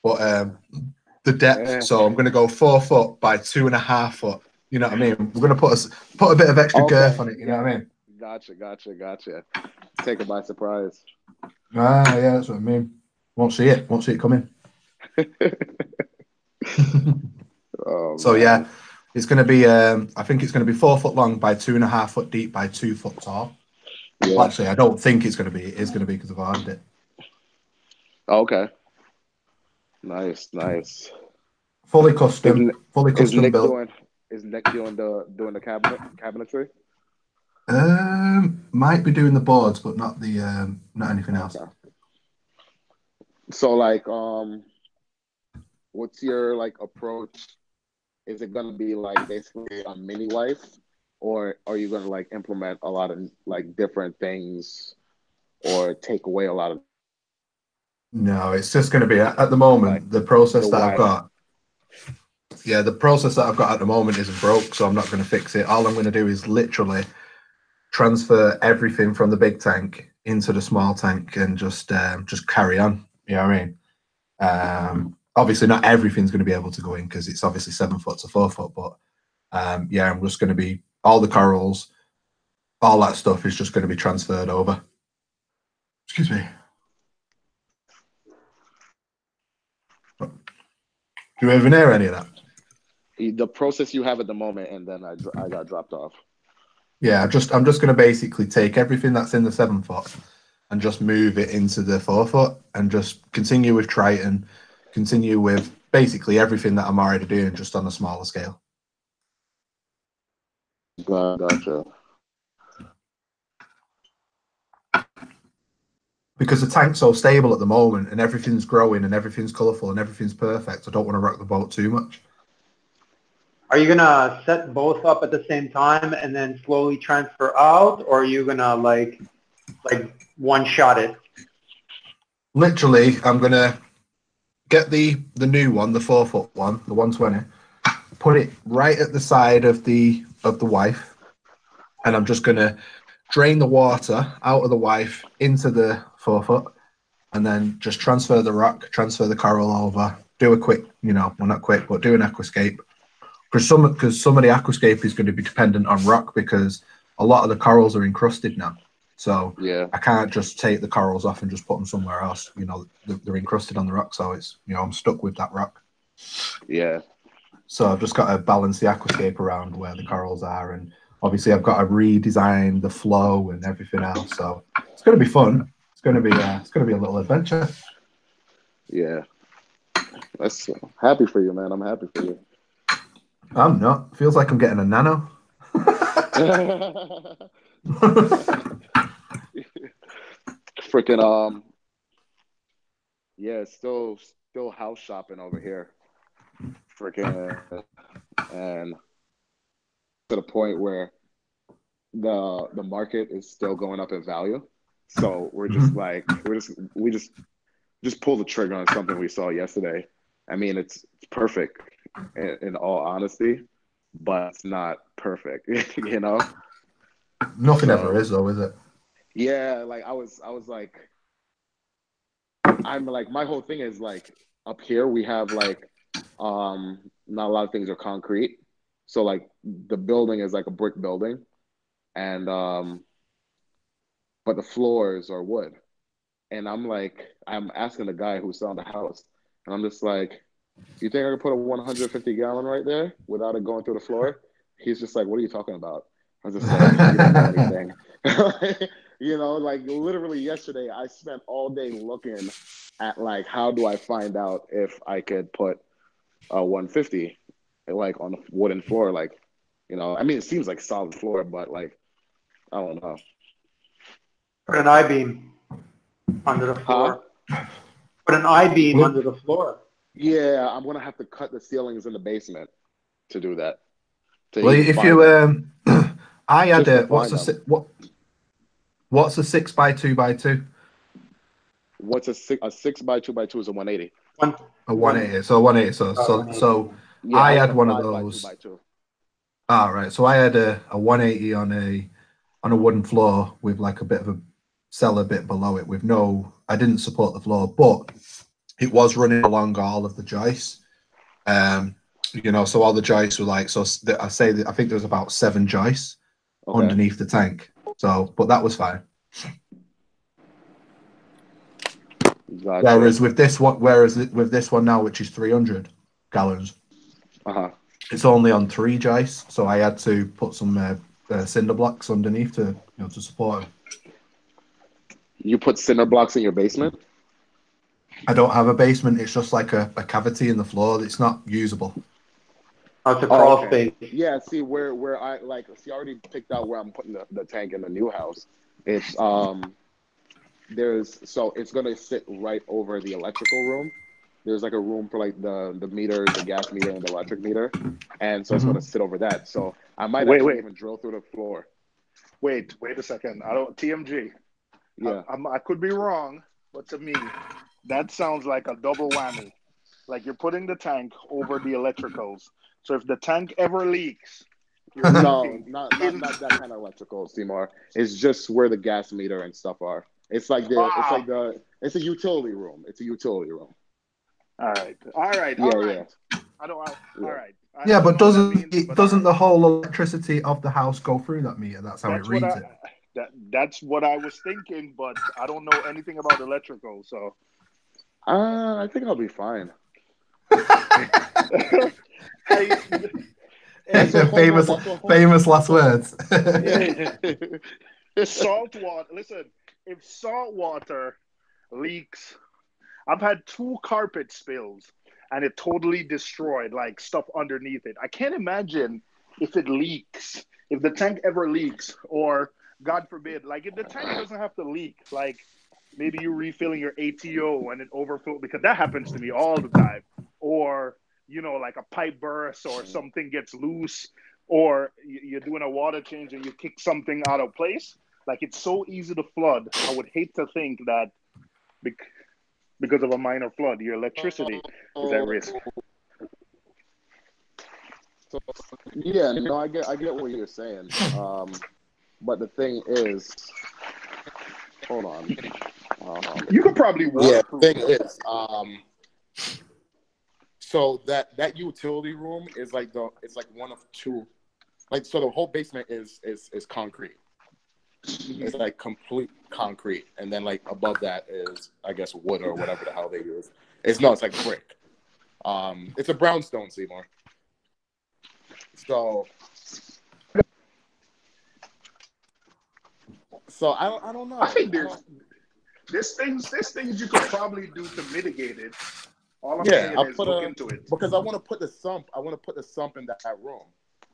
S8: but the depth.
S5: Yeah.
S8: So I'm going to go 4 foot by 2.5 foot. You know what I mean? We're going to put a bit of extra girth on it. You know what I mean?
S5: Gotcha. Take it by surprise.
S8: Ah, yeah, that's what I mean. Won't see it coming. So
S5: man.
S8: yeah, it's going to be. I think it's going to be 4 foot long by 2.5 foot deep by 2 foot tall.
S5: Yeah.
S8: Well, actually, I don't think it's going to be. It is going to be because I've ordered it.
S5: Okay. Nice.
S8: Fully custom built.
S5: Is Nick doing the cabinetry?
S8: Might be doing the boards, but not the not anything else.
S5: Okay. So like what's your like approach? Is it gonna be like basically a mini wife, or are you gonna like implement a lot of like different things or take away a lot of?
S8: No, it's just going to be at the moment
S5: like,
S8: the process
S5: the
S8: that
S5: wife.
S8: I've got. Yeah, the process that I've got at the moment isn't broke, so I'm not going to fix it. All I'm going to do is literally transfer everything from the big tank into the small tank and just carry on. You know what I mean? Obviously, not everything's going to be able to go in because it's obviously 7 foot to 4 foot. But yeah, I'm just going to be all the corals, all that stuff is just going to be transferred over. Excuse me. Do you even hear any of that?
S5: The process you have at the moment, and then I got dropped off.
S8: Yeah, I'm just going to basically take everything that's in the 7 foot and just move it into the 4 foot and just continue with Triton, continue with basically everything that I'm already doing, just on a smaller scale.
S5: Gotcha.
S8: Because the tank's so stable at the moment and everything's growing and everything's colourful and everything's perfect, I don't want to rock the boat too much.
S4: Are you gonna set both up at the same time and then slowly transfer out, or are you gonna like one shot it?
S8: Literally, I'm gonna get the new one, the 4 foot one, the 120, put it right at the side of the wife, and I'm just gonna drain the water out of the wife into the 4 foot, and then just transfer the rock, transfer the coral over, do a quick, well, not quick, but do an aquascape. Because some of the aquascape is going to be dependent on rock because a lot of the corals are encrusted now. So
S5: yeah,
S8: I can't just take the corals off and just put them somewhere else. They're encrusted on the rock, so it's I'm stuck with that rock.
S5: Yeah.
S8: So I've just got to balance the aquascape around where the corals are, and obviously I've got to redesign the flow and everything else. So it's going to be fun. It's going to be a little adventure.
S5: Yeah. That's happy for you, man. I'm happy for you.
S8: I'm not. Feels like I'm getting a nano.
S5: Freaking yeah, still house shopping over here. Freaking and to the point where the market is still going up in value. So we're just like we just just pull the trigger on something we saw yesterday. I mean, it's perfect in all honesty, but it's not perfect, you know?
S8: Nothing ever is, though, is it?
S5: Yeah, like I was like, I'm like, my whole thing is like, up here we have like, not a lot of things are concrete. So like the building is like a brick building, and but the floors are wood. And I'm like, I'm asking the guy who's selling the house, and I'm just like, you think I could put a 150 gallon right there without it going through the floor? He's just like, what are you talking about? I was just like, you don't know anything. You know, like literally yesterday, I spent all day looking at like, how do I find out if I could put a 150 like on the wooden floor? Like, you know, I mean, it seems like solid floor, but like, I don't know.
S4: Put an I-beam under the floor. Put an I-beam under the floor.
S5: Yeah, I'm gonna have to cut the ceilings in the basement to do that.
S8: Well, if you I had a what's a 6x2x2?
S5: What's a 6x2x2 is a 180.
S8: A 180. So 180. So
S5: yeah,
S8: I had one of those.
S5: 2x2.
S8: Ah, right. So I had a 180 on a wooden floor with like a bit of a cellar bit below it with no. I didn't support the floor, but it was running along all of the joists. You know, so all the joists were like, so I think there was about 7 joists underneath the tank. So, but that was fine.
S5: Gotcha.
S8: Whereas with this one now, which is 300 gallons, it's only on 3 joists. So I had to put some cinder blocks underneath to support it.
S5: You put cinder blocks in your basement?
S8: I don't have a basement. It's just like a cavity in the floor. It's not usable.
S4: Oh, it's a crawl space.
S5: Yeah, see where I like. See, I already picked out where I'm putting the tank in the new house. It's so it's gonna sit right over the electrical room. There's like a room for like the meter, the gas meter, and the electric meter, and so it's gonna sit over that. So I might actually even drill through the floor.
S2: Wait a second. I don't TMG.
S5: Yeah,
S2: I could be wrong, but to me, that sounds like a double whammy. Like you're putting the tank over the electricals. So if the tank ever leaks,
S5: no, not that kind of electrical, Seymour. It's just where the gas meter and stuff are. It's like it's a utility room. It's a utility room.
S2: All right.
S5: Yeah.
S2: All right.
S8: Yeah, but doesn't the whole electricity of the house go through that meter? That's how it reads it.
S2: That's what I was thinking, but I don't know anything about electrical, so.
S5: I think I'll be fine.
S8: Famous last words.
S2: Saltwater. Listen, if saltwater leaks, I've had 2 carpet spills, and it totally destroyed like stuff underneath it. I can't imagine if it leaks, if the tank ever leaks, or God forbid, like if the tank doesn't have to leak, like maybe you're refilling your ATO and it overflows, because that happens to me all the time. Or, like a pipe burst or something gets loose, or you're doing a water change and you kick something out of place. Like it's so easy to flood. I would hate to think that because of a minor flood, your electricity is at risk.
S5: So, yeah, no, I get what you're saying. But the thing is, hold on.
S2: You could probably waterproof.
S5: Yeah, the thing is, so that utility room is like it's like one of 2, like, so the whole basement is concrete. It's like complete concrete, and then like above that is, I guess, wood or whatever the hell they use. It's like brick. It's a brownstone, Seymour. So I don't know.
S2: I think there's things you could probably do to mitigate it. All I'm saying is look into it.
S5: Because I want to put the sump. I want to put the sump in that room.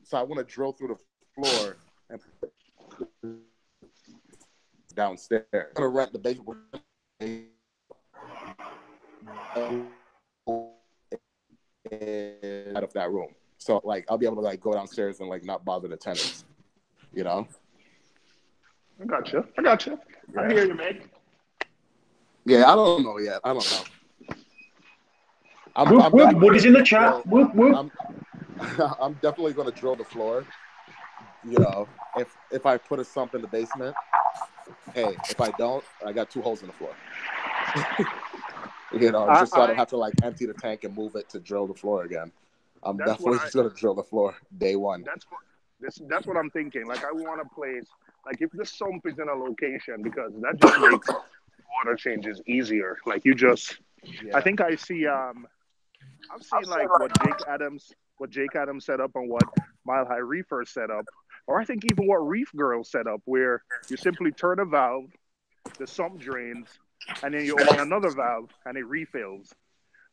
S5: So I want to drill through the floor and put it downstairs. I'm gonna rent the basement out of that room. So like I'll be able to like go downstairs and like not bother the tenants.
S2: I got you. I hear you, man.
S5: Yeah, I don't know yet. I don't know.
S1: Whoop, whoop, Woody's in the chat.
S5: Drill,
S1: Whoop, whoop.
S5: I'm definitely gonna drill the floor. You know, if I put a sump in the basement, hey, if I don't, I got 2 holes in the floor. You know, just so I don't have to like empty the tank and move it to drill the floor again. I'm definitely just gonna drill the floor day one.
S2: That's what I'm thinking. Like I want a place like if the sump is in a location because that just makes water changes easier. Like you just, I think I see. I've seen like what Jake Adams set up and what Mile High Reefer set up, or I think even what Reef Girl set up, where you simply turn a valve, the sump drains, and then you open another valve and it refills.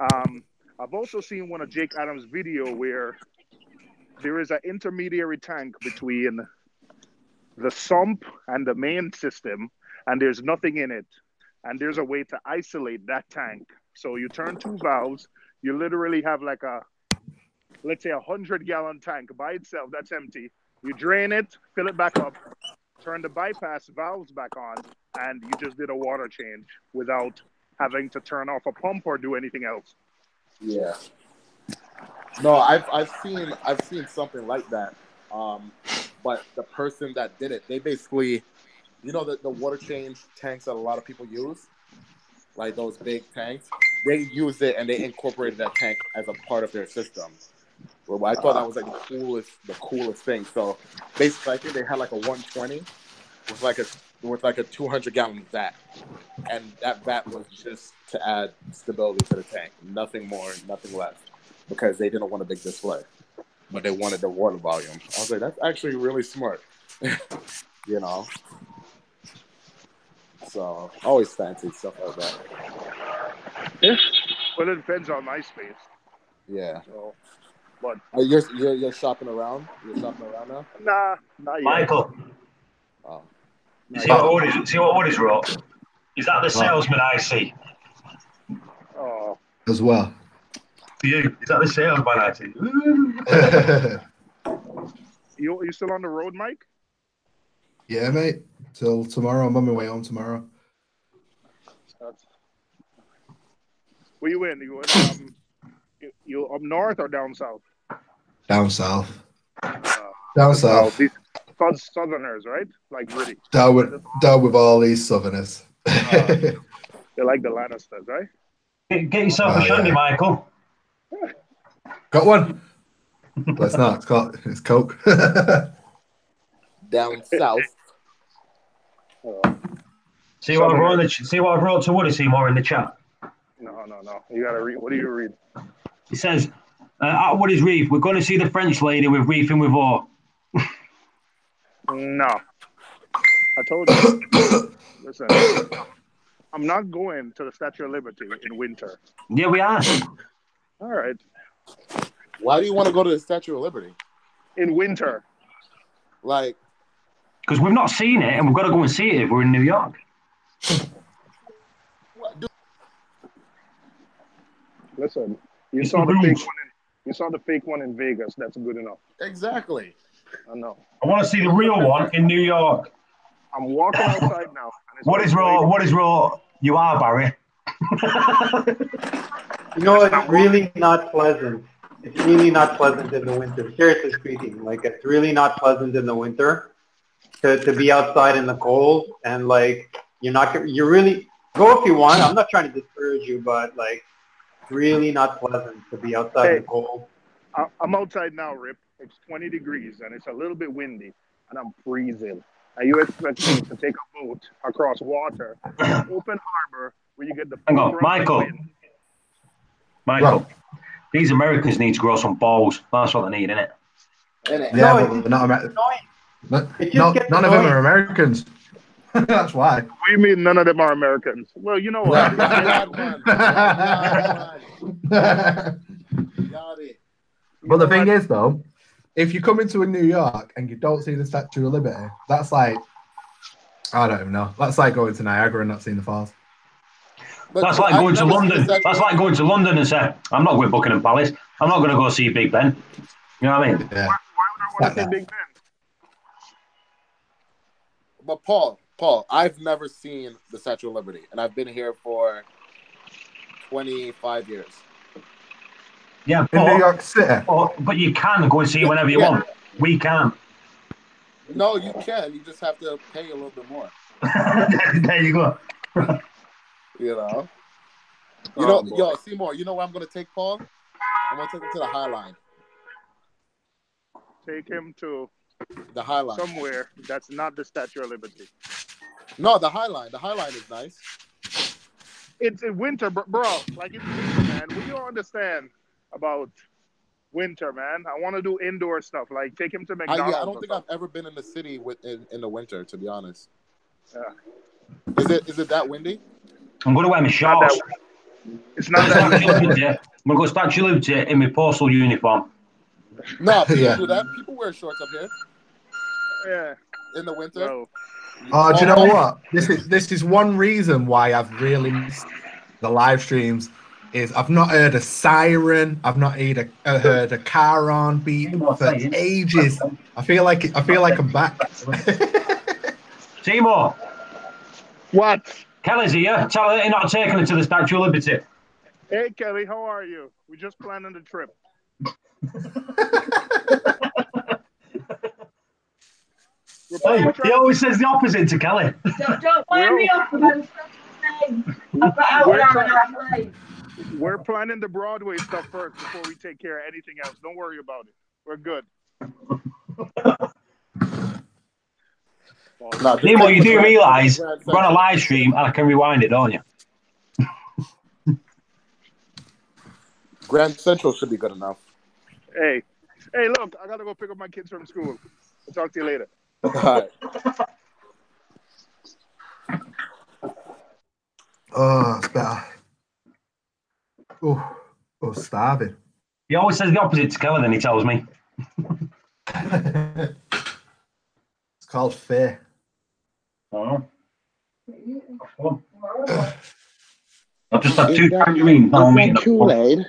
S2: I've also seen one of Jake Adams' video where there is an intermediary tank between the sump and the main system, and there's nothing in it. And there's a way to isolate that tank. So you turn 2 valves, you literally have like let's say 100-gallon tank by itself that's empty. You drain it, fill it back up, turn the bypass valves back on, and you just did a water change without having to turn off a pump or do anything else.
S5: Yeah. No, I've seen something like that. But the person that did it, they basically, you know, the water change tanks that a lot of people use, like those big tanks, they used it and they incorporated that tank as a part of their system. Well, I thought that was like the coolest thing. So basically, I think they had like a 120 with like a 200-gallon vat, and that vat was just to add stability to the tank, nothing more, nothing less, because they didn't want a big display, but they wanted the water volume. I was like, that's actually really smart, you know. So always fancy stuff like that.
S2: Yeah. Well, it depends on my space.
S5: Yeah.
S2: So, but
S5: you're shopping around. You're shopping around now.
S2: Nah, not yet.
S1: Michael.
S5: Oh.
S1: See what Woody's wrote? Is that the salesman I see?
S2: Oh.
S8: As well.
S1: For you, is that the salesman I see?
S2: You still on the road, Mike?
S8: Yeah, mate. Till tomorrow. I'm on my way home tomorrow.
S2: Where you in? You up north or down south?
S8: Down south. Down south.
S2: These Southerners, right? Like British.
S8: Down with all these Southerners.
S2: They're like the Lannisters, right?
S1: Get yourself a shandy, Michael.
S8: Got one? Well, it's not. It's Coke.
S5: Down south.
S1: See what I wrote to Woody Seymour in the chat.
S2: No. You gotta read. What do you read?
S1: He says, at Woody's Reef, we're going to see the French lady with reefing with ore.
S2: No. I told you. Listen, I'm not going to the Statue of Liberty in winter.
S1: Yeah, we are.
S2: All right.
S5: Why do you want to go to the Statue of Liberty?
S2: In winter.
S5: Like,
S1: because we've not seen it, and we've got to go and see it if we're in New York.
S2: Listen, you saw the fake one in Vegas. That's good enough.
S5: Exactly.
S2: I know.
S1: I want to see the real one in New York.
S2: I'm walking outside now.
S1: What is raw? You are, Barry.
S4: You know, it's really not pleasant. It's really not pleasant in the winter. Seriously speaking, like it's really not pleasant in the winter to be outside in the cold, and like you really go if you want. I'm not trying to discourage you, but like it's really not pleasant to be outside in the cold.
S2: I'm outside now, Rip. It's 20 degrees and it's a little bit windy, and I'm freezing. Are you expecting to take a boat across water, open harbor, where you get the
S1: hang on, Michael. These Americans need to grow some balls. That's what they need, innit?
S8: Yeah, but not American. None of them are Americans. That's why.
S2: What do you mean none of them are Americans? Well, you know what?
S8: But the thing is, though, if you come into New York and you don't see the Statue of Liberty, that's like, I don't even know. That's like going to Niagara and not seeing the falls.
S1: But that's like going to London. That's like going to London and say, I'm not going to Buckingham Palace. I'm not going to go see Big Ben. You know what I mean?
S8: Yeah.
S2: Why would I want to see Big Ben?
S5: But Paul, Paul, I've never seen the Statue of Liberty, and I've been here for 25 years.
S1: Yeah,
S8: In New York City.
S1: but you can go and see it whenever you
S5: Yeah.
S1: want. We can't.
S5: No, you can. You just have to pay a little bit more.
S1: There you go.
S5: You know.
S2: Oh, boy.
S5: Yo, Seymour, you know where I'm going to take Paul? I'm going to take him to the High Line.
S2: Take him to
S5: The High Line.
S2: somewhere that's not the Statue of Liberty.
S5: No, the High Line. The High Line is nice.
S2: It's in winter, bro. Like, it's winter, man. We don't understand about winter, man. I want to do indoor stuff. Like, take him to McDonald's.
S5: I don't think I've ever been in the city in the winter, to be honest.
S2: Yeah.
S5: Is it that windy?
S1: I'm going to wear my shorts.
S2: It's not that.
S1: I'm going to go Statue of Liberty in my postal uniform.
S5: No, people
S8: Yeah.
S5: do that. People wear shorts up here
S2: Yeah.
S5: in the winter.
S2: Well,
S8: Oh, do you know what? This is one reason why I've really missed the live streams. Is I've not heard a siren. I've not heard a car on beat for ages. I feel like I'm back.
S1: Seymour,
S2: what?
S1: Kelly's here. Tell her that you're not taking her to the Statue of Liberty.
S2: Hey, Kelly, how are you? We just planning the trip.
S1: Hey, he always says the opposite to Kelly.
S9: Don't wind me up about the name. I've got out an hour and a half late.
S2: We're planning the Broadway stuff first before we take care of anything else. Don't worry about it. We're good.
S1: Nemo, you do realise we're on a live stream and I can rewind it, don't you?
S5: Grand Central should be good enough.
S2: Hey, look, I gotta go pick up my kids from school. I'll talk to you later.
S5: All right.
S8: Oh, it's better. Oh, starving.
S1: He always says the opposite to Kelly than he tells me.
S8: It's called fear.
S1: Oh. I've just had two tangerines. No,
S5: Kool-Aid.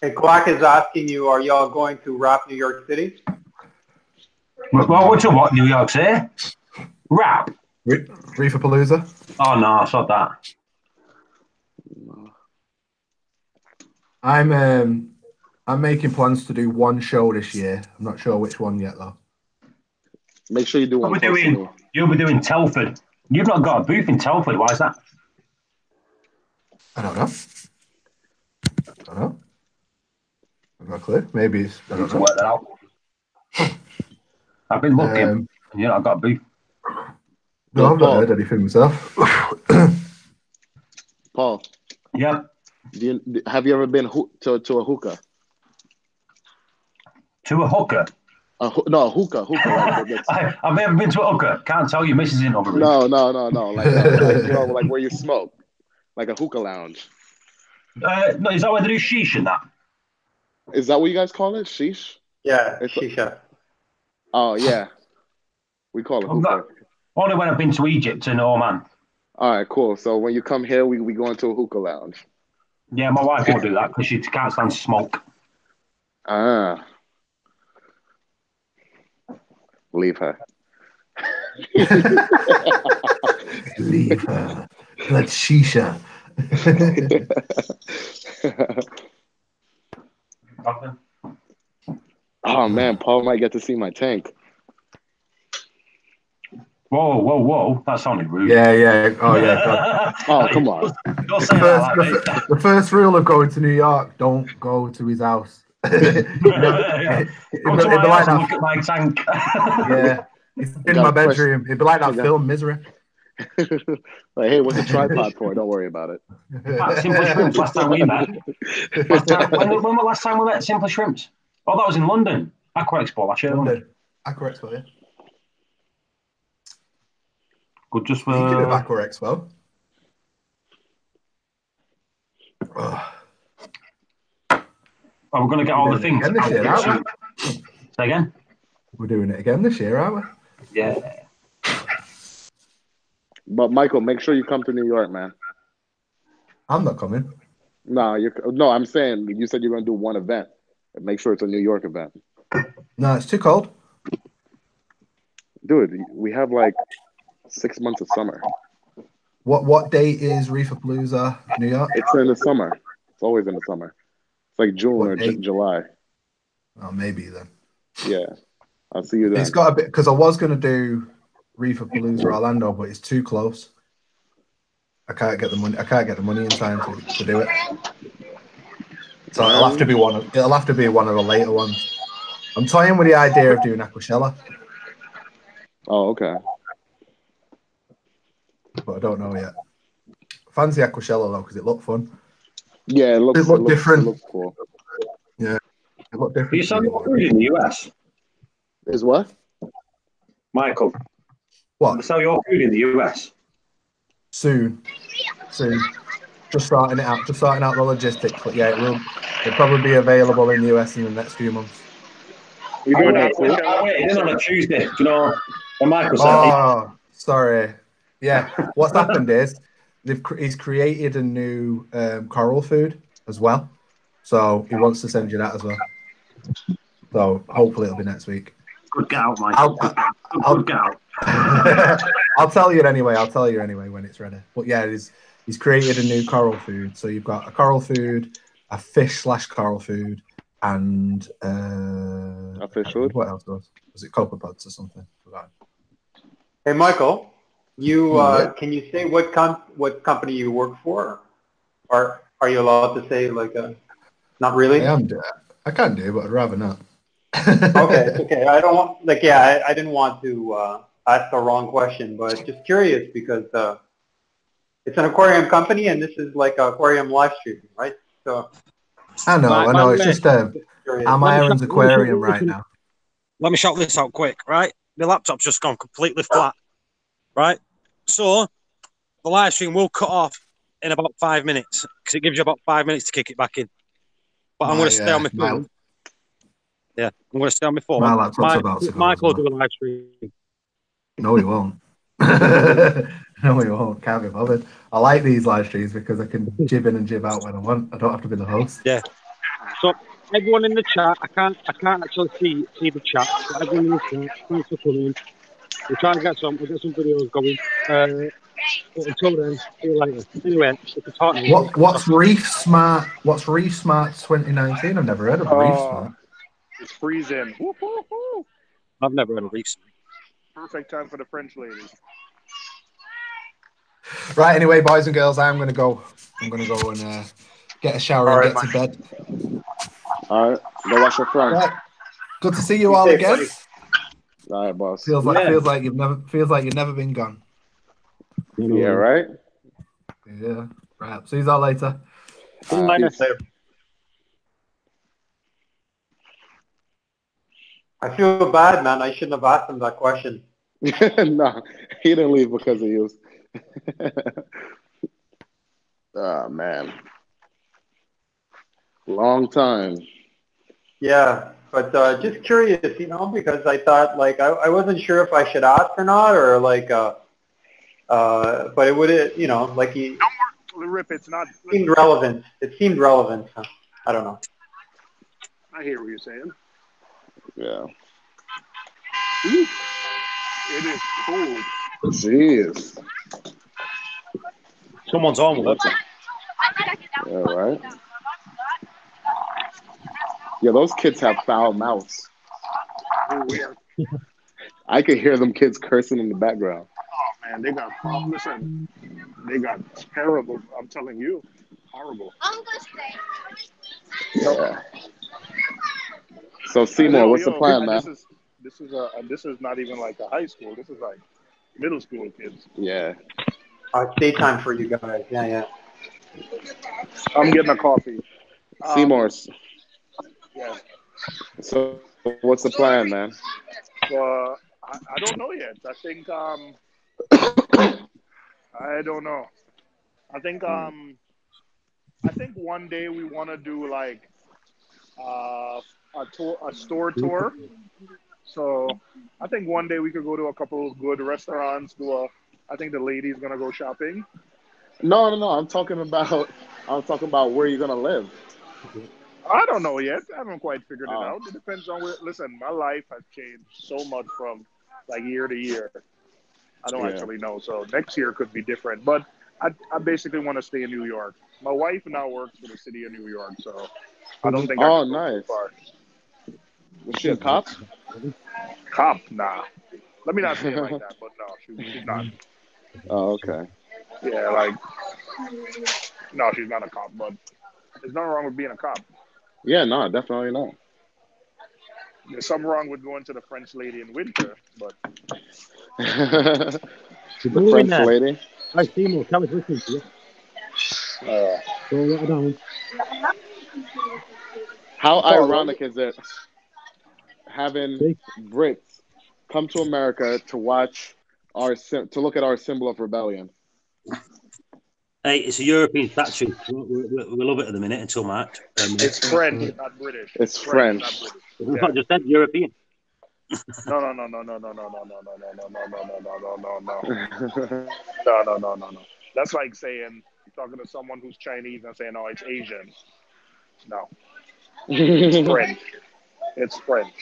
S4: Hey, Quack is asking you, are y'all going to Rap New York City?
S1: Well, what's a what, New York City? Rap?
S8: Reeferpalooza?
S1: Oh, no, it's not that.
S8: I'm making plans to do one show this year. I'm not sure which one yet, though.
S5: Make sure you do one.
S1: You'll be doing Telford. You've not got a booth in Telford. Why is that?
S8: I don't know. I've got a clue. Maybe it's... I don't know.
S1: Work that out. I've been looking. And I've got a booth.
S8: No, I've not heard anything myself.
S5: Paul.
S1: Yeah.
S5: Have you ever been to a hookah?
S1: To a hooker?
S5: No, a hookah.
S1: I've never been to a hooker. Can't tell you, Mrs. in over.
S5: No. Like like where you smoke, like a hookah lounge.
S1: No, is that where they do sheesh and that?
S5: Is that what you guys call it? Sheesh?
S4: Yeah, shisha.
S5: Oh yeah, we call it hookah.
S1: Only when I've been to Egypt and Oman.
S5: All right, cool. So when you come here, we go into a hookah lounge.
S1: Yeah, my wife won't do that because she can't stand smoke.
S5: Ah. Leave her.
S8: Leave her. Let's shisha.
S5: Oh man, Paul might get to see my tank.
S1: Whoa. That sounded rude.
S8: Yeah. Oh, yeah. God.
S5: Oh, come on.
S1: Don't say that, mate.
S8: The first rule of going to New York, don't go to his house. It'd be like that.
S1: Look at my tank.
S8: Yeah. It's in my bedroom. It'd be like that film, Misery.
S5: Like, hey, what's the tripod for? Don't worry about it.
S1: Simple Shrimps, last time we met. When was the last time we met Simple Shrimps? Oh, that was in London. Aqua Expo last year.
S8: London. Aqua Expo, yeah.
S1: Good just for...
S8: Speaking of Aqua Expo.
S1: Oh, we're going to get all the things.
S8: Again this year, aren't we?
S1: Say again?
S8: We're doing it again this year, aren't we?
S1: Yeah.
S5: But Michael, make sure you come to New York, man.
S8: I'm not coming.
S5: No, I'm saying you said you're going to do one event. Make sure it's a New York event.
S8: No, it's too cold.
S5: dude, we have like 6 months of summer.
S8: What date is Reeferpalooza, New York?
S5: It's in the summer. It's always in the summer. It's like June
S8: What
S5: or
S8: date?
S5: July.
S8: Oh, maybe then.
S5: Yeah, I'll see you then.
S8: It's got a bit because I was going to do Reeferpalooza Orlando, but it's too close. I can't get the money. I can't get the money in time to do it. So it'll have to be one of the later ones. I'm toying with the idea of doing Aquashella,
S5: Oh, okay.
S8: but I don't know yet. Fancy Aquashella though because it looked fun.
S5: Yeah, it looks
S8: different.
S5: It looks cool.
S8: Yeah, it looked different.
S1: Do you sell your food in the US?
S5: Is what?
S1: Michael.
S8: What?
S1: You sell your food in the US?
S8: Soon. Just sorting it out. Just sorting out the logistics. But yeah, it'll probably be available in the US in the next few months.
S5: You doing that too?
S1: I waited in on a Tuesday. Do you know when Michael said?
S8: Oh, sorry. Yeah, what's happened is he's created a new coral food as well. So he wants to send you that as well. So hopefully it'll be next week.
S1: Good get out, Michael. Good get out.
S8: I'll tell you anyway. When it's ready. But yeah, he's created a new coral food. So you've got a coral food, a fish/coral food, and
S5: A fish food.
S8: What else was it? Copepods or something?
S4: Hey, Michael, you can you say what company you work for, or are you allowed to say like not really?
S8: I can do, but I'd rather not.
S4: Okay. I don't want I didn't want to ask the wrong question, but just curious because it's an aquarium company and this is like aquarium live streaming, right? So
S8: I know. It's just I'm Aaron's aquarium right now.
S1: Let me shout this out quick, right? The laptop's just gone completely flat, right? So the live stream will cut off in about 5 minutes because it gives you about 5 minutes to kick it back in. But I'm going to stay on my phone. Yeah, I'm going to stay on my phone.
S8: My laptop's about to go.
S1: Michael will do a live stream.
S8: No, he won't. No, he won't. Can't be bothered. I like these live streams because I can jib in and jib out when I want. I don't have to be the host.
S1: Yeah. So everyone in the chat, I can't actually see the chat. So everyone in the chat, thanks for coming. We're trying to get some videos going. Until then, see you later. Anyway, it's hot.
S8: What's Reef Smart? What's Reef Smart 2019? I've never heard of Reef Smart.
S2: It's freezing. Woo-hoo-hoo.
S1: I've never heard of Reef Smart.
S2: Perfect time for the French ladies.
S8: Right. Anyway, boys and girls, I'm gonna go and get a shower and get to bed.
S5: All right. Go wash your front.
S8: Right. Good to see you all again.
S5: All right, boss.
S8: Feels like you've never been gone.
S5: Yeah, right?
S8: Yeah. Right. See you all later.
S4: I feel bad, man. I shouldn't have asked him that question.
S5: No, he didn't leave because of you. Oh, man. Long time.
S4: Yeah, but just curious, because I thought, I wasn't sure if I should ask or not, or but it would, he...
S2: Don't worry, Rip, it's not...
S4: seemed relevant. It seemed relevant. I don't know.
S2: I hear what you're saying.
S5: Yeah.
S2: Ooh, it is cold.
S5: Jeez.
S1: Someone's on with it.
S5: Yeah, right? Yeah, those kids have foul mouths.
S2: Weird.
S5: I could hear them kids cursing in the background.
S2: Oh, man, they got terrible. I'm telling you, horrible.
S5: Yeah. So Seymour, what's the plan, man?
S2: This is not even like a high school. This is like middle school kids.
S5: Yeah.
S4: It's daytime for you guys. Yeah.
S2: I'm getting a coffee.
S5: Seymour's.
S2: Yeah.
S5: So what's the plan, man?
S2: I don't know yet. I think I don't know. I think one day we want to do like a store tour. So I think one day we could go to a couple of good restaurants. I think the lady's gonna go shopping.
S5: No. I'm talking about where you're gonna live.
S2: I don't know yet. I haven't quite figured it out. It depends on where. Listen, my life has changed so much from like year to year. I don't actually know. So next year could be different. But I basically want to stay in New York. My wife now works for the city of New York, so I don't think I can go too far.
S5: Was she a cop?
S2: Cop? Nah. Let me not say it like that, but no, she's not.
S5: Oh, okay.
S2: Yeah, like, no, she's not a cop, but there's nothing wrong with being a cop.
S5: Yeah, no, definitely not.
S2: There's something wrong with going to the French lady in winter, but...
S5: The French lady?
S10: I see more. Tell us listening to you. Go down.
S5: How ironic is it having Brits come to America to watch to look at our symbol of rebellion?
S10: Hey, it's a European factory. We love it at the minute until March.
S2: It's French, not British.
S5: It's French.
S10: It's not just that, European.
S2: No. That's like saying, talking to someone who's Chinese and saying, "Oh, it's Asian." No, it's French. It's French.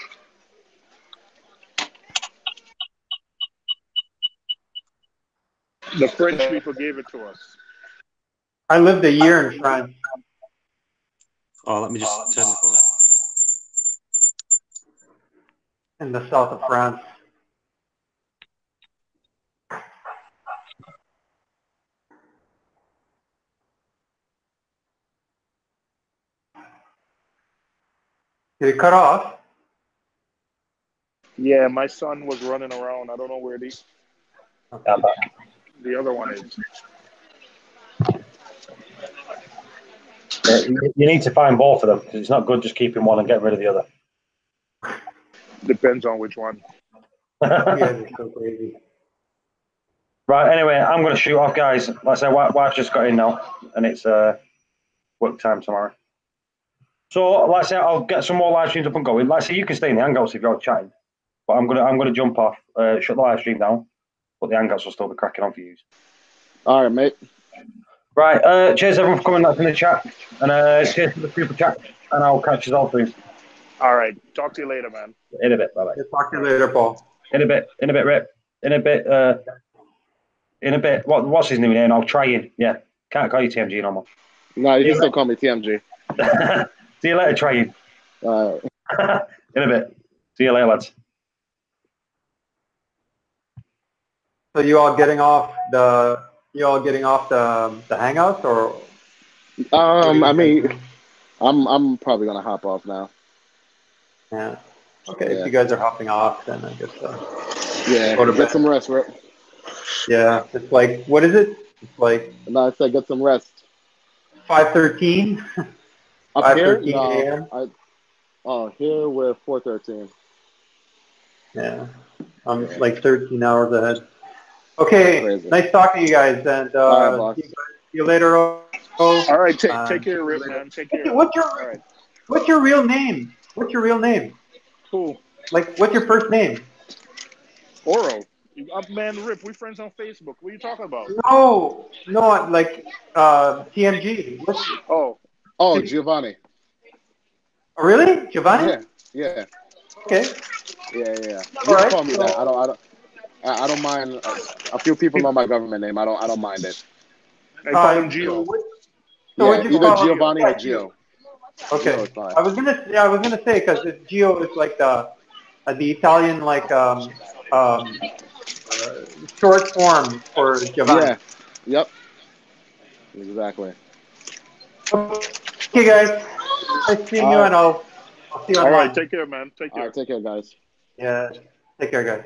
S2: The French people gave it to us.
S4: I lived a year in France.
S10: Oh, let me just turn the phone.
S4: In the south of France. Did it cut off?
S2: Yeah, my son was running around. I don't know where the other one is.
S1: You need to find both of them because it's not good just keeping one and getting rid of the other.
S2: Depends on which one.
S4: It's so crazy.
S1: Right, anyway, I'm going to shoot off, guys. Like I said, wife's just got in now, and it's work time tomorrow. So, like I said, I'll get some more live streams up and going. Like I said, you can stay in the Hangouts if you're chatting, but I'm gonna jump off, shut the live stream down, but the Hangouts will still be cracking on for you.
S5: All right, mate.
S1: Right, cheers everyone for coming up in the chat, and cheers for the super chat, and I'll catch you all soon.
S2: All right, talk to you later, man.
S1: In a bit, bye-bye.
S4: Talk to you later, Paul.
S1: In a bit, Rip. In a bit. What's his new name? I'll try you. Yeah, can't call you TMG no more.
S5: No, you can still call me TMG.
S1: See you later, try you.
S5: All right.
S1: In a bit. See you later, lads.
S4: So you all getting off the Hangouts or?
S5: I mean, I'm probably gonna hop off now.
S4: Yeah. Okay. Yeah. If you guys are hopping off, then I guess.
S5: Yeah. Get some rest, Rip.
S4: Yeah. It's like, what is it? It's like.
S5: No, I said get some rest.
S4: 5:13.
S5: Up here?
S4: 5:13 a.m.
S5: Here we're 4:13.
S4: Yeah. I'm like 13 hours ahead. Okay.
S5: Crazy.
S4: Nice talking to you guys, and
S5: all right,
S4: see you later.
S2: All right. Take care, Rip, man. Take care.
S4: What's your real name? What's your real name?
S2: Who?
S4: Like, what's your first name?
S2: Oro. Man, Rip, we friends on Facebook. What are you talking about?
S4: No, like TMG.
S5: Oh, Giovanni.
S4: Oh, really? Giovanni?
S5: Yeah.
S4: Okay.
S5: Yeah. You
S4: All
S5: can call me that. I don't mind. A few people know my government name. I don't mind it.
S2: I call him Gio.
S5: Either Giovanni or Gio.
S4: Okay.
S5: Gio,
S4: I was gonna say because Gio is like the Italian short form for Giovanni.
S5: Yeah. Yep. Exactly.
S4: Okay, guys. Nice seeing you, and I'll see you online.
S2: All right. Take care, man. Take care.
S5: All right. Take care, guys.
S4: Yeah. Take care, guys.